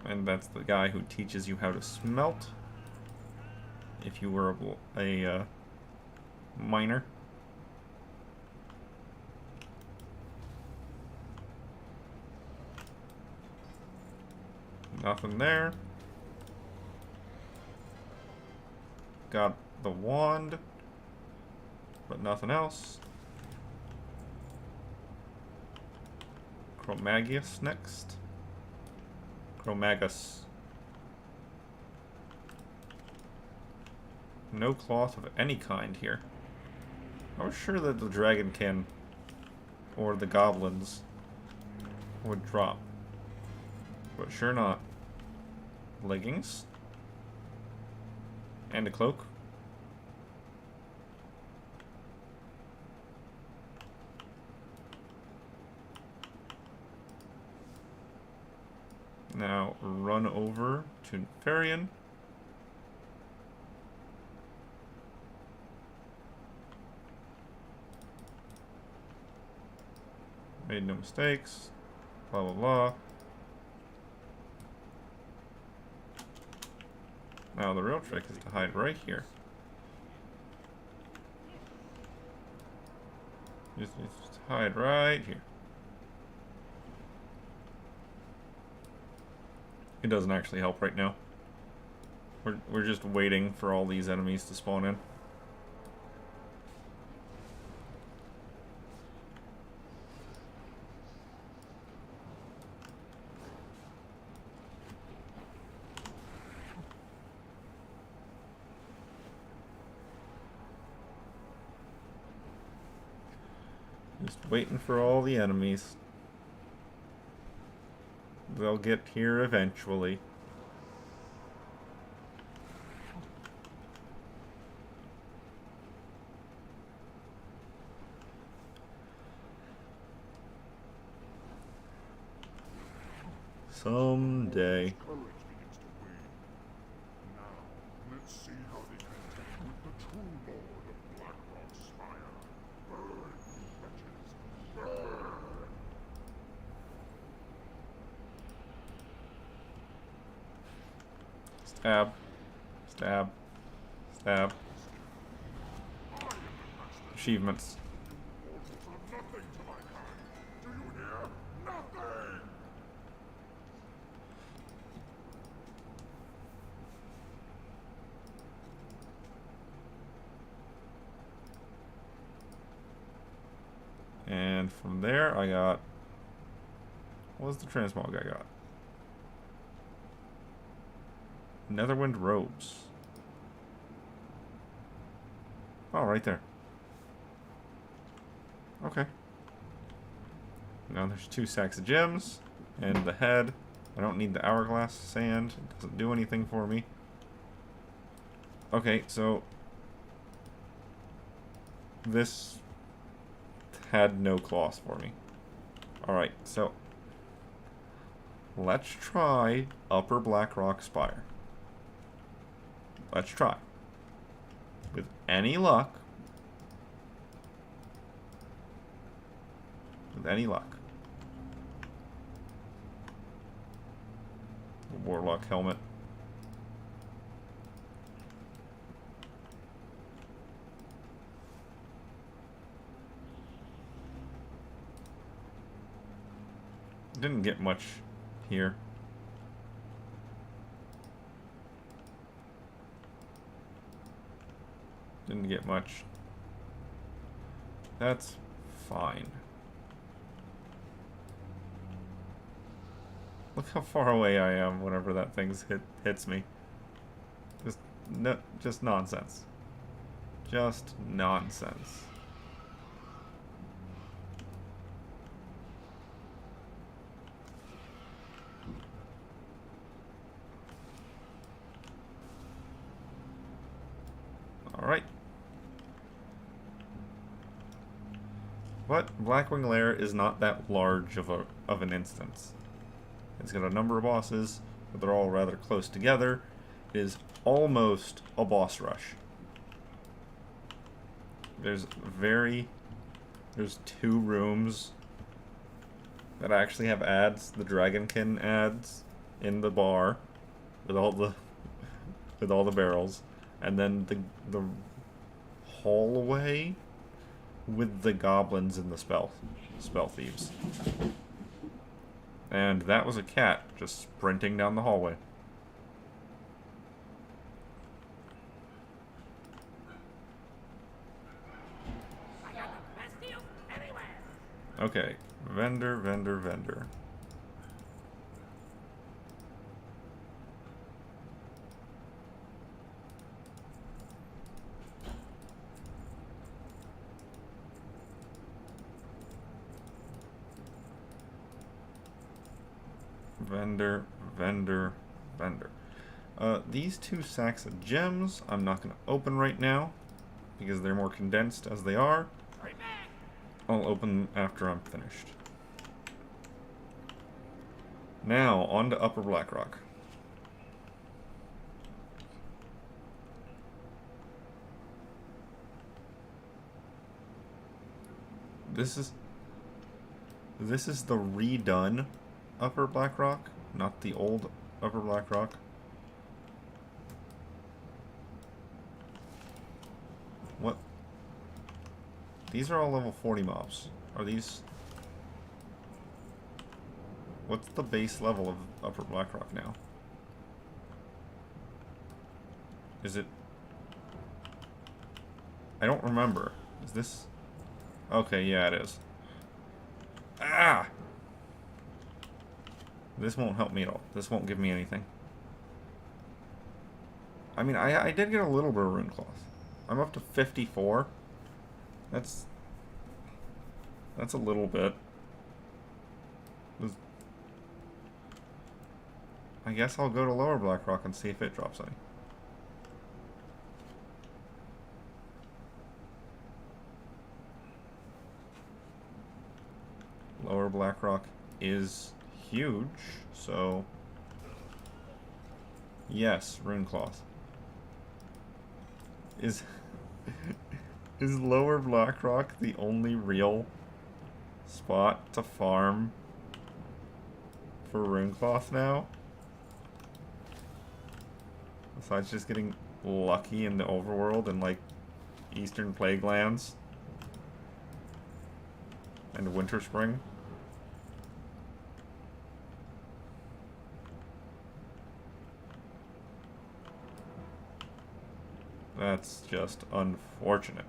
And that's the guy who teaches you how to smelt. If you were a miner. Nothing there. Got the wand, but nothing else. Chromagus next. Chromagus. No cloth of any kind here. I was sure that the dragonkin or the goblins would drop. But sure not. Leggings. And a cloak. Now run over to Nefarian. Made no mistakes. Blah blah blah. Now the real trick is to hide right here. Just hide right here. It doesn't actually help right now. We're just waiting for all these enemies to spawn in. Just waiting for all the enemies. They'll get here eventually. Someday. Courage begins to wane. Now, let's see how they contend with the true Lord of Blackrock Spire. Burn, wretches, burn! Stab. Stab. Stab. Achievements. Mortals are nothing to my kind. Do you hear? Nothing! And from there, I got... What was the transmog I got? Netherwind robes. Oh, right there. Okay. Now there's 2 sacks of gems and the head. I don't need the hourglass sand. It doesn't do anything for me. Okay, so this had no cloth for me. Alright, so let's try Upper Blackrock Spire. Let's try. With any luck. With any luck. The Warlock helmet. Didn't get much here. Didn't get much. That's fine. Look how far away I am whenever that thing hits me. Just nonsense. Just nonsense. Alright. But Blackwing Lair is not that large of an instance. It's got a number of bosses, but they're all rather close together. It is almost a boss rush. There's 2 rooms that actually have ads, the Dragonkin ads in the bar with all the barrels, and then the hallway with the goblins and the spell thieves. And that was a cat just sprinting down the hallway. Okay, vendor. Vendor, vendor, vendor. These 2 sacks of gems I'm not going to open right now because they're more condensed as they are. I'll open them after I'm finished. Now, on to Upper Blackrock. This is the redone Upper Blackrock, not the old Upper Blackrock. What? These are all level 40 mobs. Are these... What's the base level of Upper Blackrock now? Is it... I don't remember. Is this... Okay, yeah, it is. Ah! This won't help me at all. This won't give me anything. I mean, I did get a little bit of rune cloth. I'm up to 54. That's a little bit. I guess I'll go to Lower Blackrock and see if it drops any. Lower Blackrock is huge, so yes, rune cloth. Is Lower Blackrock the only real spot to farm for rune cloth now? Besides just getting lucky in the overworld and like Eastern Plague Lands and Winter Spring. That's just unfortunate.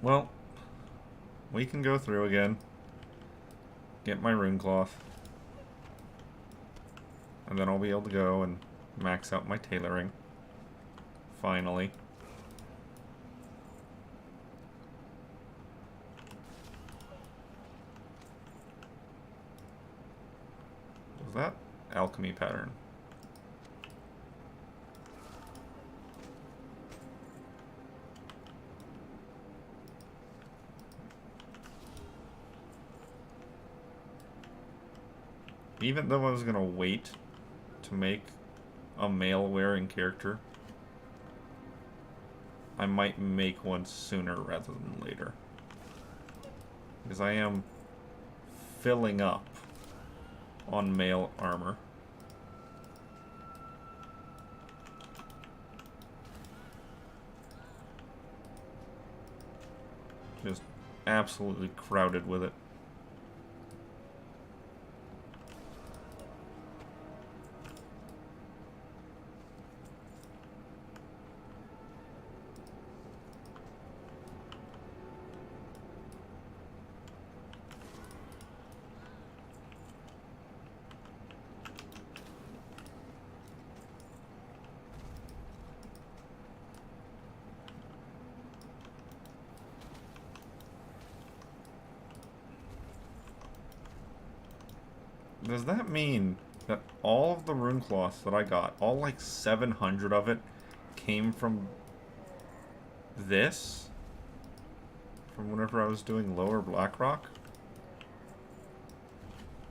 Well, we can go through again. Get my rune cloth. And then I'll be able to go and max out my tailoring. Finally. Was that alchemy pattern? Even though I was gonna wait to make a male-wearing character, I might make one sooner rather than later. Because I am filling up on male armor. Just absolutely crowded with it. Does that mean that all of the rune cloths that I got, all like 700 of it, came from this? From whenever I was doing Lower Blackrock?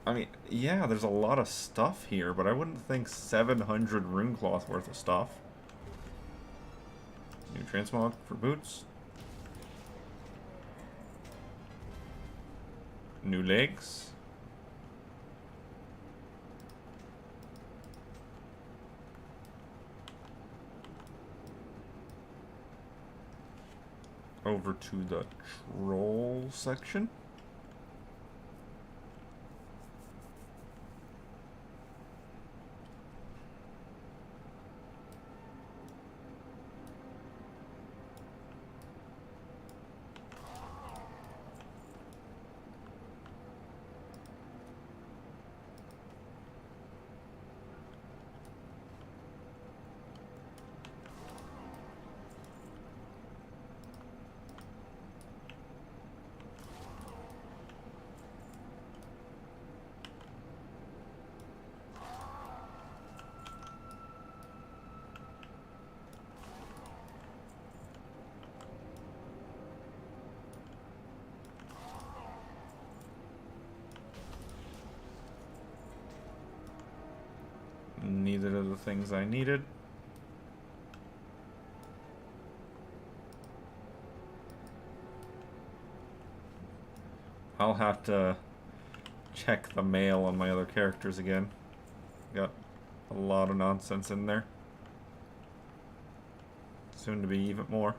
I mean, yeah, there's a lot of stuff here, but I wouldn't think 700 rune cloth worth of stuff. New transmog for boots. New legs. Over to the troll section. Neither of the things I needed. I'll have to check the mail on my other characters again. Got a lot of nonsense in there. Soon to be even more.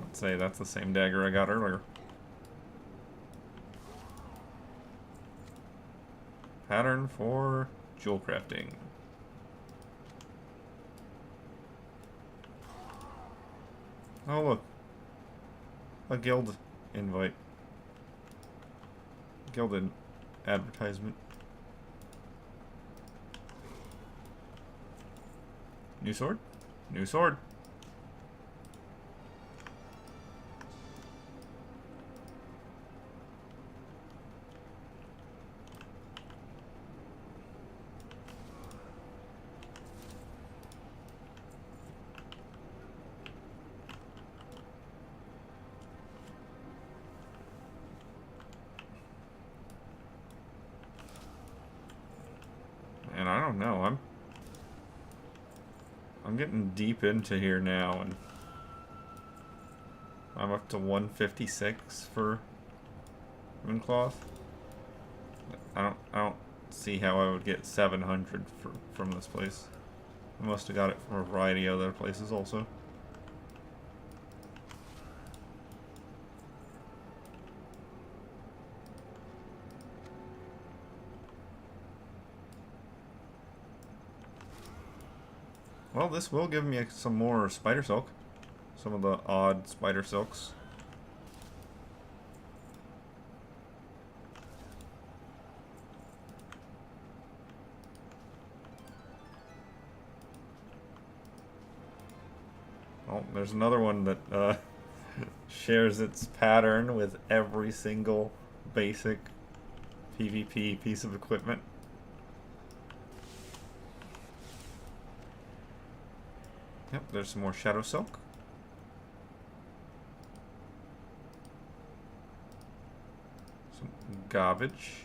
Let's say that's the same dagger I got earlier. Pattern for jewel crafting. Oh look. A guild invite. Guild advertisement. New sword? New sword. And I don't know, I'm getting deep into here now, and I'm up to 156 for Mooncloth. I don't see how I would get 700 from this place. I must have got it from a variety of other places also. Well, this will give me some more spider silk. Some of the odd spider silks. Oh, there's another one that shares its pattern with every single basic PvP piece of equipment. Yep, there's some more shadow silk. Some garbage.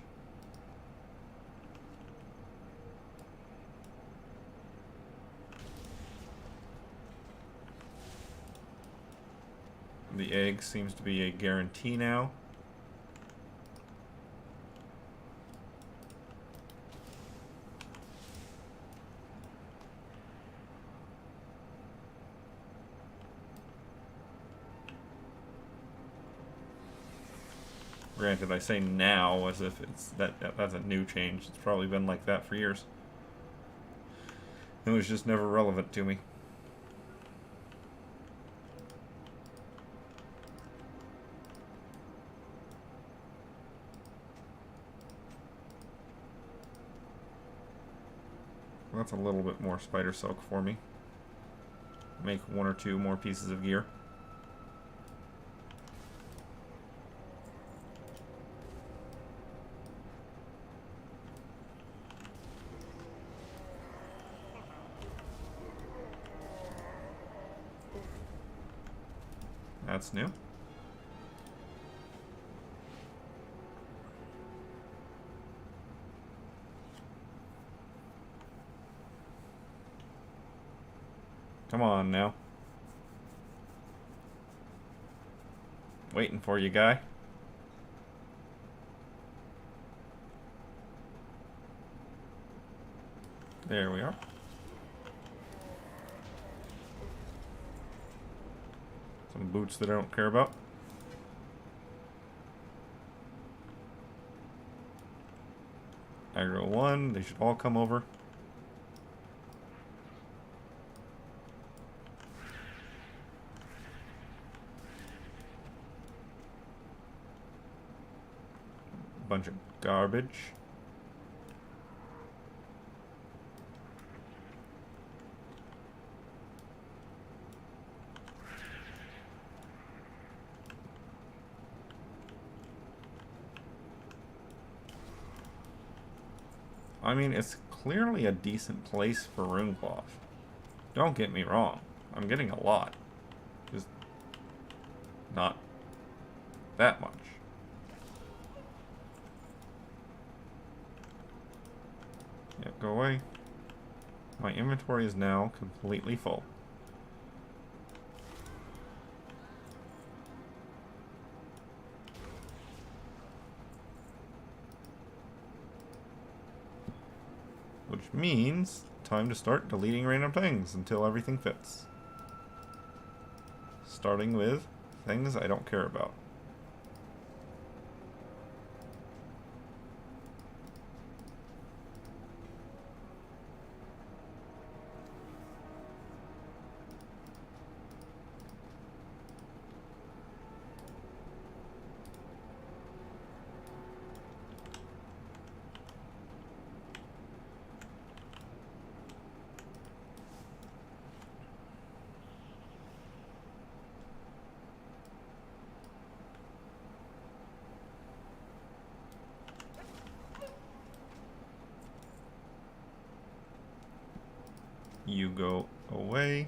The egg seems to be a guarantee now. Granted, I say now as if that's a new change. It's probably been like that for years. It was just never relevant to me. That's a little bit more spider silk for me. Make one or two more pieces of gear. That's new. Come on now. Waiting for you, guy. There we are. Some boots that I don't care about. Aggro 1, they should all come over. Bunch of garbage. I mean, it's clearly a decent place for runecloth. Don't get me wrong. I'm getting a lot. Just not that much. Yeah, go away. My inventory is now completely full. Which means time to start deleting random things until everything fits. Starting with things I don't care about. You go away.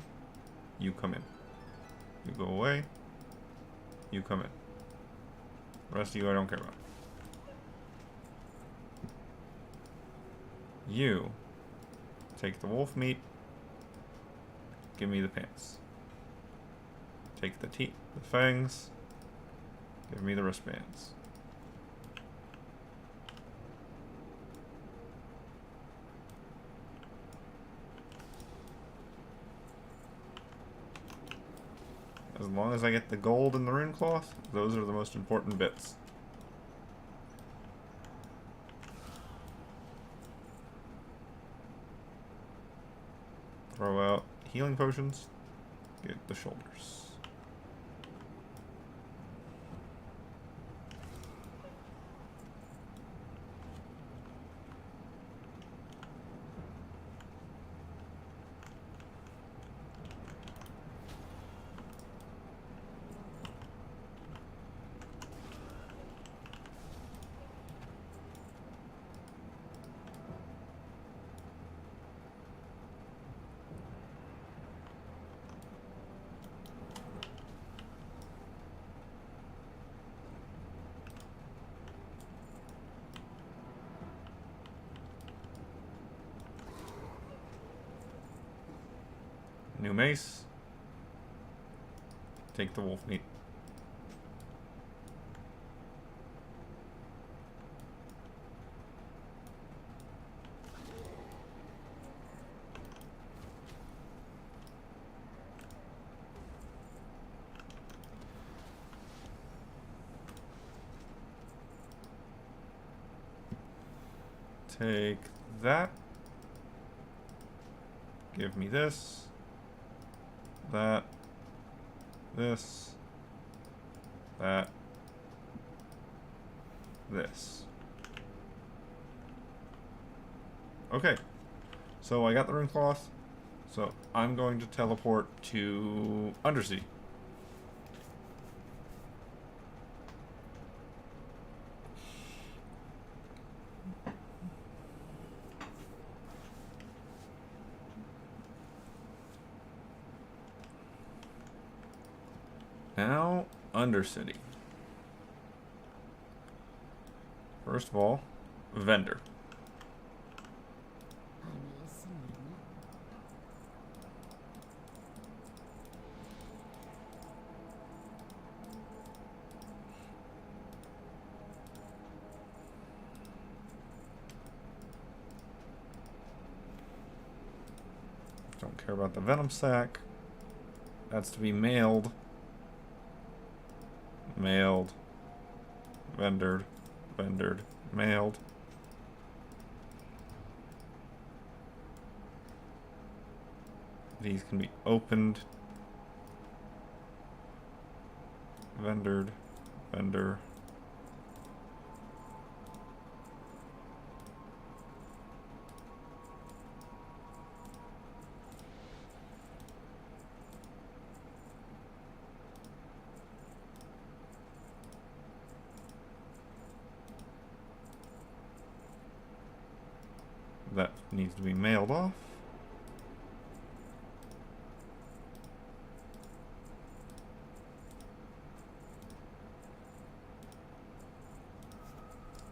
You come in. You go away. You come in. The rest of you I don't care about. You take the wolf meat. Give me the pants. Take the teeth, the fangs. Give me the wristbands. As long as I get the gold and the rune cloth, those are the most important bits. Throw out healing potions. Get the shoulders. New mace. Take the wolf meat. Take that. Give me this. That, this, that, this. Okay, so I got the rune cloth, so I'm going to teleport to Undersea. Now, Undercity. First of all, vendor. Don't care about the venom sac. That's to be mailed. Mailed. Vendored. Vendored. Mailed. These can be opened. Vendored. Vendor. that needs to be mailed off.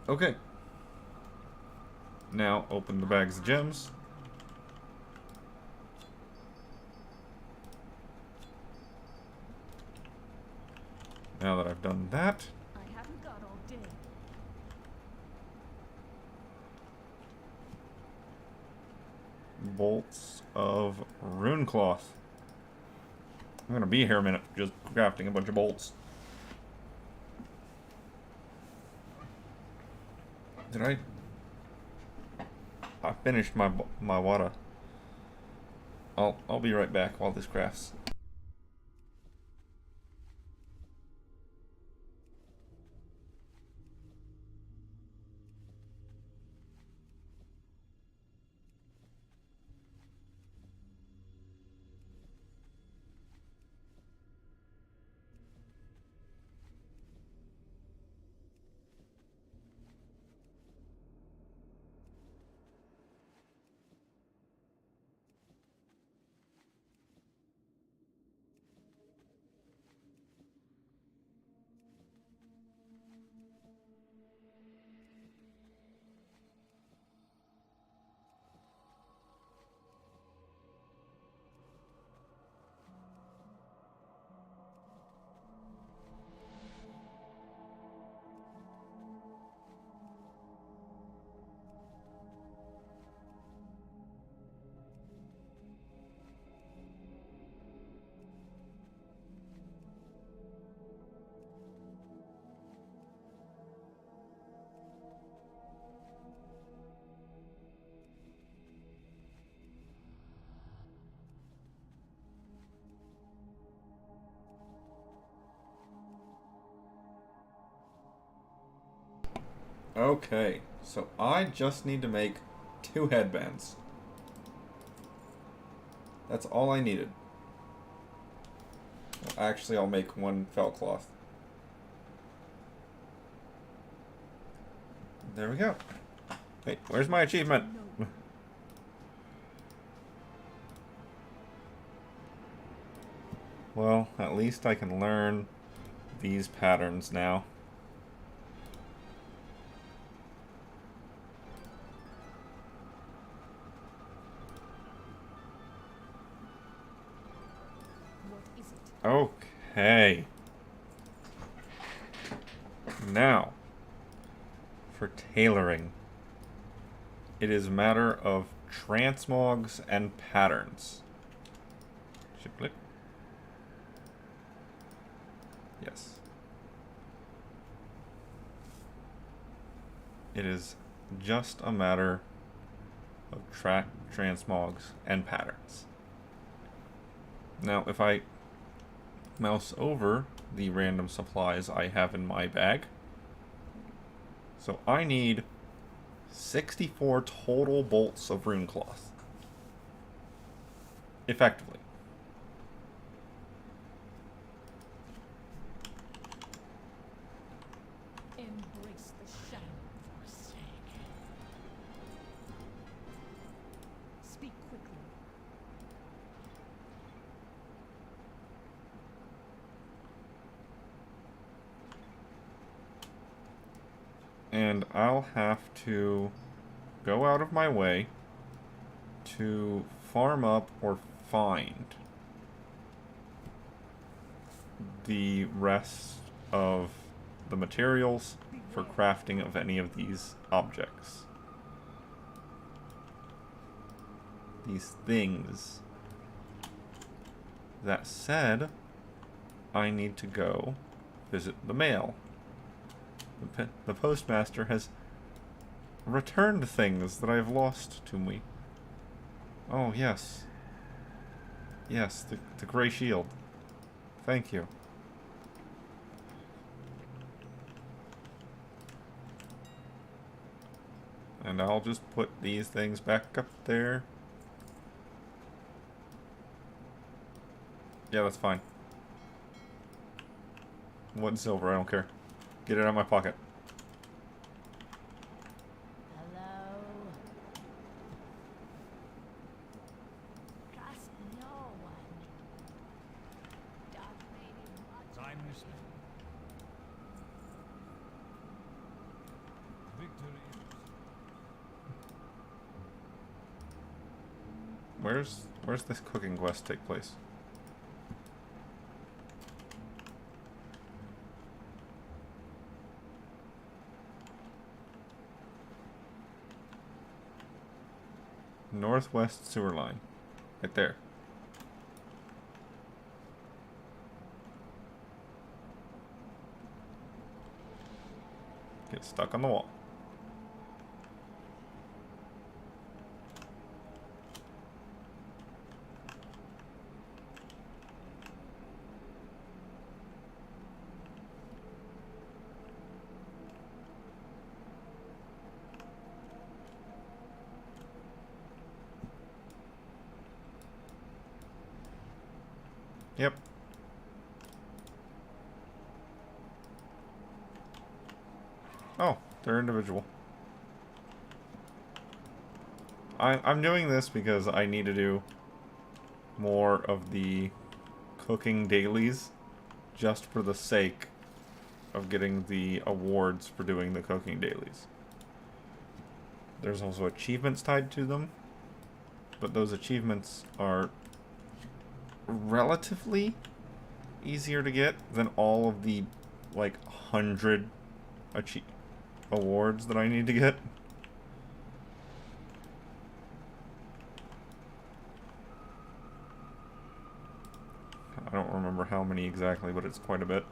Okay. Now open the bags of gems. Now that I've done that, I haven't got all day. bolts of rune cloth. I'm gonna be here a minute, just crafting a bunch of bolts. Did I finished my water. I'll be right back while this crafts. Okay, so I just need to make 2 headbands. That's all I needed. Well, actually, I'll make 1 felt cloth. There we go. Wait, where's my achievement? Well, at least I can learn these patterns now. Okay. Now, for tailoring, it is a matter of transmogs and patterns. Shift click. Yes. It is just a matter of transmogs and patterns. Now, if I mouse over the random supplies I have in my bag. So I need 64 total bolts of rune cloth. Effectively. Embrace the shadow, forsaken. Speak quickly. And I'll have to go out of my way to farm up or find the rest of the materials for crafting of any of these objects. These things. That said, I need to go visit the mail. The postmaster has returned things that I've lost to me. Oh, yes. Yes, the gray shield. Thank you. And I'll just put these things back up there. Yeah, that's fine. 1 silver, I don't care. Get it out of my pocket. Hello? horsemen. Victory. Where's this cooking quest take place? Northwest sewer line. Right there. Get stuck on the wall. Yep. Oh, they're individual. I'm doing this because I need to do more of the cooking dailies just for the sake of getting the awards for doing the cooking dailies. There's also achievements tied to them, but those achievements are relatively easier to get than all of the like 100 awards that I need to get. I don't remember how many exactly, but it's quite a bit.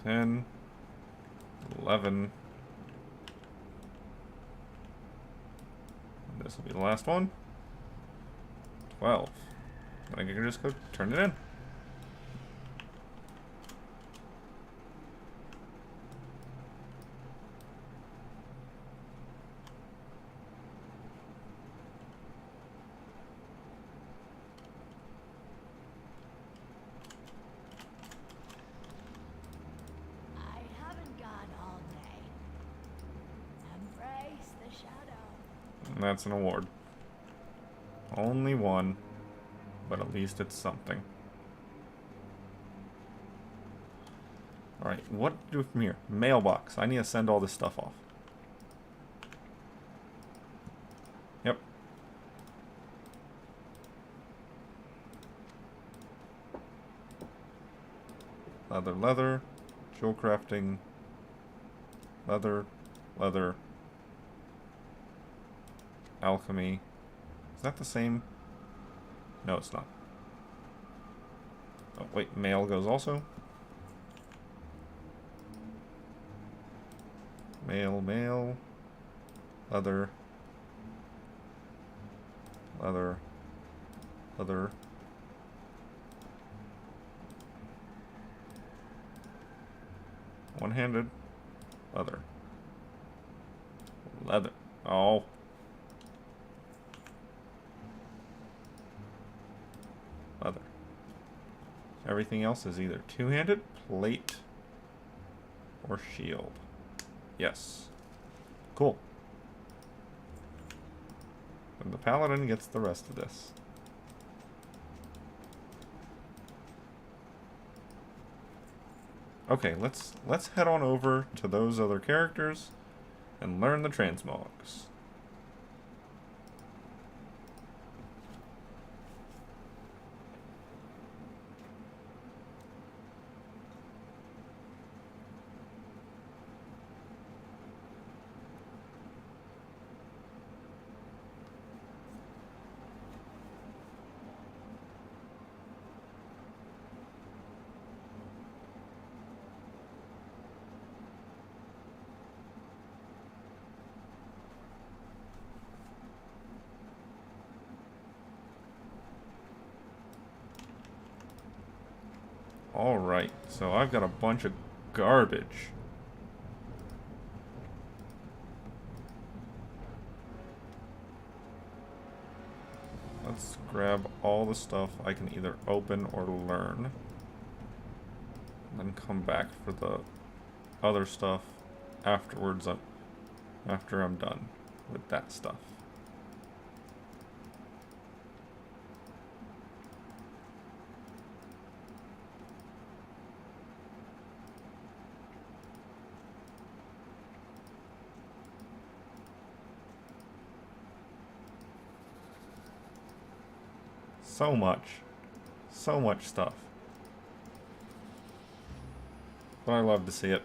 $10, $11. This will be the last one. $12. Then I can just go turn it in. I haven't got all day. Embrace the shadow. And that's an award. Only one, but at least it's something. Alright, what to do from here? Mailbox. I need to send all this stuff off. Yep. Leather, leather. Jewel crafting. Leather, leather. Alchemy. Is that the same? No, it's not. Oh, wait, mail goes also? Mail, mail. Leather. Leather. Leather. One-handed. Leather. Leather. Oh. Leather. Everything else is either two-handed, plate, or shield. Yes. Cool. And the paladin gets the rest of this. Okay, let's head on over to those other characters and learn the transmogs. Alright, so I've got a bunch of garbage. Let's grab all the stuff I can either open or learn. And then come back for the other stuff afterwards, after I'm done with that stuff. So much. So much stuff. But I love to see it.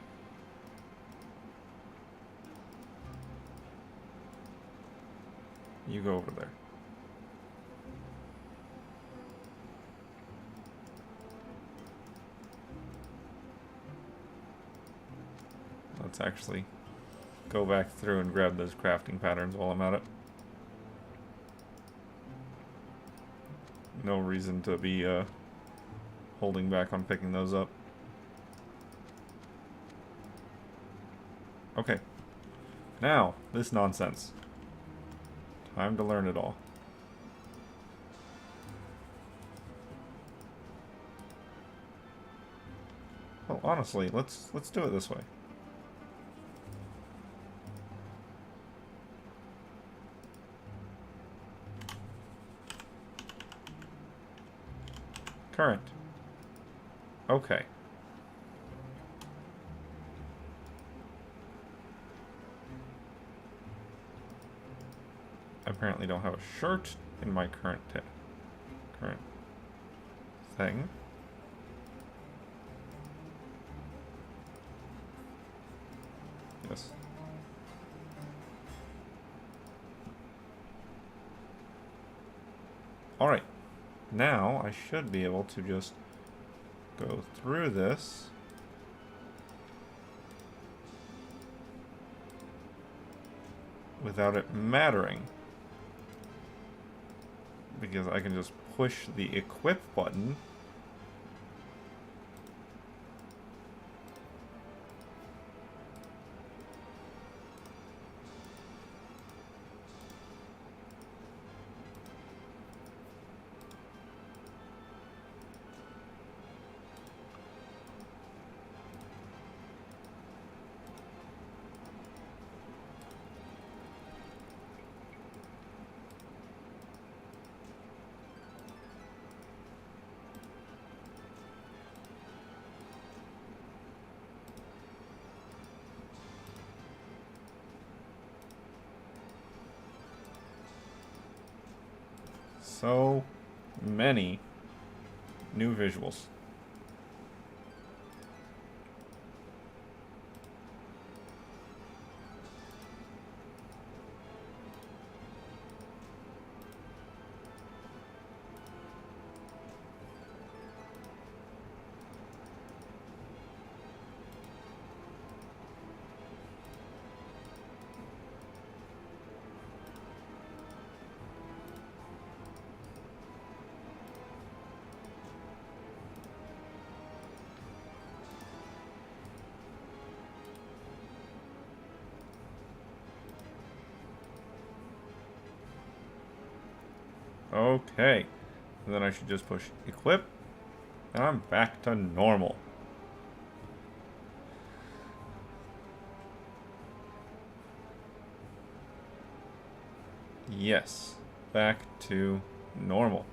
You go over there. Let's actually go back through and grab those crafting patterns while I'm at it. No reason to be holding back on picking those up. Okay. Now, this nonsense. Time to learn it all. Well, honestly, let's do it this way. Current. Okay. I apparently don't have a shirt in my current thing. Yes. Alright. Now I should be able to just go through this. Without it mattering. Because I can just push the equip button. So many new visuals. Okay. And then I should just push equip. And I'm back to normal. Yes. Back to normal.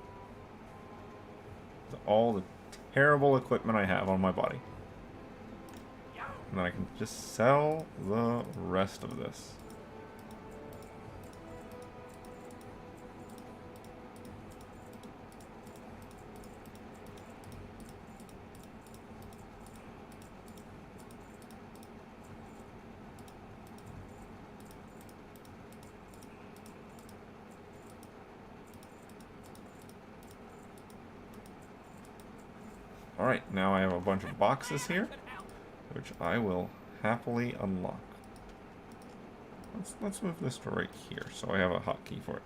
All the terrible equipment I have on my body. And then I can just sell the rest of this. Alright, now I have a bunch of boxes here, which I will happily unlock. Let's move this to right here, so I have a hotkey for it.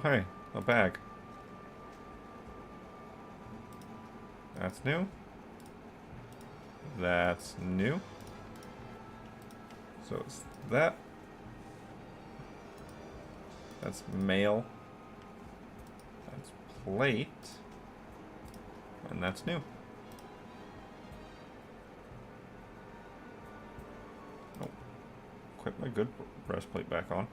Hey, a bag. That's new. That's new. So it's that. That's mail. That's plate. And that's new. Oh. Put my good breastplate back on.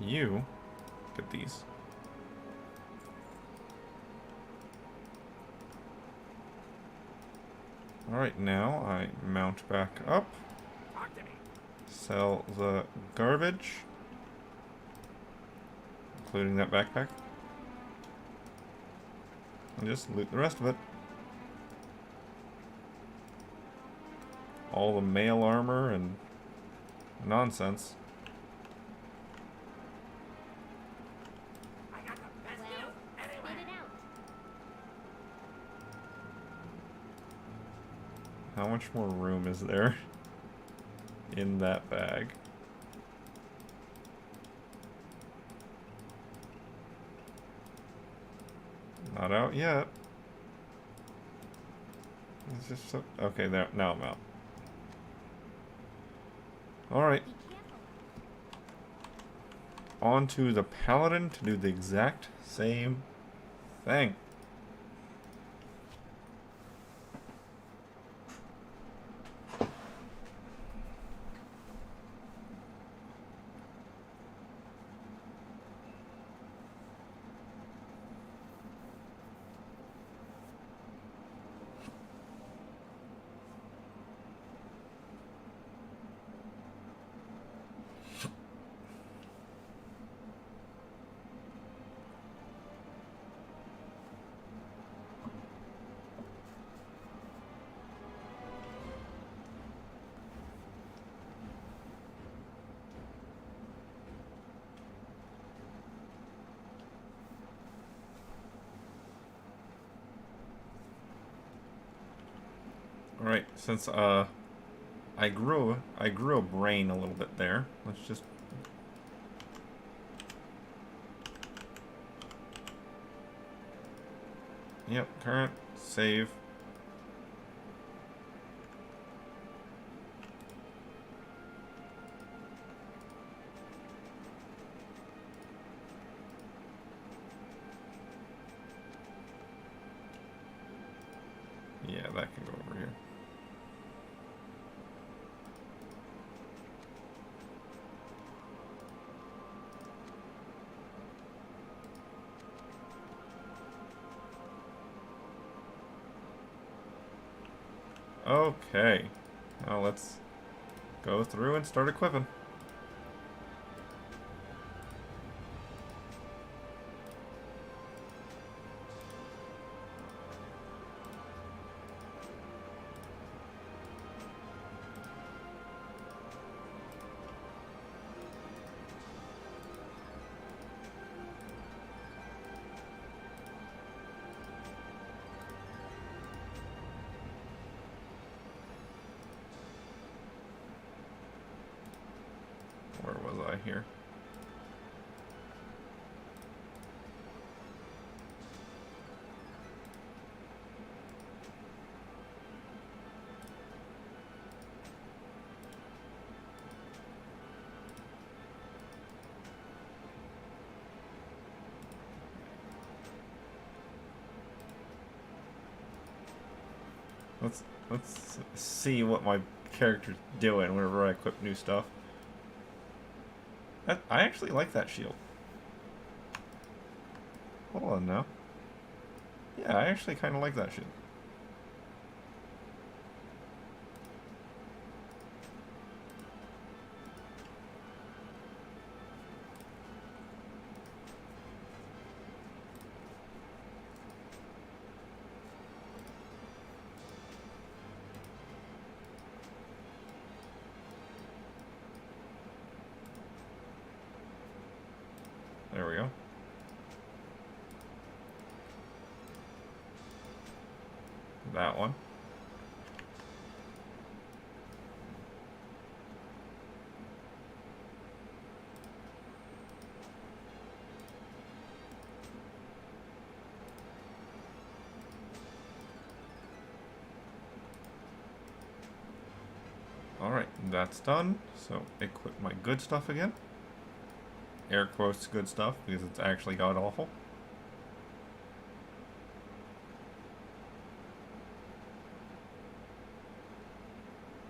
You get these. Alright, now I mount back up. Sell the garbage, including that backpack. And just loot the rest of it. All the mail armor and nonsense. How much more room is there in that bag? Not out yet. It's just so, okay, there, now I'm out. Alright. On to the paladin to do the exact same thing. Alright, since I grew a brain a little bit there. Let's just yep, current, save. Yeah, that can go over here. Okay, now let's go through and start equipping. Where was I here? Let's see what my character's doing whenever I equip new stuff. I actually like that shield. Hold on now. Yeah, I actually kind of like that shield. There we go. That one. Alright, that's done. So equip my good stuff again. Air quotes good stuff because it's actually god awful.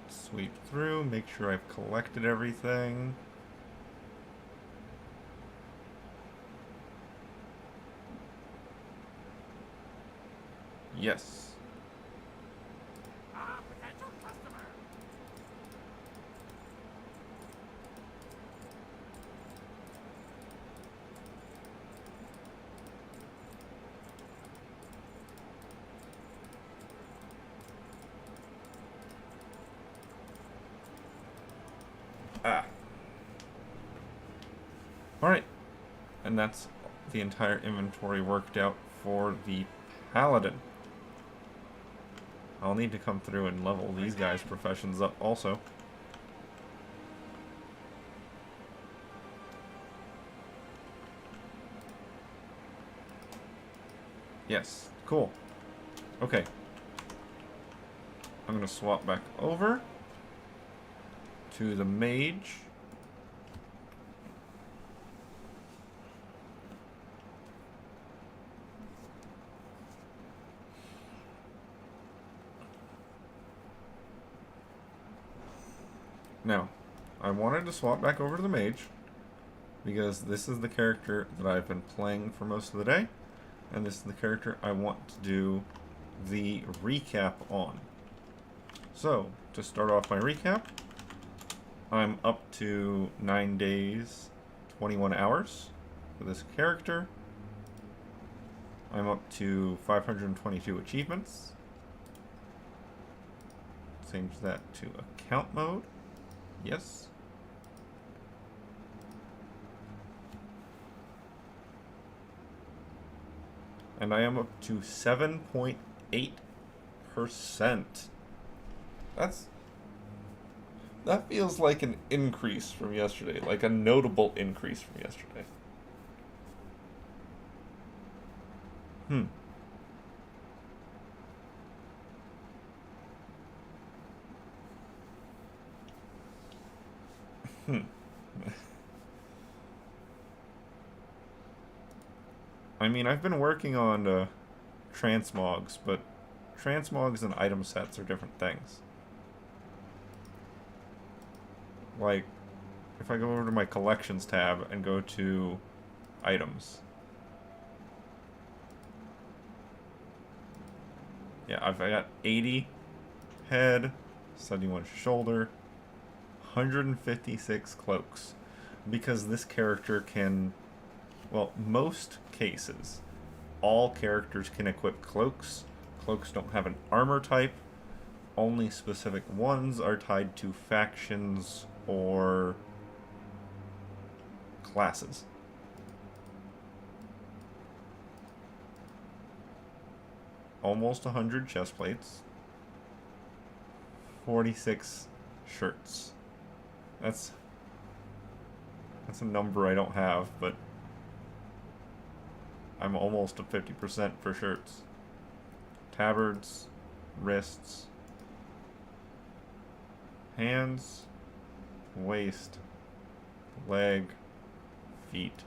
Sweep through, make sure I've collected everything. Yes. Potential customer. Ah. Alright. And that's the entire inventory worked out for the Paladin. I'll need to come through and level these guys' professions up also. Yes, cool. Okay. I'm gonna swap back over to the mage. Now, I wanted to swap back over to the mage because this is the character that I've been playing for most of the day, and this is the character I want to do the recap on. So, to start off my recap, I'm up to 9 days, 21 hours for this character. I'm up to 522 achievements. Change that to account mode. Yes. And I am up to 7.8%. That feels like an increase from yesterday, like a notable increase from yesterday. I mean, I've been working on transmogs, but transmogs and item sets are different things. Like, if I go over to my collections tab and go to items. Yeah, I got 80 head, 71 shoulder, 156 cloaks. Because this character can, well, most cases, all characters can equip cloaks. Cloaks don't have an armor type. Only specific ones are tied to factions or classes. Almost 100 chest plates. 46 shirts. That's a number I don't have, but I'm almost at 50% for shirts. Tabards, wrists, hands, waist, leg, feet.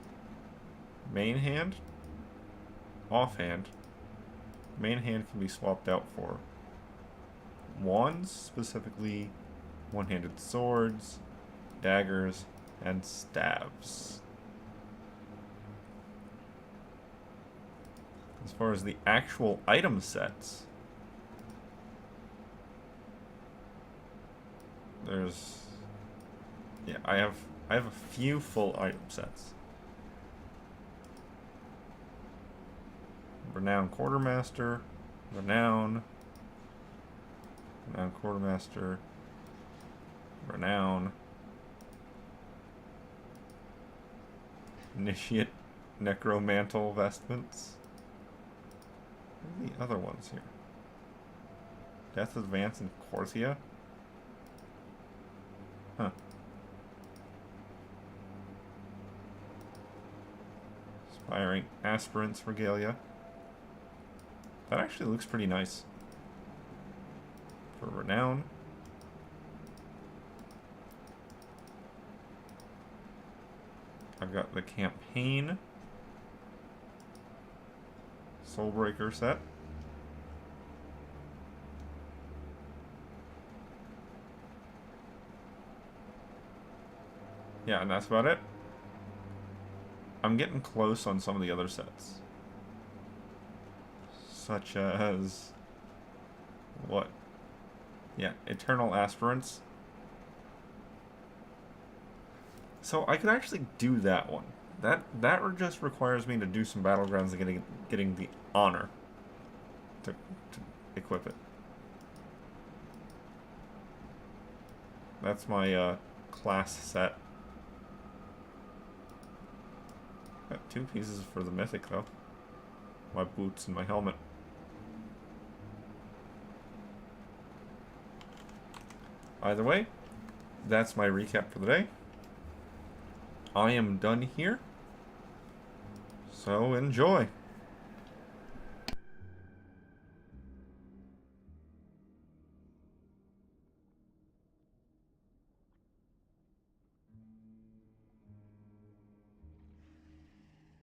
Main hand, offhand. Main hand can be swapped out for wands, specifically one-handed swords, daggers, and staves. As far as the actual item sets, I have a few full item sets. Renowned Quartermaster, Renown Quartermaster, Renown, Initiate Necromantle Vestments. What are the other ones here? Death Advance and Corthia? Huh. Aspiring Aspirant's Regalia. That actually looks pretty nice. For Renown. I've got the Campaign Soulbreaker set. Yeah, and that's about it. I'm getting close on some of the other sets. such as what? Yeah, Eternal Aspirants. So I could actually do that one. That just requires me to do some battlegrounds and getting the honor to equip it. That's my class set. Got 2 pieces for the mythic though. My boots and my helmet. Either way, that's my recap for the day. I am done here. So enjoy.